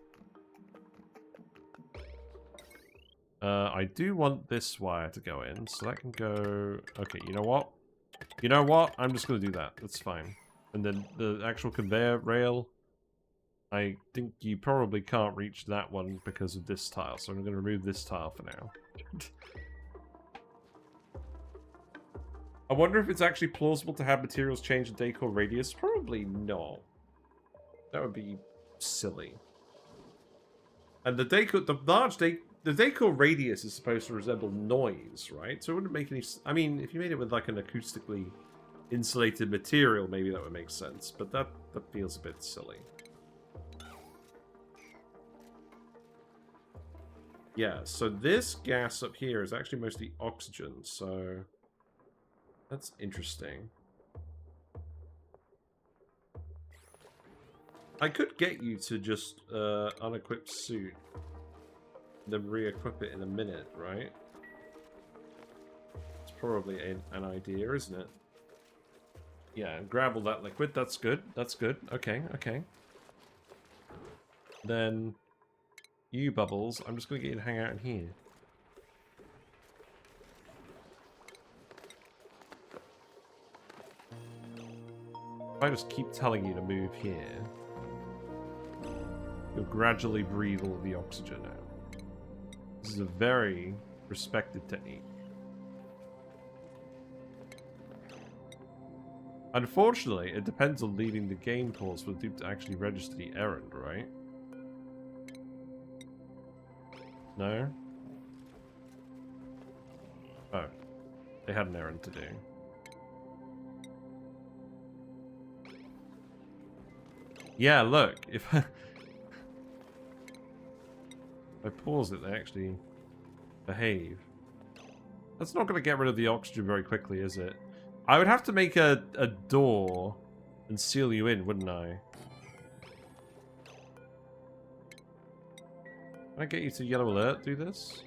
I do want this wire to go in, so that can go... Okay, you know what? You know what? I'm just going to do that. That's fine. And then the actual conveyor rail, I think you probably can't reach that one because of this tile, so I'm going to remove this tile for now. I wonder if it's actually plausible to have materials change the decor radius. Probably not. That would be silly. And the decor, the decor radius is supposed to resemble noise, right? So it wouldn't make any... I mean, if you made it with like an acoustically insulated material, maybe that would make sense. But that feels a bit silly. Yeah, so this gas up here is actually mostly oxygen, so... That's interesting. I could get you to just unequip suit, then re-equip it in a minute, right? It's probably an idea, isn't it? Yeah, grab all that liquid. That's good. That's good. Okay, okay. Then, you Bubbles, I'm just going to get you to hang out in here. If I just keep telling you to move here, you'll gradually breathe all the oxygen out. This is a very respected technique. Unfortunately, it depends on leaving the game pause for the dupe to actually register the errand, right? No? Oh. They had an errand to do. Yeah, look, if I pause it, they actually behave. That's not going to get rid of the oxygen very quickly, is it? I would have to make a door and seal you in, wouldn't I? Can I get you to yellow alert do this?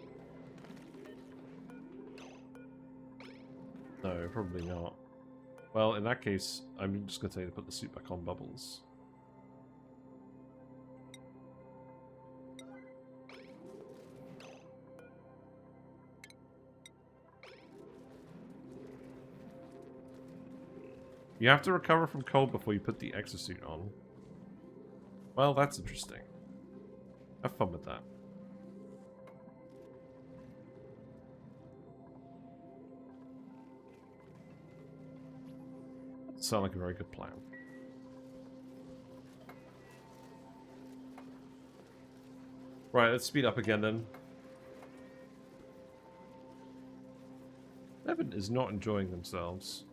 No, probably not. Well, in that case, I'm just going to tell you to put the suit back on, Bubbles. You have to recover from cold before you put the exosuit on. Well, that's interesting. Have fun with that. Doesn't sound like a very good plan. Right, let's speed up again then. Evan is not enjoying themselves.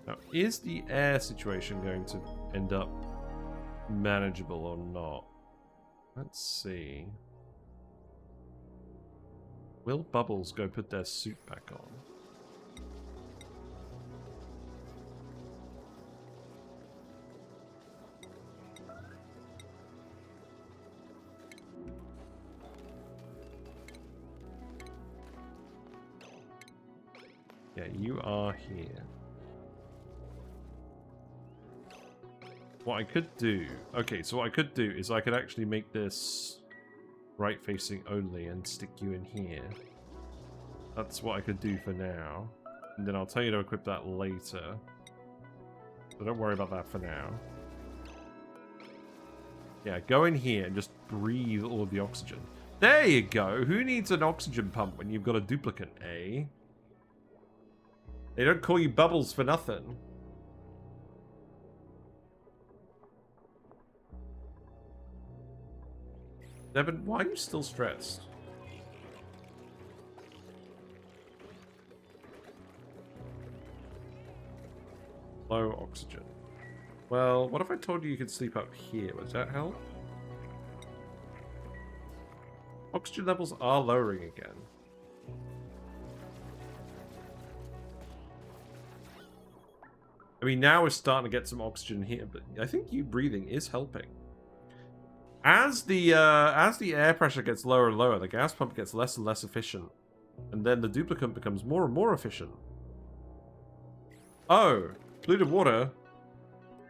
Now, is the air situation going to end up manageable or not? Let's see. Will Bubbles go put their suit back on? Yeah, you are here. What I could do... Okay, so what I could do is I could actually make this right-facing only and stick you in here. That's what I could do for now. And then I'll tell you to equip that later. So don't worry about that for now. Yeah, go in here and just breathe all of the oxygen. There you go! Who needs an oxygen pump when you've got a duplicate, eh? They don't call you Bubbles for nothing. Devin, why are you still stressed? Low oxygen. Well, what if I told you you could sleep up here? Would that help? Oxygen levels are lowering again. I mean, now we're starting to get some oxygen here, but I think you breathing is helping. As the air pressure gets lower and lower, the gas pump gets less and less efficient. And then the duplicant becomes more and more efficient. Oh, polluted water.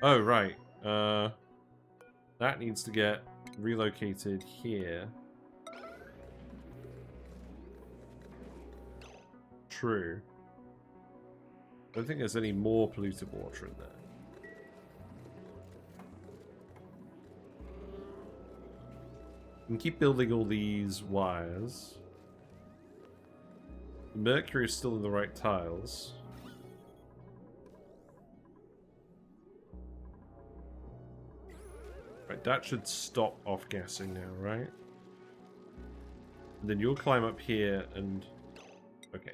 Oh, right. That needs to get relocated here. True. I don't think there's any more polluted water in there. We can keep building all these wires. The mercury is still in the right tiles. Right, that should stop off-gassing now, right? And then you'll climb up here and... Okay.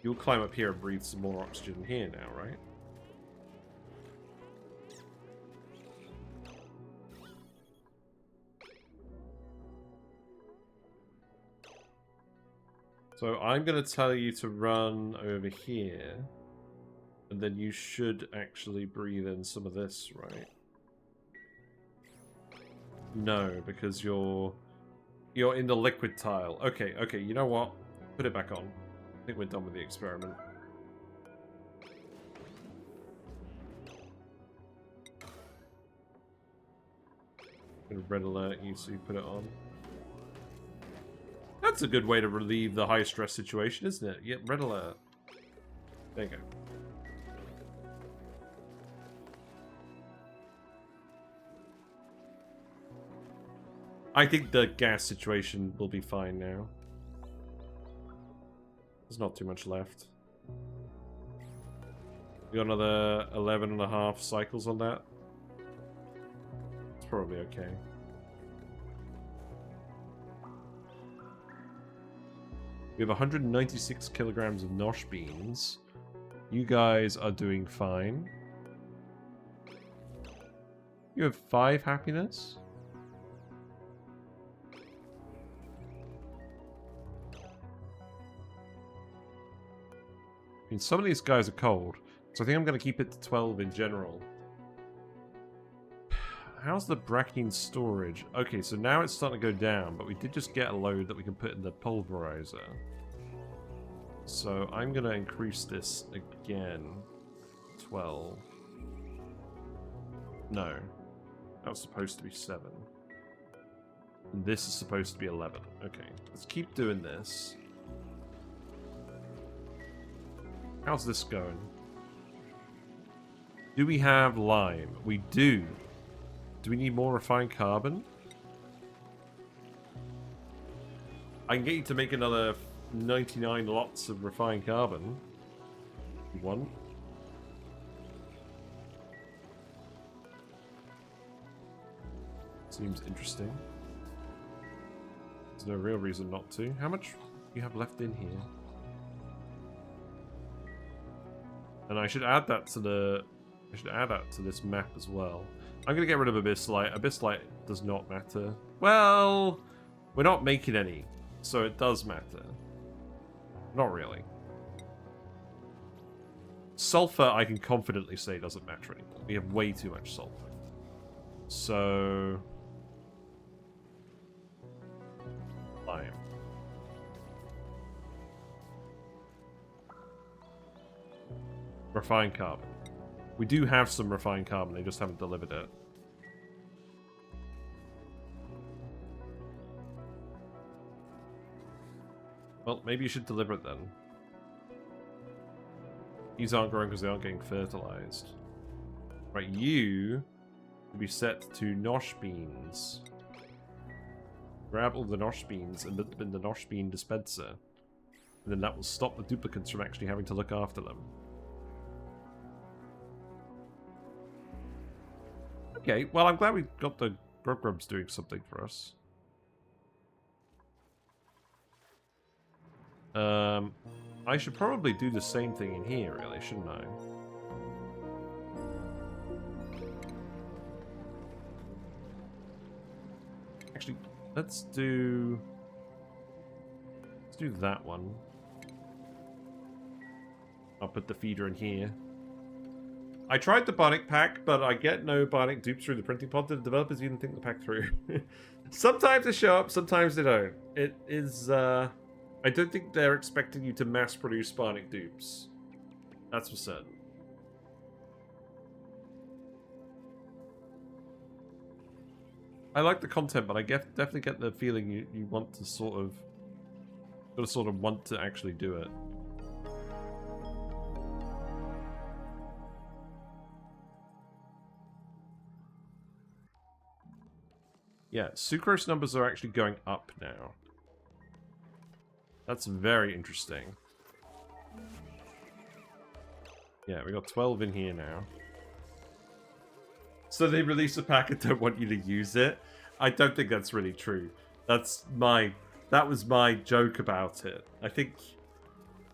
You'll climb up here and breathe some more oxygen here now, right? So I'm going to tell you to run over here. And then you should actually breathe in some of this, right? No, because you're in the liquid tile. Okay, okay, you know what? Put it back on. I think we're done with the experiment. I'm gonna red alert you so you put it on. That's a good way to relieve the high stress situation, isn't it? Yep, red alert. There you go. I think the gas situation will be fine now. There's not too much left. We got another 11.5 cycles on that. It's probably okay. We have 196 kilograms of Nosh Beans. You guys are doing fine. You have 5 happiness? I mean, some of these guys are cold, so I think I'm going to keep it to 12 in general. How's the Brackene storage? Okay, so now it's starting to go down, but we did just get a load that we can put in the pulverizer. So I'm going to increase this again. 12. No. That was supposed to be 7. And this is supposed to be 11. Okay, let's keep doing this. How's this going? Do we have lime? We do. Do we need more refined carbon? I can get you to make another 99 lots of refined carbon. If you want. Seems interesting. There's no real reason not to. How much do you have left in here? And I should add that to the... I should add that to this map as well. I'm going to get rid of Abysslight. Abysslight does not matter. Well, we're not making any, so it does matter. Not really. Sulfur, I can confidently say, doesn't matter anymore. We have way too much sulfur. So... Lime. Refined carbon. We do have some refined carbon, they just haven't delivered it. Well, maybe you should deliver it then. These aren't growing because they aren't getting fertilized. Right, you will be set to Nosh Beans. Grab all the Nosh Beans and put them in the Nosh Bean dispenser. And then that will stop the duplicates from actually having to look after them. Okay, well, I'm glad we got the Grubgrubs doing something for us. I should probably do the same thing in here, really, shouldn't I? Actually, let's do that one. I'll put the feeder in here. I tried the Bionic pack, but I get no Bionic dupes through the printing pod. The developers even think the pack through. Sometimes they show up, sometimes they don't. It is, I don't think they're expecting you to mass produce Bionic dupes. That's for certain. I like the content, but I definitely get the feeling you want to sort of want to actually do it. Yeah, Sucrose numbers are actually going up now. That's very interesting. Yeah, we got 12 in here now. So they release a pack and don't want you to use it? I don't think that's really true. That was my joke about it. I think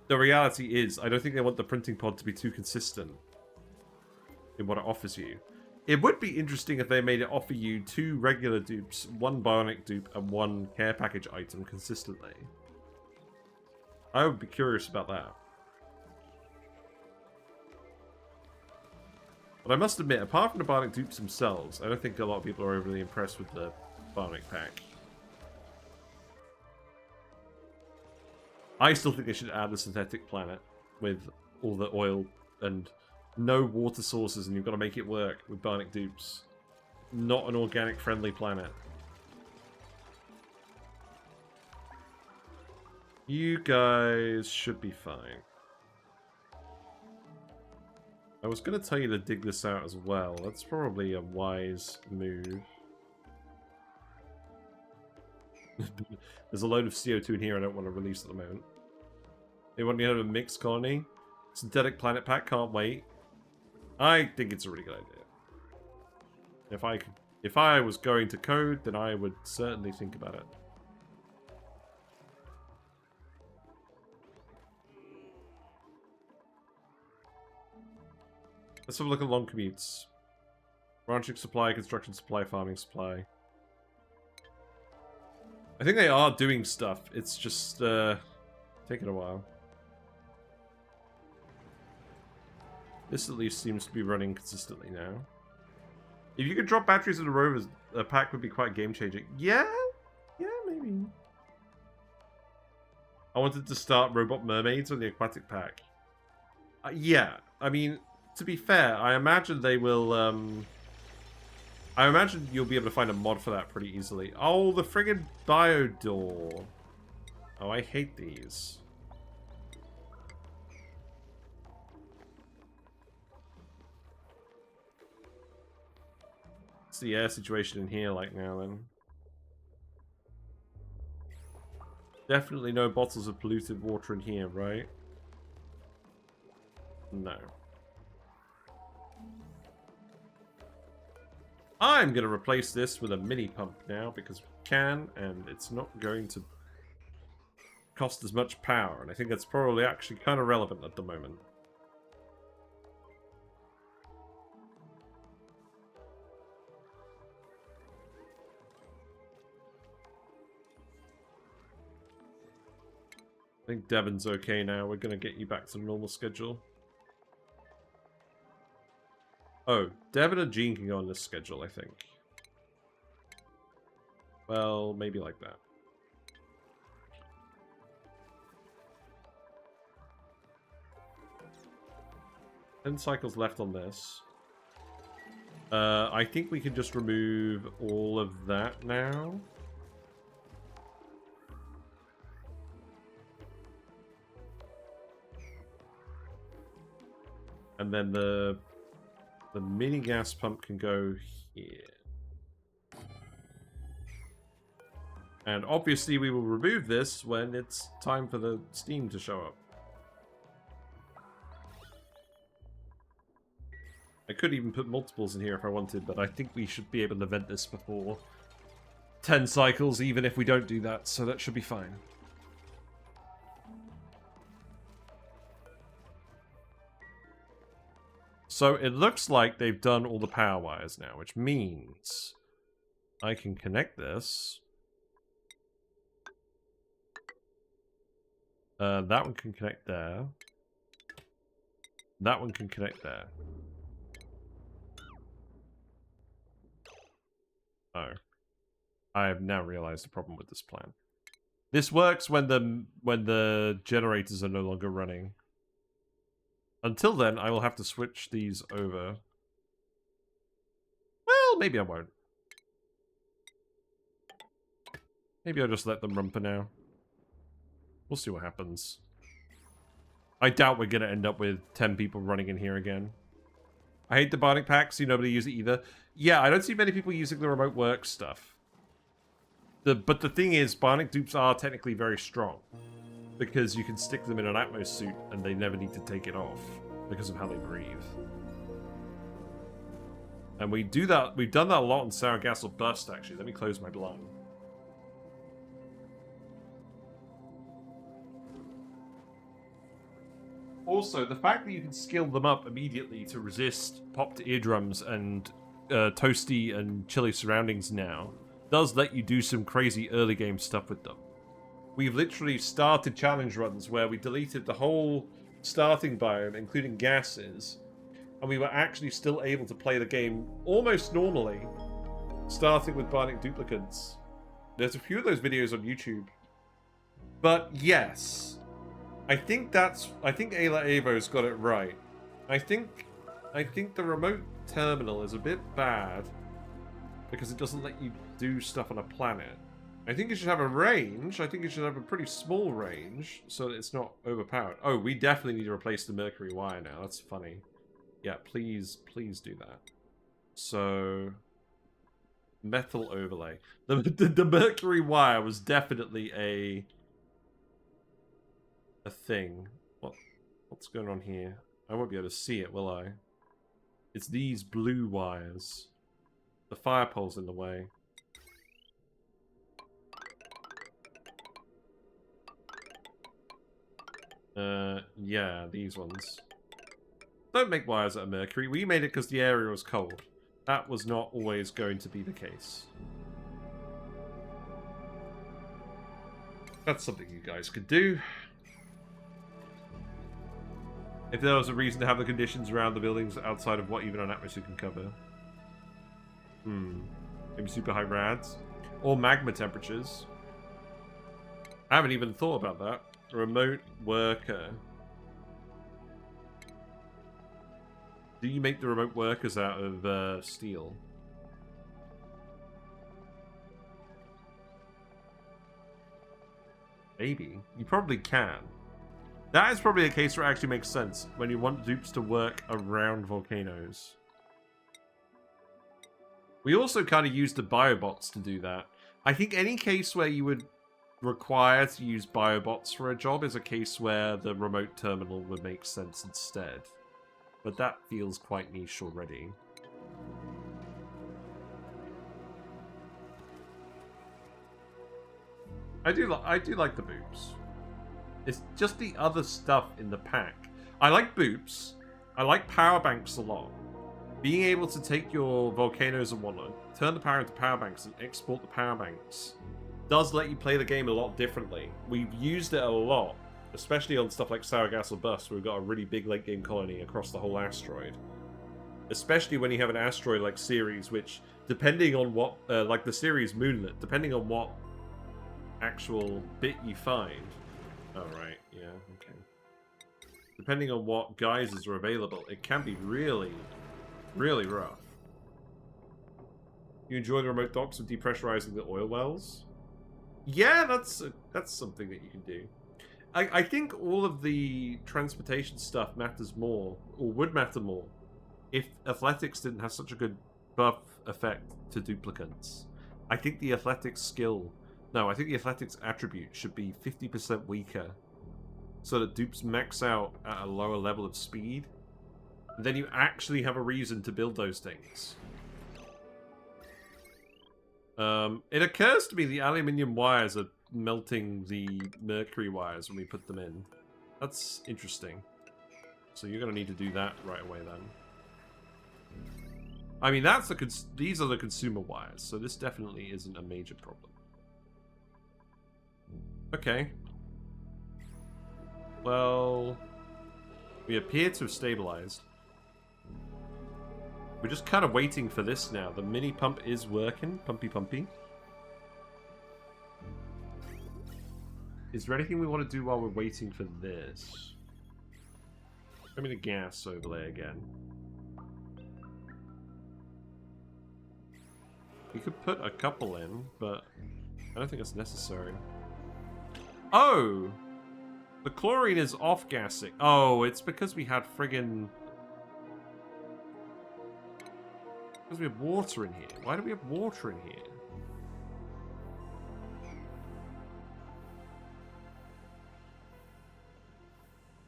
the reality is, I don't think they want the printing pod to be too consistent in what it offers you. It would be interesting if they made it offer you 2 regular dupes, 1 Bionic dupe, and 1 care package item consistently. I would be curious about that. But I must admit, apart from the Bionic dupes themselves, I don't think a lot of people are overly impressed with the Bionic pack. I still think they should add a synthetic planet with all the oil and no water sources, and you've got to make it work with Bionic dupes. Not an organic friendly planet. You guys should be fine. I was going to tell you to dig this out as well. That's probably a wise move. There's a load of CO2 in here I don't want to release at the moment. They want me to have a mixed colony. Synthetic planet pack, can't wait. I think it's a really good idea. If I was going to code, then I would certainly think about it. Let's have a look at long commutes. Ranching supply, construction supply, farming supply. I think they are doing stuff. It's just taking a while. This at least seems to be running consistently now. If you could drop batteries in the rovers, a pack would be quite game-changing. Yeah? Yeah, maybe. I wanted to start robot mermaids on the aquatic pack. Yeah, I mean, to be fair, I imagine they will, I imagine you'll be able to find a mod for that pretty easily. Oh, the friggin' Biodoor. Oh, I hate these. What's the air situation in here like now, then? Definitely no bottles of polluted water in here, right? No. I'm going to replace this with a mini pump now because we can, and it's not going to cost as much power. And I think that's probably actually kind of relevant at the moment. I think Devon's okay now. We're going to get you back to the normal schedule. Oh, Devon and Jean can go on this schedule, I think. Well, maybe like that. Ten cycles left on this. I think we can just remove all of that now. And then the mini gas pump can go here. And obviously we will remove this when it's time for the steam to show up. I could even put multiples in here if I wanted, but I think we should be able to vent this before 10 cycles, even if we don't do that, so that should be fine. So it looks like they've done all the power wires now, which means I can connect this. That one can connect there. That one can connect there. Oh. I have now realized the problem with this plan. This works when the generators are no longer running. Until then, I will have to switch these over. Well, maybe I won't. Maybe I'll just let them run for now. We'll see what happens. I doubt we're going to end up with 10 people running in here again. I hate the Bionic Pack, so nobody use it either. Yeah, I don't see many people using the remote work stuff. But the thing is, Bionic dupes are technically very strong. Because you can stick them in an Atmos suit and they never need to take it off. Because of how they breathe. And we do that, we've done that a lot on Sour Gas or Bust, actually. Let me close my blind. Also, the fact that you can skill them up immediately to resist popped eardrums and toasty and chilly surroundings now does let you do some crazy early game stuff with them. We've literally started challenge runs where we deleted the whole starting biome, including gases, and we were actually still able to play the game almost normally, starting with Bionic Duplicants. There's a few of those videos on YouTube. But yes, I think Ayla Avo's got it right. I think the remote terminal is a bit bad because it doesn't let you do stuff on a planet. I think it should have a range. I think it should have a pretty small range so that it's not overpowered. Oh, we definitely need to replace the mercury wire now. That's funny. Yeah, please do that. So, metal overlay. The mercury wire was definitely a thing. What's going on here? I won't be able to see it, will I? It's these blue wires. The fire pole's in the way. Yeah, these ones. Don't make wires out of mercury. We made it because the area was cold. That was not always going to be the case. That's something you guys could do. If there was a reason to have the conditions around the buildings outside of what even an atmosphere can cover. Maybe super high rads. Or magma temperatures. I haven't even thought about that. Remote worker. Do you make the remote workers out of steel? Maybe. You probably can. That is probably a case where it actually makes sense when you want dupes to work around volcanoes. We also kind of use the biobots to do that. I think any case where you would require to use biobots for a job is a case where the remote terminal would make sense instead. But that feels quite niche already. I do like the boops. It's just the other stuff in the pack. I like boops. I like power banks a lot. Being able to take your volcanoes and whatnot, turn the power into power banks and export the power banks does let you play the game a lot differently. We've used it a lot, especially on stuff like Sour Gas or Bust, where we've got a really big late game colony across the whole asteroid. Especially when you have an asteroid like Ceres, which, depending on what, like the Ceres Moonlet, depending on what actual bit you find. Oh, right, yeah, okay. Depending on what geysers are available, it can be really, really rough. You enjoy the remote docks with depressurizing the oil wells? Yeah, that's something that you can do. I think all of the transportation stuff matters more, or would matter more, if athletics didn't have such a good buff effect to duplicants. I think the athletics skill... No, I think the athletics attribute should be 50% weaker, so that dupes max out at a lower level of speed. then you actually have a reason to build those things. It occurs to me the aluminium wires are melting the mercury wires when we put them in. That's interesting. So you're going to need to do that right away then. I mean, these are the consumer wires, so this definitely isn't a major problem. Okay. Well, we appear to have stabilized. We're just kind of waiting for this now. The mini pump is working. Pumpy pumpy. Is there anything we want to do while we're waiting for this? Show me the gas overlay again. We could put a couple in, but I don't think it's necessary. Oh! The chlorine is off gassing. Oh, it's because we had friggin... Because we have water in here. Why do we have water in here?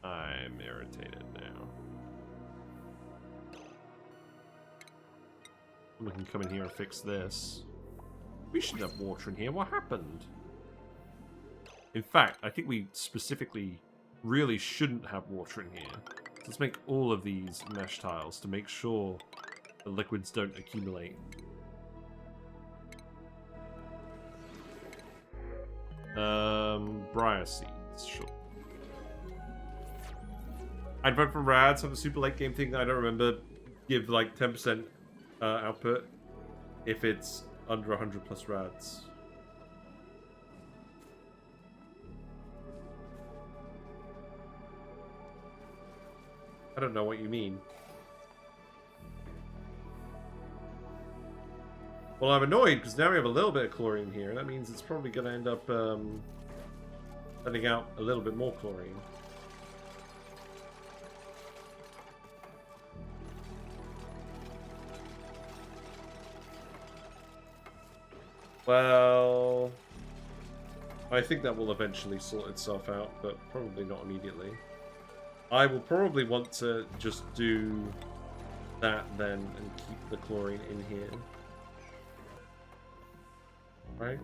I'm irritated now. We can come in here and fix this. We should have water in here. What happened? In fact, I think we specifically really shouldn't have water in here. Let's make all of these mesh tiles to make sure the liquids don't accumulate. Briar seeds, sure. I'd vote for rads on the super late game thing. I don't remember. Give like 10% output if it's under 100 plus rads. I don't know what you mean. Well, I'm annoyed because now we have a little bit of chlorine here. That means it's probably going to end up letting out a little bit more chlorine. Well, I think that will eventually sort itself out, but probably not immediately. I will probably want to just do that then and keep the chlorine in here. Right?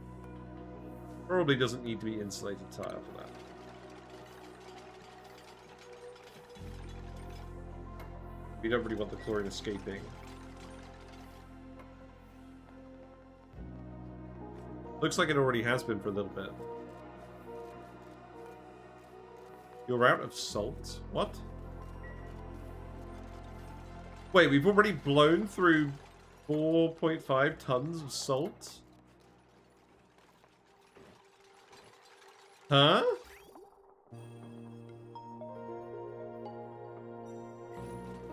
Probably doesn't need to be insulated tile for that. We don't really want the chlorine escaping. Looks like it already has been for a little bit. You're out of salt? What? Wait, we've already blown through 4.5 tons of salt? Huh?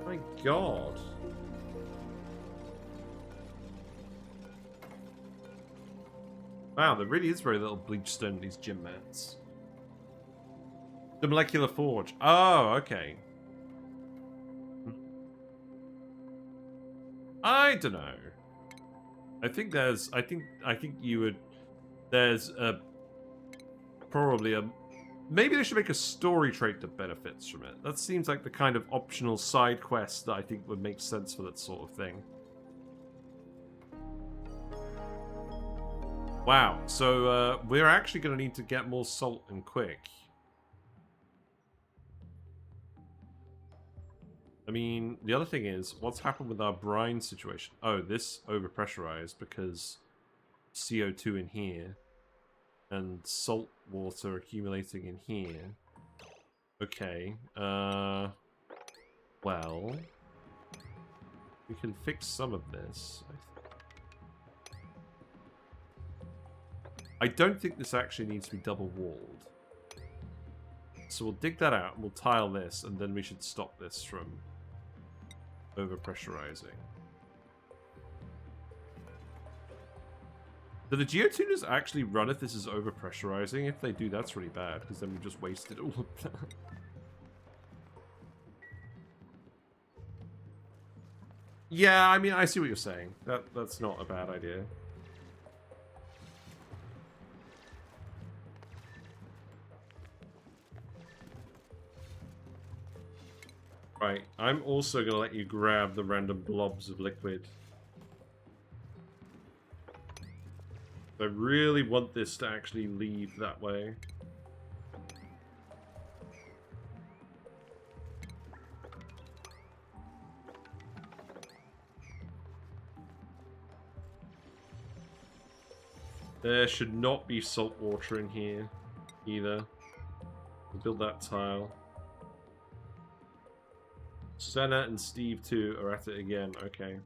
My god. Wow, there really is very little bleach stone in these gym mats. The molecular forge. Oh, okay. I don't know. I think you would. There's a probably a. Maybe they should make a story trait that benefits from it. That seems like the kind of optional side quest that I think would make sense for that sort of thing. Wow, so we're actually going to need to get more salt and quick. I mean, the other thing is, what's happened with our brine situation? Oh, this overpressurized because CO2 in here and salt water accumulating in here. Okay, well, we can fix some of this, I think. I don't think this actually needs to be double-walled. So we'll dig that out, and we'll tile this, and then we should stop this from overpressurizing. Do the geotuners actually run if this is overpressurizing? If they do, that's really bad, because then we just wasted all of that. Yeah, I mean, I see what you're saying. That's not a bad idea. Right, I'm also going to let you grab the random blobs of liquid. I really want this to actually leave that way. There should not be salt water in here either. We'll build that tile. Senna and Steve too are at it again. Okay.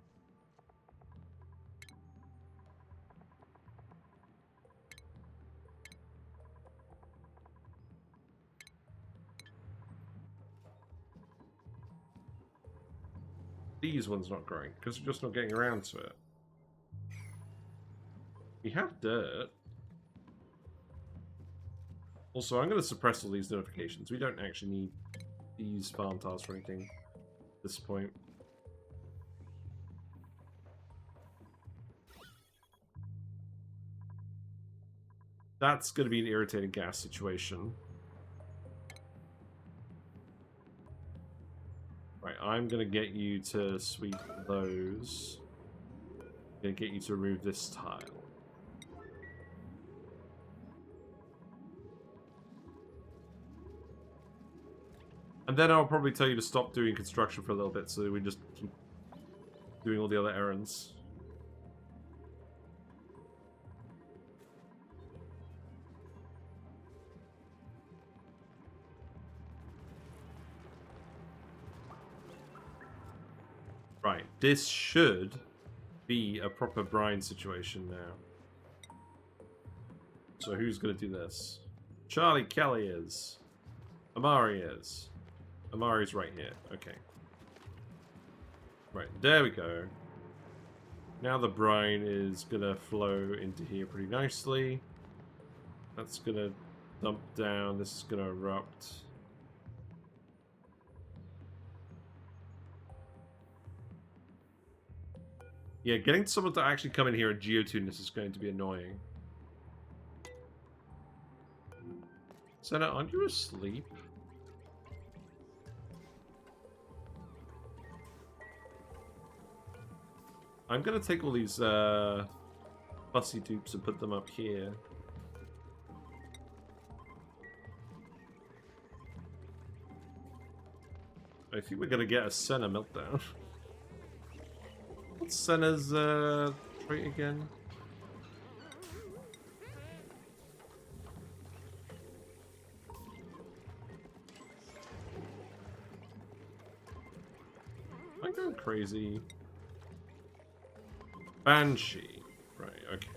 These ones not growing because we're just not getting around to it. We have dirt. Also, I'm going to suppress all these notifications. We don't actually need these farm tiles for anything at this point. That's going to be an irritating gas situation. Right, I'm going to get you to sweep those. I'm going to get you to remove this tile. And then I'll probably tell you to stop doing construction for a little bit so we just keep doing all the other errands. Right, this should be a proper brine situation now. So who's going to do this? Charlie Kelly is. Amari is. Amari's right here. Okay. Right, there we go. Now the brine is going to flow into here pretty nicely. That's going to dump down. This is going to erupt. Yeah, getting someone to actually come in here and geotune this is going to be annoying. Senna, aren't you asleep? I'm going to take all these fussy dupes and put them up here. I think we're going to get a Senna meltdown. What's Senna's trait again? I'm going crazy. Banshee. Right, okay.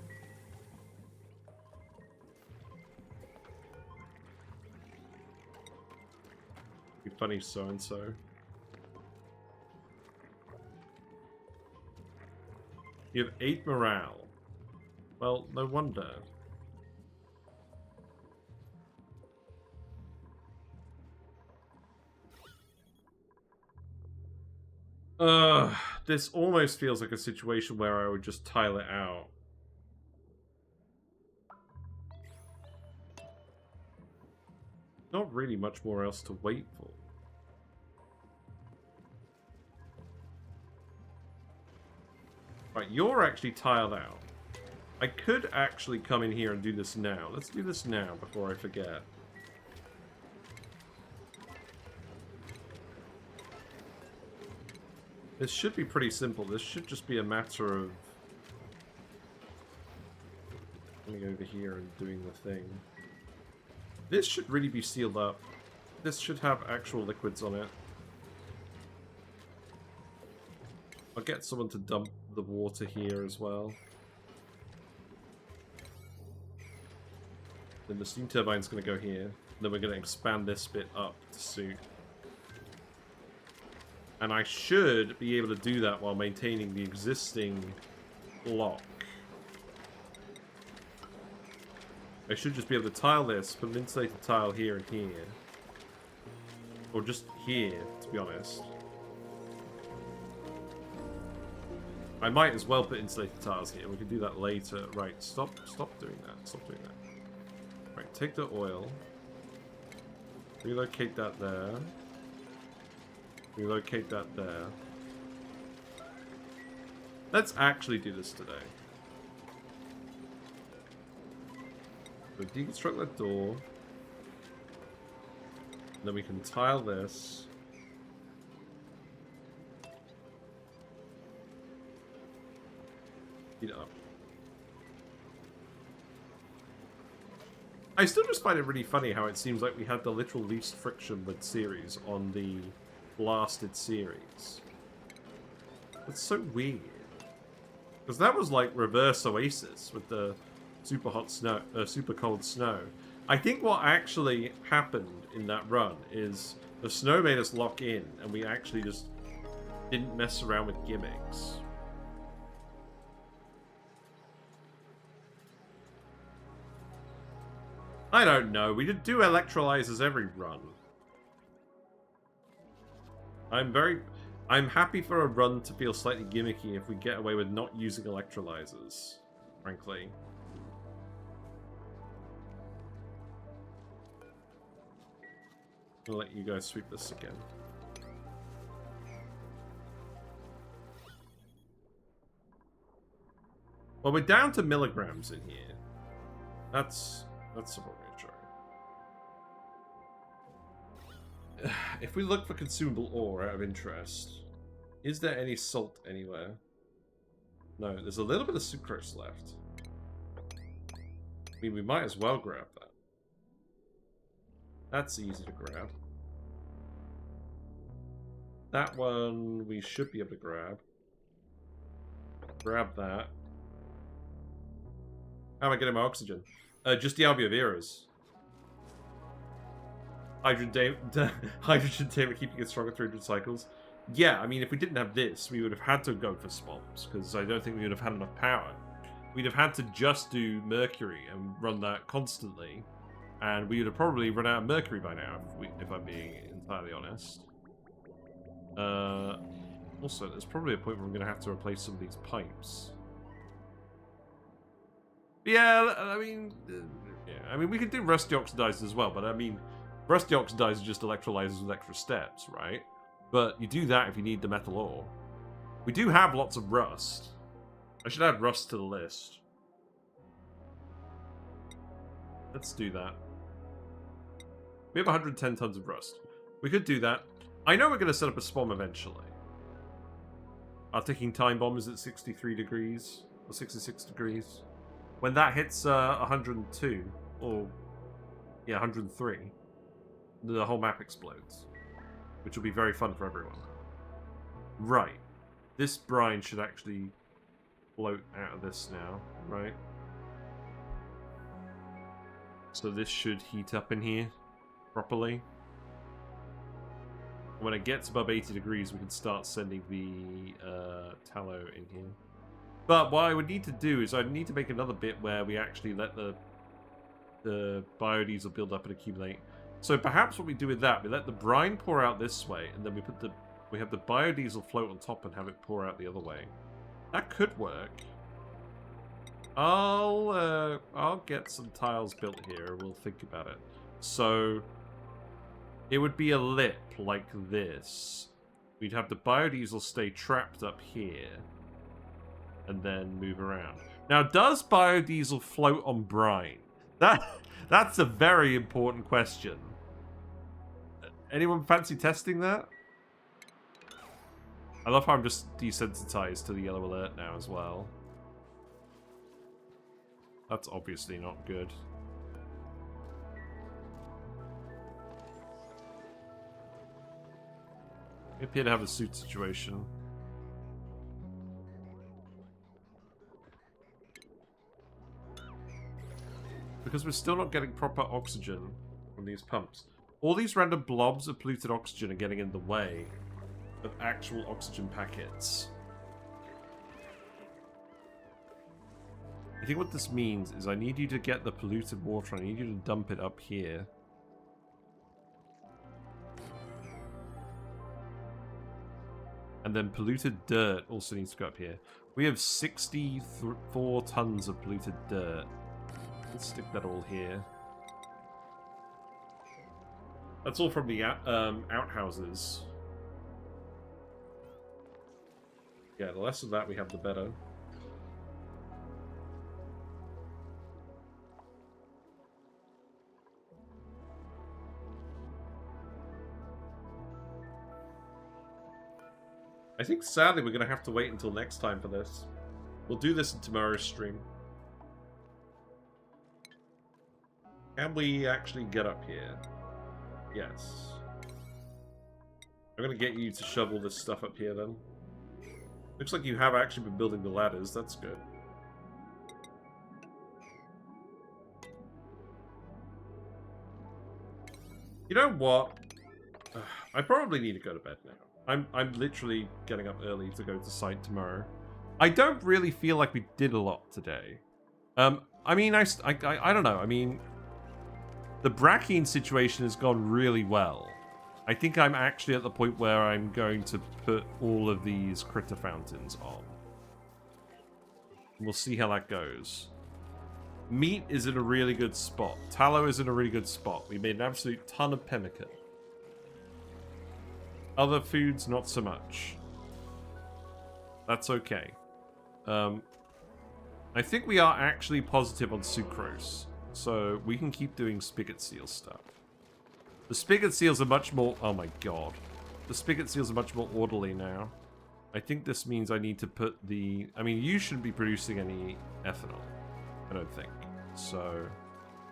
Be funny so-and-so. You have 8 morale. Well, no wonder. This almost feels like a situation where I would just tile it out. Not really much more else to wait for. Right, you're actually tiled out. I could actually come in here and do this now. Let's do this now before I forget. This should be pretty simple. This should just be a matter of coming over here and doing the thing. This should really be sealed up. This should have actual liquids on it. I'll get someone to dump the water here as well. Then the steam turbine's going to go here. Then we're going to expand this bit up to suit. And I should be able to do that while maintaining the existing block. I should just be able to tile this, put an insulated tile here and here. Or just here, to be honest. I might as well put insulated tiles here. We can do that later. Right, stop doing that. Stop doing that. Right, take the oil. Relocate that there. Relocate that there. Let's actually do this today. So deconstruct that door. Then we can tile this. Heat it up. I still just find it really funny how it seems like we had the literal least friction with Ceres on the blasted Ceres. It's so weird. Because that was like reverse Oasis with the super hot snow, super cold snow. I think what actually happened in that run is the snow made us lock in, and we actually just didn't mess around with gimmicks. I don't know. We did do electrolyzers every run. I'm happy for a run to feel slightly gimmicky if we get away with not using electrolyzers, frankly. I'll let you guys sweep this again. Well, we're down to milligrams in here. That's what we're trying. If we look for consumable ore out of interest, is there any salt anywhere? No, there's a little bit of sucrose left. I mean, we might as well grab that. That's easy to grab. That one we should be able to grab. Grab that. How am I getting my oxygen? Just the Albioveras. Hydrogen tamer keeping it stronger 300 cycles. Yeah, I mean, if we didn't have this, we would have had to go for swamps, because I don't think we would have had enough power. We'd have had to just do mercury and run that constantly, and we would have probably run out of mercury by now, if I'm being entirely honest. Also, there's probably a point where we're going to have to replace some of these pipes. Yeah, I mean, we could do rusty oxidizers as well, but I mean, rusty oxidizers just electrolyzers with extra steps, right? But you do that if you need the metal ore. We do have lots of rust. I should add rust to the list. Let's do that. We have 110 tons of rust. We could do that. I know we're going to set up a SPOM eventually. Our ticking time bomb is at 63 degrees, or 66 degrees. When that hits 102, or yeah, 103, the whole map explodes, which will be very fun for everyone. Right. This brine should actually float out of this now, right? So this should heat up in here properly. When it gets above 80 degrees, we can start sending the tallow in here. But what I would need to do is I'd need to make another bit where we actually let the biodiesel build up and accumulate. So perhaps what we do with that, we let the brine pour out this way, and then we have the biodiesel float on top and have it pour out the other way. That could work. I'll get some tiles built here. We'll think about it. So it would be a lip like this. We'd have the biodiesel stay trapped up here, and then move around. Now, does biodiesel float on brine? That's a very important question. Anyone fancy testing that? I love how I'm just desensitized to the yellow alert now as well. That's obviously not good. We appear to have a suit situation. Because we're still not getting proper oxygen from these pumps. All these random blobs of polluted oxygen are getting in the way of actual oxygen packets. I think what this means is I need you to get the polluted water. I need you to dump it up here. And then polluted dirt also needs to go up here. We have 64 tons of polluted dirt. Let's stick that all here. That's all from the outhouses. Yeah, the less of that we have, the better. I think, sadly, we're going to have to wait until next time for this. We'll do this in tomorrow's stream. Can we actually get up here? Yes. I'm going to get you to shovel this stuff up here, then. Looks like you have actually been building the ladders. That's good. You know what? I probably need to go to bed now. I'm literally getting up early to go to site tomorrow. I don't really feel like we did a lot today. I mean, I don't know. I mean, the Brackene situation has gone really well. I think I'm actually at the point where I'm going to put all of these critter fountains on. We'll see how that goes. Meat is in a really good spot. Tallow is in a really good spot. We made an absolute ton of pemmican. Other foods, not so much. That's okay. I think we are actually positive on Sucrose. So we can keep doing Spigot Seals stuff. The Spigot Seals are much more... Oh my god. The Spigot Seals are much more orderly now. I think this means I need to put the... I mean, you shouldn't be producing any ethanol. I don't think. So,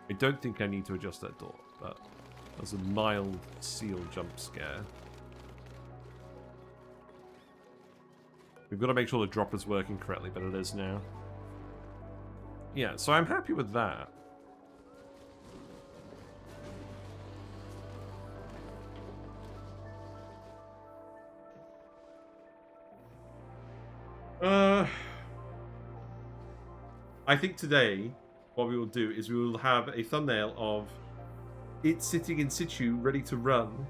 I don't think I need to adjust that door. But that was a mild seal jump scare. We've got to make sure the dropper's working correctly, but it is now. Yeah, so I'm happy with that. I think today, what we will do is we will have a thumbnail of it sitting in situ, ready to run,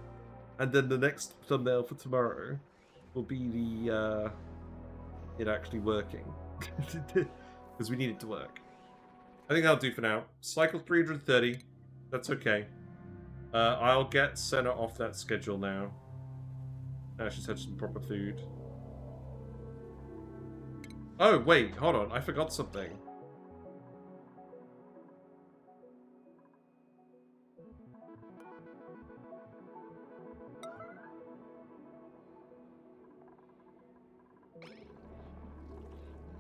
and then the next thumbnail for tomorrow will be the it actually working, because we need it to work. I think that'll do for now. Cycle 330, that's okay. I'll get Senna off that schedule now. She's had some proper food. Oh, wait, hold on. I forgot something.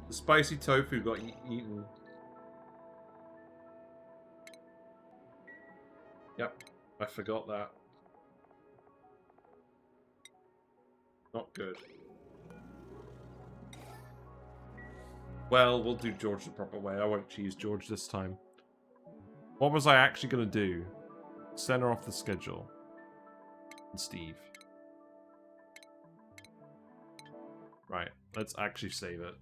The spicy tofu got eaten. Yep, I forgot that. Not good. Well, we'll do George the proper way. I won't choose George this time. What was I actually going to do? Send her off the schedule. And Steve. Right, let's actually save it.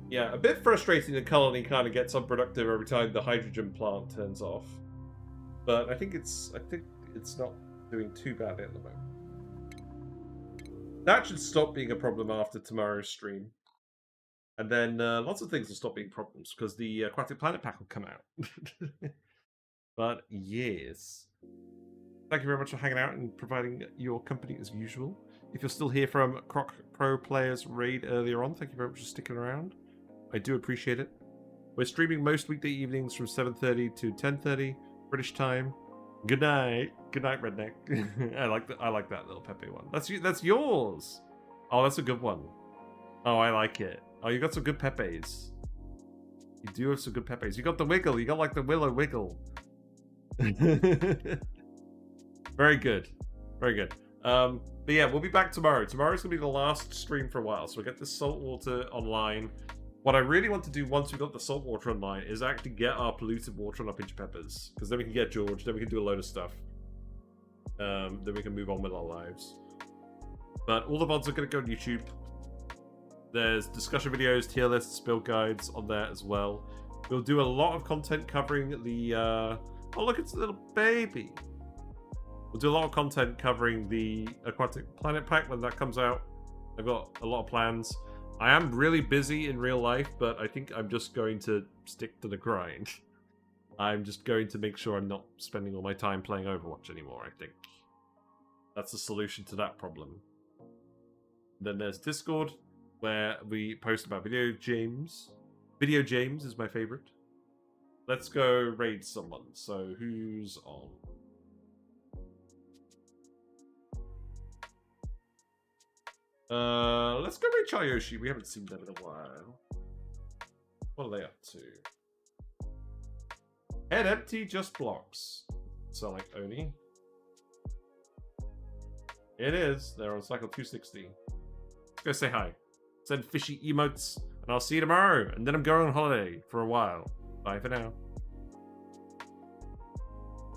Yeah, a bit frustrating the colony kind of gets unproductive every time the hydrogen plant turns off. But I think it's not doing too badly at the moment. That should stop being a problem after tomorrow's stream. And then lots of things will stop being problems because the Aquatic Planet Pack will come out. But yes. Thank you very much for hanging out and providing your company as usual. If you're still here from Croc Pro Players raid earlier on, thank you very much for sticking around. I do appreciate it. We're streaming most weekday evenings from 7:30 to 10:30 British time. Good night. Good night, Redneck. I like that little Pepe one. That's yours. Oh, that's a good one. Oh, I like it. Oh, you got some good Pepes. You do have some good Pepes. You got the wiggle. You got like the willow wiggle. Very good. Very good. But yeah, we'll be back tomorrow. Tomorrow's going to be the last stream for a while. So we'll get this saltwater online. What I really want to do once we've got the saltwater online is actually get our polluted water on our Pincha Peppers. Because then we can get George. Then we can do a load of stuff. Then we can move on with our lives. But all the VODs are going to go on YouTube. There's discussion videos, tier lists, build guides on there as well. We'll do a lot of content covering the... Oh, look, it's a little baby. We'll do a lot of content covering the Aquatic Planet Pack when that comes out. I've got a lot of plans. I am really busy in real life, but I think I'm just going to stick to the grind. I'm just going to make sure I'm not spending all my time playing Overwatch anymore, I think. That's the solution to that problem. Then there's Discord, where we post about video games. Video games is my favorite. Let's go raid someone. So who's on? Let's go raid Chayoshi. We haven't seen them in a while. What are they up to? Head empty, just blocks. So like Oni. It is. They're on cycle 260. Let's go say hi. Send fishy emotes, and I'll see you tomorrow. And then I'm going on holiday for a while. Bye for now.